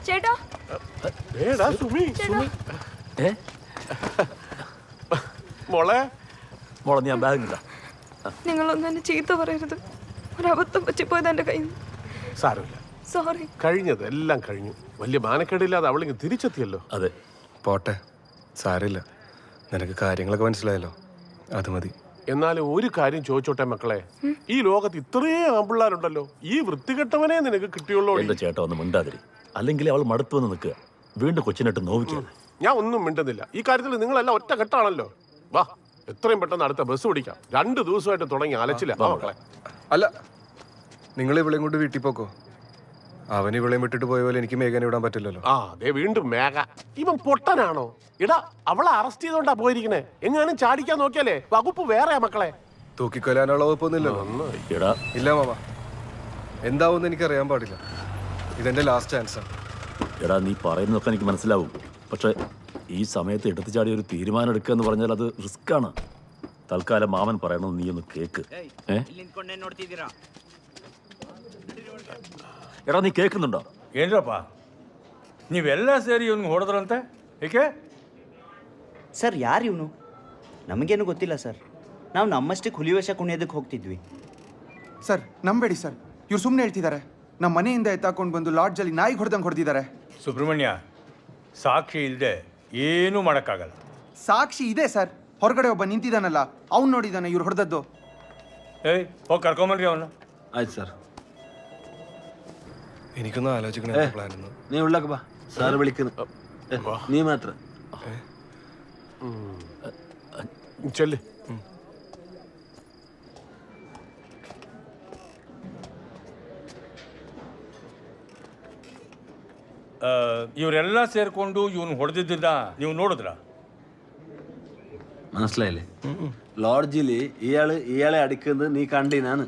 ചേട്ടാ സുമി മോളെ നീ ആ ബാഗ് ഇടാ. നിങ്ങളൊന്നും എന്നെ ചീത്ത പറയരുത്. ഒരബദ്ധം പറ്റിപ്പോയത് എൻ്റെ കയ്യിൽ നിന്ന്. സാരമില്ല, സോറി. കഴിഞ്ഞത് എല്ലാം കഴിഞ്ഞു. വലിയ മാനക്കേടില്ലാതെ അവളിങ്ങ് തിരിച്ചെത്തിയല്ലോ. അതെ, പോട്ടെ, സാരമില്ല. നിനക്ക് കാര്യങ്ങളൊക്കെ മനസ്സിലായല്ലോ, അത് മതി. എന്നാലും ഒരു കാര്യം ചോദിച്ചോട്ടെ മക്കളെ, ഈ ലോകത്ത് ഇത്രയും ആമ്പിള്ളാരുണ്ടല്ലോ, ഈ വൃത്തികെട്ടവനെ നിനക്ക് കിട്ടിയുള്ളൂ. എന്റെ ചേട്ടാ ഒന്ന് മിണ്ടാതിരി, അല്ലെങ്കിൽ അവൾ മടുത്തു വന്ന് നിൽക്കുക. വീണ്ടും കൊച്ചിനിട്ട് നോവിക്കുക. ഞാൻ ഒന്നും മിണ്ടുന്നില്ല. ഈ കാര്യത്തിൽ നിങ്ങളെല്ലാം ഒറ്റ കെട്ടാണല്ലോ. വാ, എത്രയും പെട്ടെന്ന് അടുത്ത ബസ് പിടിക്കാം. 2 ദിവസമായിട്ട് തുടങ്ങി അലച്ചില്ല മക്കളെ. അല്ല, നിങ്ങൾ ഇവളെയും കൊണ്ട് വീട്ടിൽ പോക്കോ. അവൻ ഇവളെയും വിട്ടിട്ട് പോയ പോലെ എനിക്ക് മേഘനെ വിടാൻ പറ്റില്ലല്ലോ. ദേ വീണ്ടും മേഘ. ഇവൻ പൊട്ടനാണോ? ഇടാ, അവളെ അറസ്റ്റ് ചെയ്തോണ്ടാ പോയിരിക്കണേ. എങ്ങാനും ചാടിക്കാൻ നോക്കിയാലേ വകുപ്പ് വേറെയാ മക്കളെ. തൂക്കിക്കൊല്ലാനുള്ള വകുപ്പൊന്നുമില്ലല്ലോ. ഇല്ല മാമ, എന്താവുമെന്ന് എനിക്കറിയാൻ പാടില്ല. ഇതെന്റെ ലാസ്റ്റ് ചാൻസാണ്. എടാ, നീ പറയുന്നതൊക്കെ എനിക്ക് മനസ്സിലാവും. പക്ഷെ ഈ സമയത്ത് എടുത്തു ചാടി ഒരു തീരുമാനം എടുക്കുക എന്ന് പറഞ്ഞാൽ അത് റിസ്ക്കാണ്. തൽക്കാലം മാമൻ പറയണമെന്ന് നീ ഒന്ന് കേക്ക്. ಎಡ ನೀ ಕೇಳ್ಕೊಂಡುಂಡ ಏನ್ರಪ್ಪ ನೀವೆಲ್ಲ ಸೇರಿ ಇವ್ನಿಗೆ ಹೊಡೆದ್ರಂತೆ ಏಕೆ ಸರ್ ಯಾರು ಇವನು ನಮಗೇನು ಗೊತ್ತಿಲ್ಲ ಸರ್ ನಾವು ನಮ್ಮಷ್ಟಕ್ಕೆ ಹುಲಿವೇಷ ಕುಣಿಯೋದಕ್ಕೆ ಹೋಗ್ತಿದ್ವಿ ಸರ್ ನಂಬೇಡಿ ಸರ್ ಇವ್ರು ಸುಮ್ಮನೆ ಹೇಳ್ತಿದ್ದಾರೆ ನಮ್ಮ ಮನೆಯಿಂದ ಎತ್ತಾಕೊಂಡು ಬಂದು ಲಾಡ್ಜಲ್ಲಿ ನಾಯಿಗೆ ಹೊಡೆದಂಗೆ ಹೊಡೆದಿದ್ದಾರೆ ಸುಬ್ರಹ್ಮಣ್ಯ ಸಾಕ್ಷಿ ಇಲ್ಲದೆ ಏನೂ ಮಾಡೋಕ್ಕಾಗಲ್ಲ ಸಾಕ್ಷಿ ಇದೆ ಸರ್ ಹೊರಗಡೆ ಒಬ್ಬ ನಿಂತಿದ್ದಾನಲ್ಲ ಅವ್ನು ನೋಡಿದ್ದಾನೆ ಇವ್ರು ಹೊಡೆದದ್ದು ഏയ് ഓ കർക്കോമൻറി അവന് ആയി സാർ എനിക്കൊന്നും ആലോചിക്കണ പ്ലാൻ നീ ഉള്ളക്ക് ബാ സാറ് വിളിക്കുന്നു നീ മാത്രം ചെല്ല് ಇವರೆಲ್ಲ ಸೇರ್ಕೊಂಡು ಇವನು ಹೊಡೆದಿದ್ದ ನೀವು ನೋಡಿದ್ರ മനസ്സിലായില്ലേ ലോഡ്ജിൽ ഇയാളെ അടിക്കുന്നത് നീ കണ്ടി ഞാൻ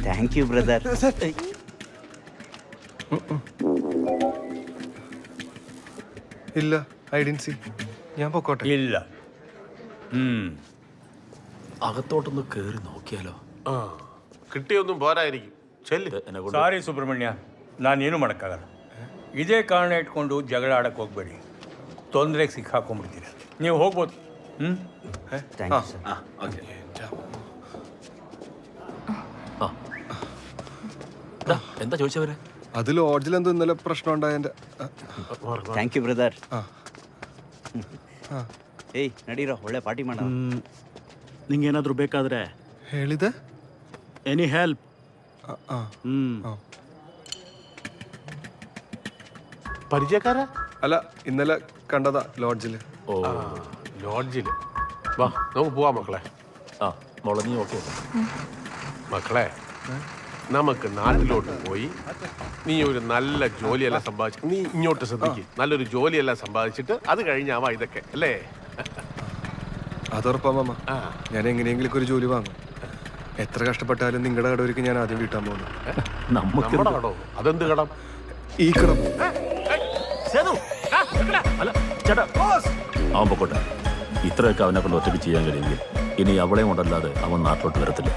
ಥ್ಯಾಂಕ್ ಯು ಬ್ರದರ್ ഇല്ല ഐഡൻസി ഞാൻ പൊക്കോട്ടെ ഇല്ല അകത്തോട്ടൊന്ന് കേറി നോക്കിയാലോ കിട്ടിയൊന്നും പോരായിരിക്കും ಸಾರಿ ಸುಬ್ರಹ್ಮಣ್ಯ ನಾನೇನು ಮಾಡೋಕ್ಕಾಗಲ್ಲ ಇದೇ ಕಾರಣ ಇಟ್ಕೊಂಡು ಜಗಳ ಆಡಕ್ಕೆ ಹೋಗ್ಬೇಡಿ ತೊಂದರೆಗೆ ಸಿಕ್ಕಾಕೊಂಡ್ಬಿಡ್ತೀರ ನೀವು ಹೋಗ್ಬೋದು എന്താ ചോദിച്ചവരെ അത് ലോഡ്ജിൽ എന്തോ ഇന്നലെ പ്രശ്നം ഉണ്ടായതിന്റെ ಥ್ಯಾಂಕ್ ಯು ಬ್ರದರ್ ಏಯ್ ನಡೀರೋ ಒಳ್ಳೆ ಪಾರ್ಟಿ ಮಾಡ ನಿಂಗೆ ಏನಾದರೂ ಬೇಕಾದ್ರೆ ಹೇಳಿದೆ ಎನಿ ಹೆಲ್ಪ್ പരിചയക്കാരാ അല്ല ഇന്നലെ കണ്ടതാ ലോഡ്ജില് ലോഡ്ജില് വാ നമുക്ക് പോവാം മക്കളെ മോളെ നീ ഓക്കെ മക്കളെ നമുക്ക് നാട്ടിലോട്ട് പോയി നീ ഒരു നല്ല ജോലിയെല്ലാം സമ്പാദിച്ചു നീ ഇങ്ങോട്ട് ശ്രദ്ധിക്കും നല്ലൊരു ജോലിയെല്ലാം സമ്പാദിച്ചിട്ട് അത് കഴിഞ്ഞാവാ ഇതൊക്കെ അല്ലേ അതുറപ്പാ മാമ ഞാൻ എങ്ങനെയെങ്കിലും ഒരു ജോലി വാങ്ങും എത്ര കഷ്ടപ്പെട്ടാലും നിങ്ങളുടെ കടവർക്ക് ഞാൻ ആദ്യം വീട്ടാൻ പോകുന്നു നമ്മുടെ കടോ അതെന്ത് കടം ഈ കടം അല്ല ചേട്ടാ അവൻ പൊക്കോട്ടെ. ഇത്രയൊക്കെ അവനെ കൊണ്ട് ഒറ്റയ്ക്ക് ചെയ്യാൻ കഴിയുമെങ്കിൽ ഇനി അവളെയും കൊണ്ടല്ലാതെ അവൻ നാട്ടിലോട്ട് വരത്തില്ല.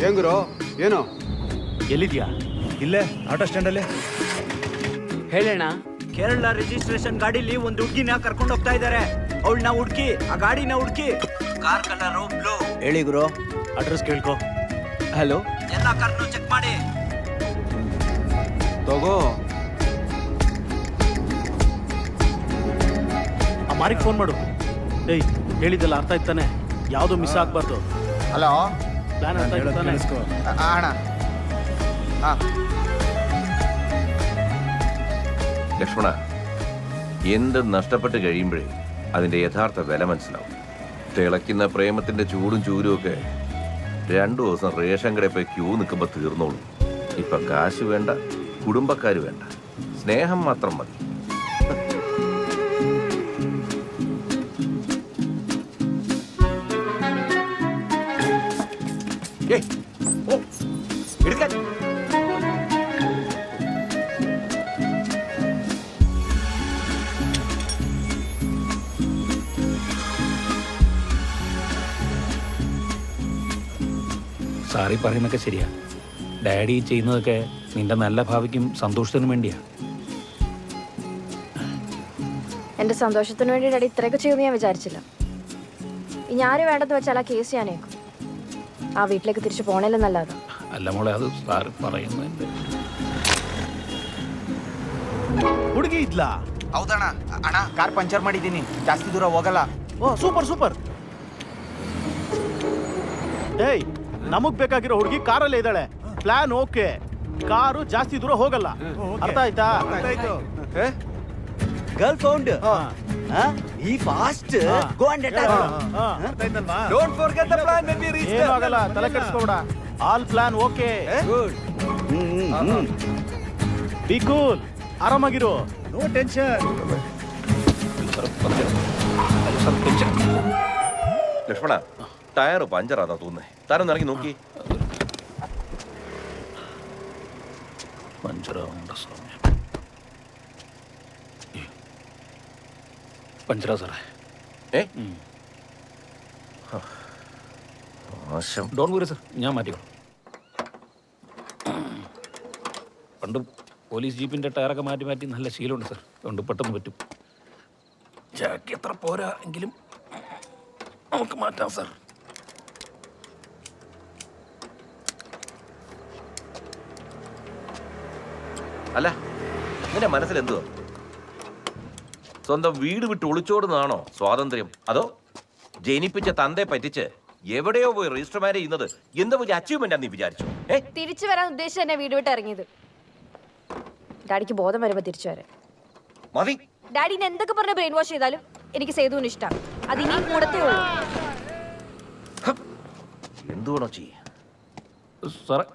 ಏನ್ ಗುರು ಏನು ಎಲ್ಲಿದ್ಯಾ? ಇಲ್ಲೇ ಆಟೋ ಸ್ಟ್ಯಾಂಡಲ್ಲೇ. ಹೇಳೋಣ. ಕೇರಳ ರಿಜಿಸ್ಟ್ರೇಷನ್ ಗಾಡಿಲಿ ಒಂದು ಹುಡುಗಿನ ಕರ್ಕೊಂಡು ಹೋಗ್ತಾ ಇದ್ದಾರೆ. ಅವಳನ್ನ ಹುಡುಕಿ, ಆ ಗಾಡಿನ ಹುಡುಕಿ. Car colour blue. ಹೇಳಿ ಗುರು. ಅಡ್ರೆಸ್ ಕೇಳ್ಕೊ. ಹಲೋ, ಎಲ್ಲ ಕಾರ್ನು ಚೆಕ್ ಮಾಡಿ ತಗೋ. ಆ ಮಾರಿಗೆ ಫೋನ್ ಮಾಡು. ಏಯ್, ಹೇಳಿದ್ದೆಲ್ಲ ಅರ್ಥ ಆಯ್ತಾನೆ? ಯಾವುದು ಮಿಸ್ ಆಗ್ಬಾರ್ದು. ಹಲೋ, ಪ್ಲಾನ್ ಅರ್ಥ ಆಯ್ತಾನೆ? ಅಣ್ಣ. ലക്ഷ്മണ, എന്ത് നഷ്ടപ്പെട്ട് കഴിയുമ്പോഴേ അതിൻ്റെ യഥാർത്ഥ വില മനസ്സിലാവും. തിളയ്ക്കുന്ന പ്രേമത്തിൻ്റെ ചൂടും ചൂരും ഒക്കെ 2 ദിവസം റേഷൻ കടയിൽ പോയി ക്യൂ നിൽക്കുമ്പോൾ തീർന്നോളൂ. ഇപ്പം കാശ് വേണ്ട, കുടുംബക്കാർ വേണ്ട, സ്നേഹം മാത്രം മതി. സാറി പറയുന്നതൊക്കെ ശരിയാ. ഡാഡി ചെയ്യുന്നതൊക്കെ നിന്റെ നല്ല ഭാവിക്കും സന്തോഷത്തിനും വേണ്ടിയാ. എൻ്റെ സന്തോഷത്തിന് വേണ്ടി ഡാഡി ഇത്രയൊക്കെ ചെയ്യുമെന്ന് ഞാൻ വിചാരിച്ചില്ല. ഞാനും വേണ്ടെന്ന് വെച്ചാൽ ആ കേസ് ഞാനേക്കും. ആ വീട്ടിലേക്ക് തിരിച്ചു പോണേലെന്നല്ലാതെ. ಅಲ್ಲ ಮೊಳೆ ಅದು ಸಾರ್ പറയുന്നുണ്ട്. ಹುಡುಗಿ ಇದ್ಲಾ? ಹೌದಣ್ಣ. ಅಣ್ಣ, ಕಾರ್ ಪಂಚರ್ ಮಾಡಿದ್ದೀನಿ, ಜಾಸ್ತಿ ದೂರ ಹೋಗಲ್ಲ. ಓ ಸೂಪರ್ ಸೂಪರ್. ಏಯ್, ನಮಗ್ ಬೇಕಾಗಿರೋ ಹುಡುಗಿ ಕಾರಲ್ಲೇ ಇದ್ದಾಳೆ. ಪ್ಲಾನ್ ಓಕೆ, ಕಾರು ಜಾಸ್ತಿ ದೂರ ಹೋಗಲ್ಲ. ಅರ್ಥ ಆಯ್ತಾ? Girl found. ಈ fast go and attack. Don't forget the plan when we reach. ಏನೂ ಆಗಲ್ಲ, ತಲೆ ಕೆಡಿಸ್ಕೋಬೇಡ. All plan okay. Good. Be cool, ಆರಾಮಾಗಿರು. No tension. ലക്ഷ്മണ, ടയർ പഞ്ചറാതാ തോന്നുന്നേ. താരൊന്ന് ഇറങ്ങി നോക്കി. പഞ്ചറാവുന്നുണ്ട് സ്വാമി. പഞ്ചറാ സാറേ. ഡോൺ വരി സർ, ഞാൻ മാറ്റിക്കോളാം. പണ്ട് പോലീസ് ജീപ്പിൻ്റെ ടയറൊക്കെ മാറ്റി മാറ്റി നല്ല ശീലമുണ്ട് സർ. അതുകൊണ്ട് പെട്ടെന്ന് പറ്റും. ചാക്കി അത്ര പോരാ എങ്കിലും നമുക്ക് മാറ്റാം സർ. അല്ല, നിന്റെ മനസ്സിൽ എന്തുവാ? സ്വന്തം വീട് വിട്ട് ഒളിച്ചോടുന്നതാണോ സ്വാതന്ത്ര്യം? അതോ ജനിപ്പിച്ച തന്തയെ പറ്റിച്ച് എവിടെയോ പോയി രജിസ്റ്റർ മാരേജ് ചെയ്യുന്നത് എന്താ വലിയ അച്ചീവ്മെന്റ് നീ വിചാരിച്ചു? തിരിച്ചു വരാൻ ഉദ്ദേശിച്ച് തന്നെ വീട് വിട്ട് ഇറങ്ങിയത്. ഡാഡിക്ക് ബോധം വരുമ്പോൾ തിരിച്ചു വരാൻ മതി. ഡാഡിനെ എന്തൊക്കെ പറഞ്ഞ് ബ്രെയിൻ വാഷ് ചെയ്താലും എനിക്ക് സേതുവിന് ഇഷ്ടമാണ്. അത് ഇനി കൂടത്തേ ഉള്ളൂ. എന്തുവേണോ ചെയ്യ സാറേ.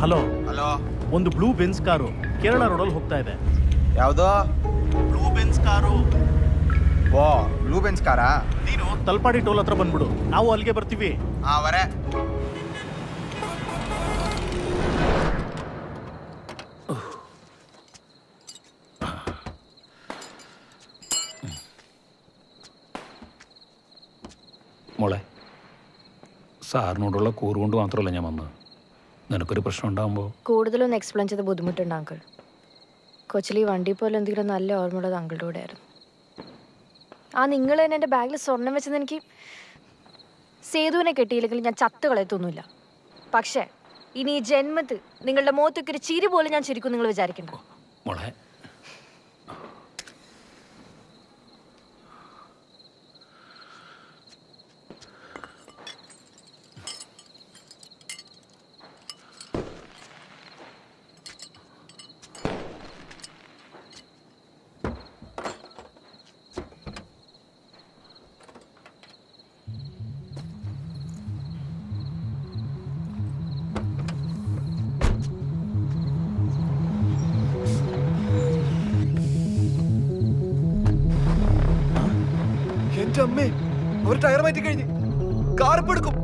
ಹಲೋ. ಹಲೋ. ಒಂದು ಬ್ಲೂ ಬೆನ್ಸ್ ಕಾರು ಕೇರಳ ರೋಡಲ್ಲಿ ಹೋಗ್ತಾ ಇದೆ. ಯಾವ್ದು? Blue Benz car. ಓ, ಬ್ಲೂ ಬೆನ್ಸ್ ಕಾರಾ? ನೀನು ತಲ್ಪಾಡಿ ಟೋಲ್ ಹತ್ರ ಬಂದ್ಬಿಡು, ನಾವು ಅಲ್ಲಿಗೆ ಬರ್ತೀವಿ. ವರೆ. മോളെ, സാറിനോടുള്ള കൂറ് കൊണ്ട് മാത്രമല്ല ഞാൻ വന്നത്. നിനക്കൊരു പ്രശ്നം ഉണ്ടാകുമ്പോൾ കൂടുതലൊന്നും എക്സ്പ്ലെയിൻ ചെയ്ത് ബുദ്ധിമുട്ടുണ്ട് അങ്കിൾ. കൊച്ചിൽ ഈ വണ്ടി പോലെ എന്തെങ്കിലും നല്ല ഓർമ്മയുള്ളത് അങ്കിളുടെ കൂടെ ആയിരുന്നു. നിങ്ങൾ തന്നെ എൻ്റെ ബാഗിൽ സ്വർണം വെച്ചത് എനിക്ക് സേതുവിനെ കെട്ടിയില്ലെങ്കിൽ ഞാൻ ചത്ത് കളയത്തൊന്നുമില്ല. പക്ഷേ ഇനി ഈ ജന്മത്ത് നിങ്ങളുടെ മുഖത്തൊക്കെ ഒരു ചിരി പോലും ഞാൻ ചിരിക്കും നിങ്ങൾ വിചാരിക്കണ്ട. മോളെ എന്റെ അമ്മേ, ഒരു ടയർ മാറ്റി കഴിഞ്ഞ് കാർപ്പെടുക്കും.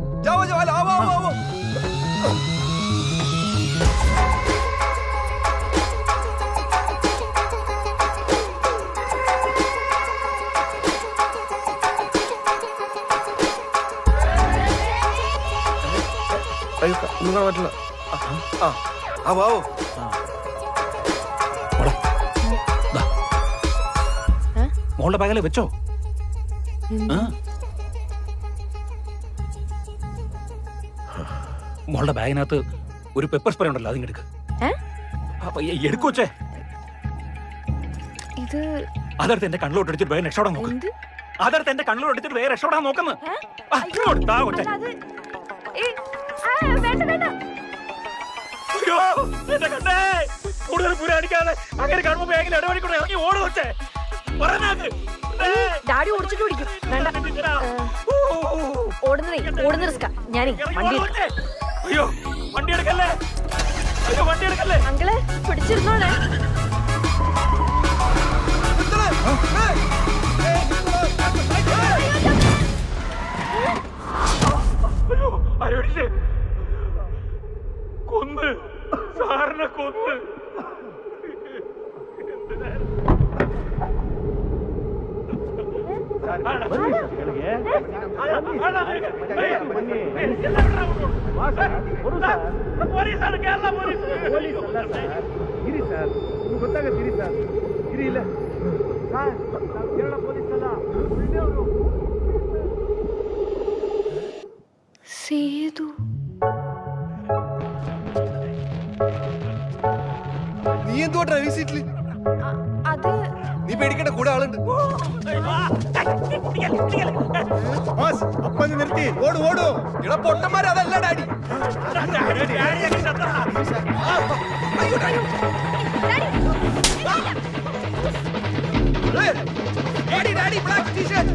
നിങ്ങൾ പറ്റില്ല. വാവോ മോളുടെ ബാഗിലെ വെച്ചോ. മോളുടെ ബാഗിനകത്ത് ഒരു പെപ്പർ സ്പ്രേ ഉണ്ടല്ലോ, അതിങ്ങെടുക്ക്. എടുക്കുവച്ചേ. അതെടുത്ത് എന്റെ കണ്ണിലോട്ട് അടിച്ചിട്ട് വേഗം രക്ഷപ്പെടാൻ നോക്ക്. അതെടുത്ത് എന്റെ കണ്ണിലോട്ട് അടിച്ചിട്ട് വേഗം രക്ഷപ്പെടാൻ നോക്കുന്നു. കൂടുതൽ പുരാടിക്കാതെ അങ്ങനെ കാണുമ്പോ ബാഗിൽ ഇടപെടിക്കൂടെ ഇറങ്ങി ഓടുവച്ചേ. ഡാഡി ഓടിച്ചിട്ട് പിടിക്കും. വേണ്ട, ഓടുന്ന റിസ്കാ. ഞാനേ വണ്ടി എടുക്കല്ലേ, വണ്ടി എടുക്കല്ലേ. അങ്കിളെ പിടിച്ചിരുന്നോളെ. കൊന്ന് സാറിനെ കൊന്ന്. ಗೊತ್ತಾಗತ್ತೀರಿ ಸರ್, ಇರಿ ಇಲ್ಲ ಸರ್, ಕೇರಳ ಪೊಲೀಸ್ ಅಲ್ಲ, ಒಳ್ಳೆಯವರು. സേതു നീ എന്തുവാ ഡ്രൈവിംഗ് സീറ്റില്? അത് നീ പേടിക്കേണ്ട, കൂടെ ആളുണ്ട്. അപ്പന് നിർത്തി ഓടു ഓടു. ഇവിടെ പൊട്ടന്മാര് അതല്ല daddy. Daddy daddy black T-shirt.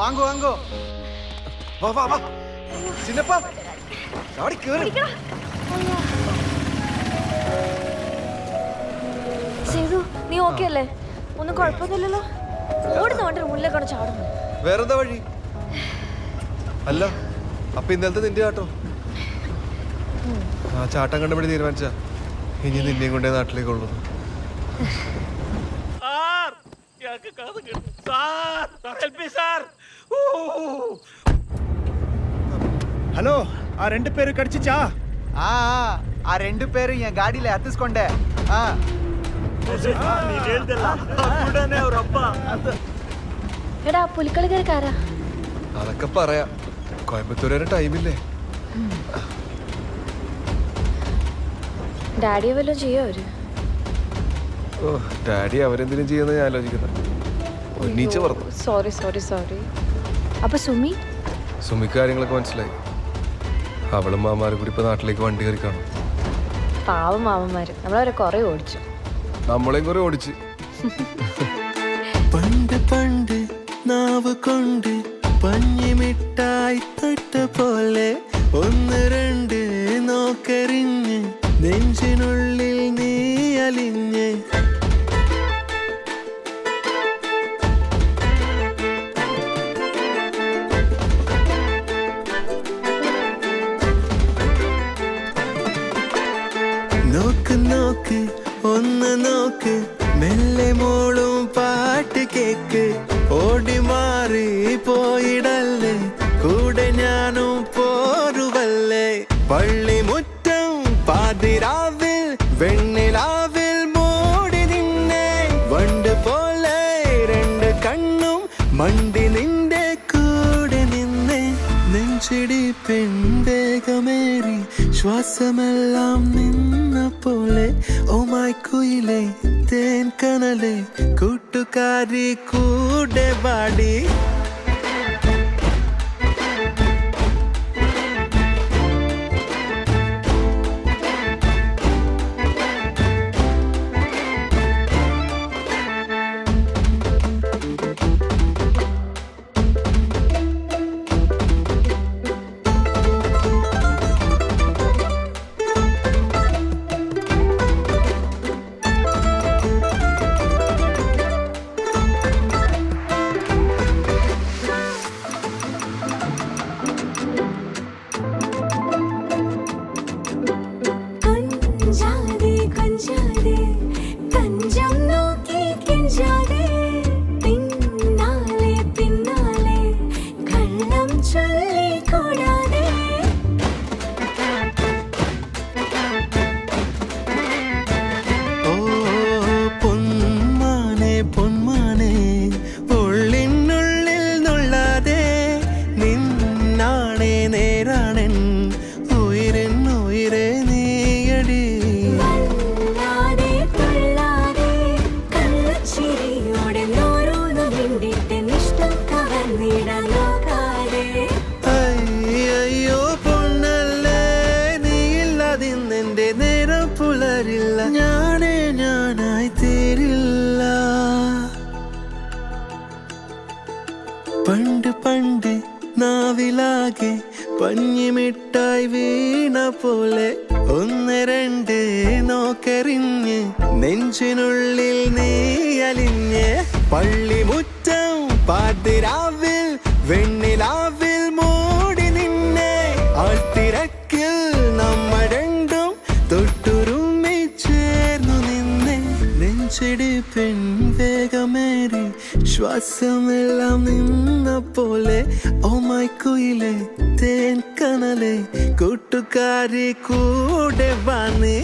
വാങ്ങോ വാങ്ങോ, വാ വാ വാ ചിന്നപ്പ, ചാടി കേറി. സേതു, നീ ഓക്കെ അല്ലേ? ഒന്നും കുഴപ്പമൊന്നുമില്ലല്ലോ? ഓടുന്ന വണ്ടി മുന്നിലേക്കാണ് ചാടുന്നത്. വേറെന്താ വഴി? അല്ല, അപ്പൊ ഇന്നലത്തെ നിന്റെ ചാട്ടോ? ആ ചാട്ടം കണ്ടപടി തീരുമാനിച്ച ഇനി നിന്നെയും കൊണ്ടേ നാട്ടിലേക്ക് ഉള്ളൂ. ஹலோ, ஆ ரெண்டு பேரு கடிச்சிச்சா? ಆ 2 പേര് ഞാൻ ഗാഡിയിലെ ಹತ್ತಿಸ್ಕೊಂಡೆ. എടാ പുലിക്കളിക്കാരാ? അതൊക്കെ പറയാം, കോയമ്പത്തൂർ വരെ ടൈമില്ലേ? ഡാഡിയെ വല്ലതും ചെയ്യോ അവര്? ഓ, ഡാഡി അവരെന്തിനും ചെയ്യുന്ന ഞാൻ ആലോചിക്കുന്നത്. ഒന്നീച്ച പറഞ്ഞു. Sorry sorry sorry. അപ്പൊ സുമി? സുമിക്ക് കാര്യങ്ങളൊക്കെ മനസ്സിലായി. അവളും മാമാരും കൂടി ഇപ്പൊ നാട്ടിലേക്ക് വണ്ടി കയറി കാണും. പാവം മാമന്മാര് നമ്മളവരെ കുറെ ഓടിച്ചു. നമ്മളെയും കുറെ ഓടിച്ച്. പണ്ട് പണ്ട് നാവ് കൊണ്ട് പഞ്ഞിമിട്ടായി തൊട്ട പോലെ ഒന്ന് രണ്ട് നോക്കരിഞ്ഞ് നെഞ്ചിനുള്ളിൽ നീ അലിഞ്ഞ് നോക്ക് നോക്ക് ഒന്ന് നോക്ക് മെല്ലെ മോളും പാട്ട് കേക്ക് ഓടി മാറി പോയിടല്ലേ കൂടെ ഞാനും പോരുവല്ലേ പള്ളിമുറ്റം പാതിരാവിൽ വെണ്ണിലാവിൽ മൂടി നിന്നെ വണ്ട് പോലെ രണ്ട് കണ്ണും മണ്ടി നിന്റെ കൂടെ നിന്നെ നെഞ്ചിടി പെൺവേഗമേറി ശ്വാസമെല്ലാം നിന്ന പോലെ ഓമായിക്കുയിലെ തേൻ കനലെ കൂട്ടുകാരി കൂടെ പാടി പണ്ട് പണ്ട് നാവിലാകെ പഞ്ഞിമിട്ടായി വീണ പോലെ ഒന്ന് രണ്ട് നോക്കെറിഞ്ഞ് നെഞ്ചിനുള്ളിൽ നീ അലിഞ്ഞ് പള്ളിമുറ്റം പാതിരാവിൽ വെണ്ണിലാവിൽ മൂടി നിന്നെ ആൾത്തിരക്കിൽ നമ്മ രണ്ടും തൊട്ടുരുമ്മി ചേർന്നു നിന്നെ നെഞ്ചിടി പെൺവേഗമേറി ശ്വാസമെല്ലാം നിന്ന പോലെ ഓമായിക്കുയിലെ തേൻ കനലെ കൂട്ടുകാരി കൂടെ വന്ന്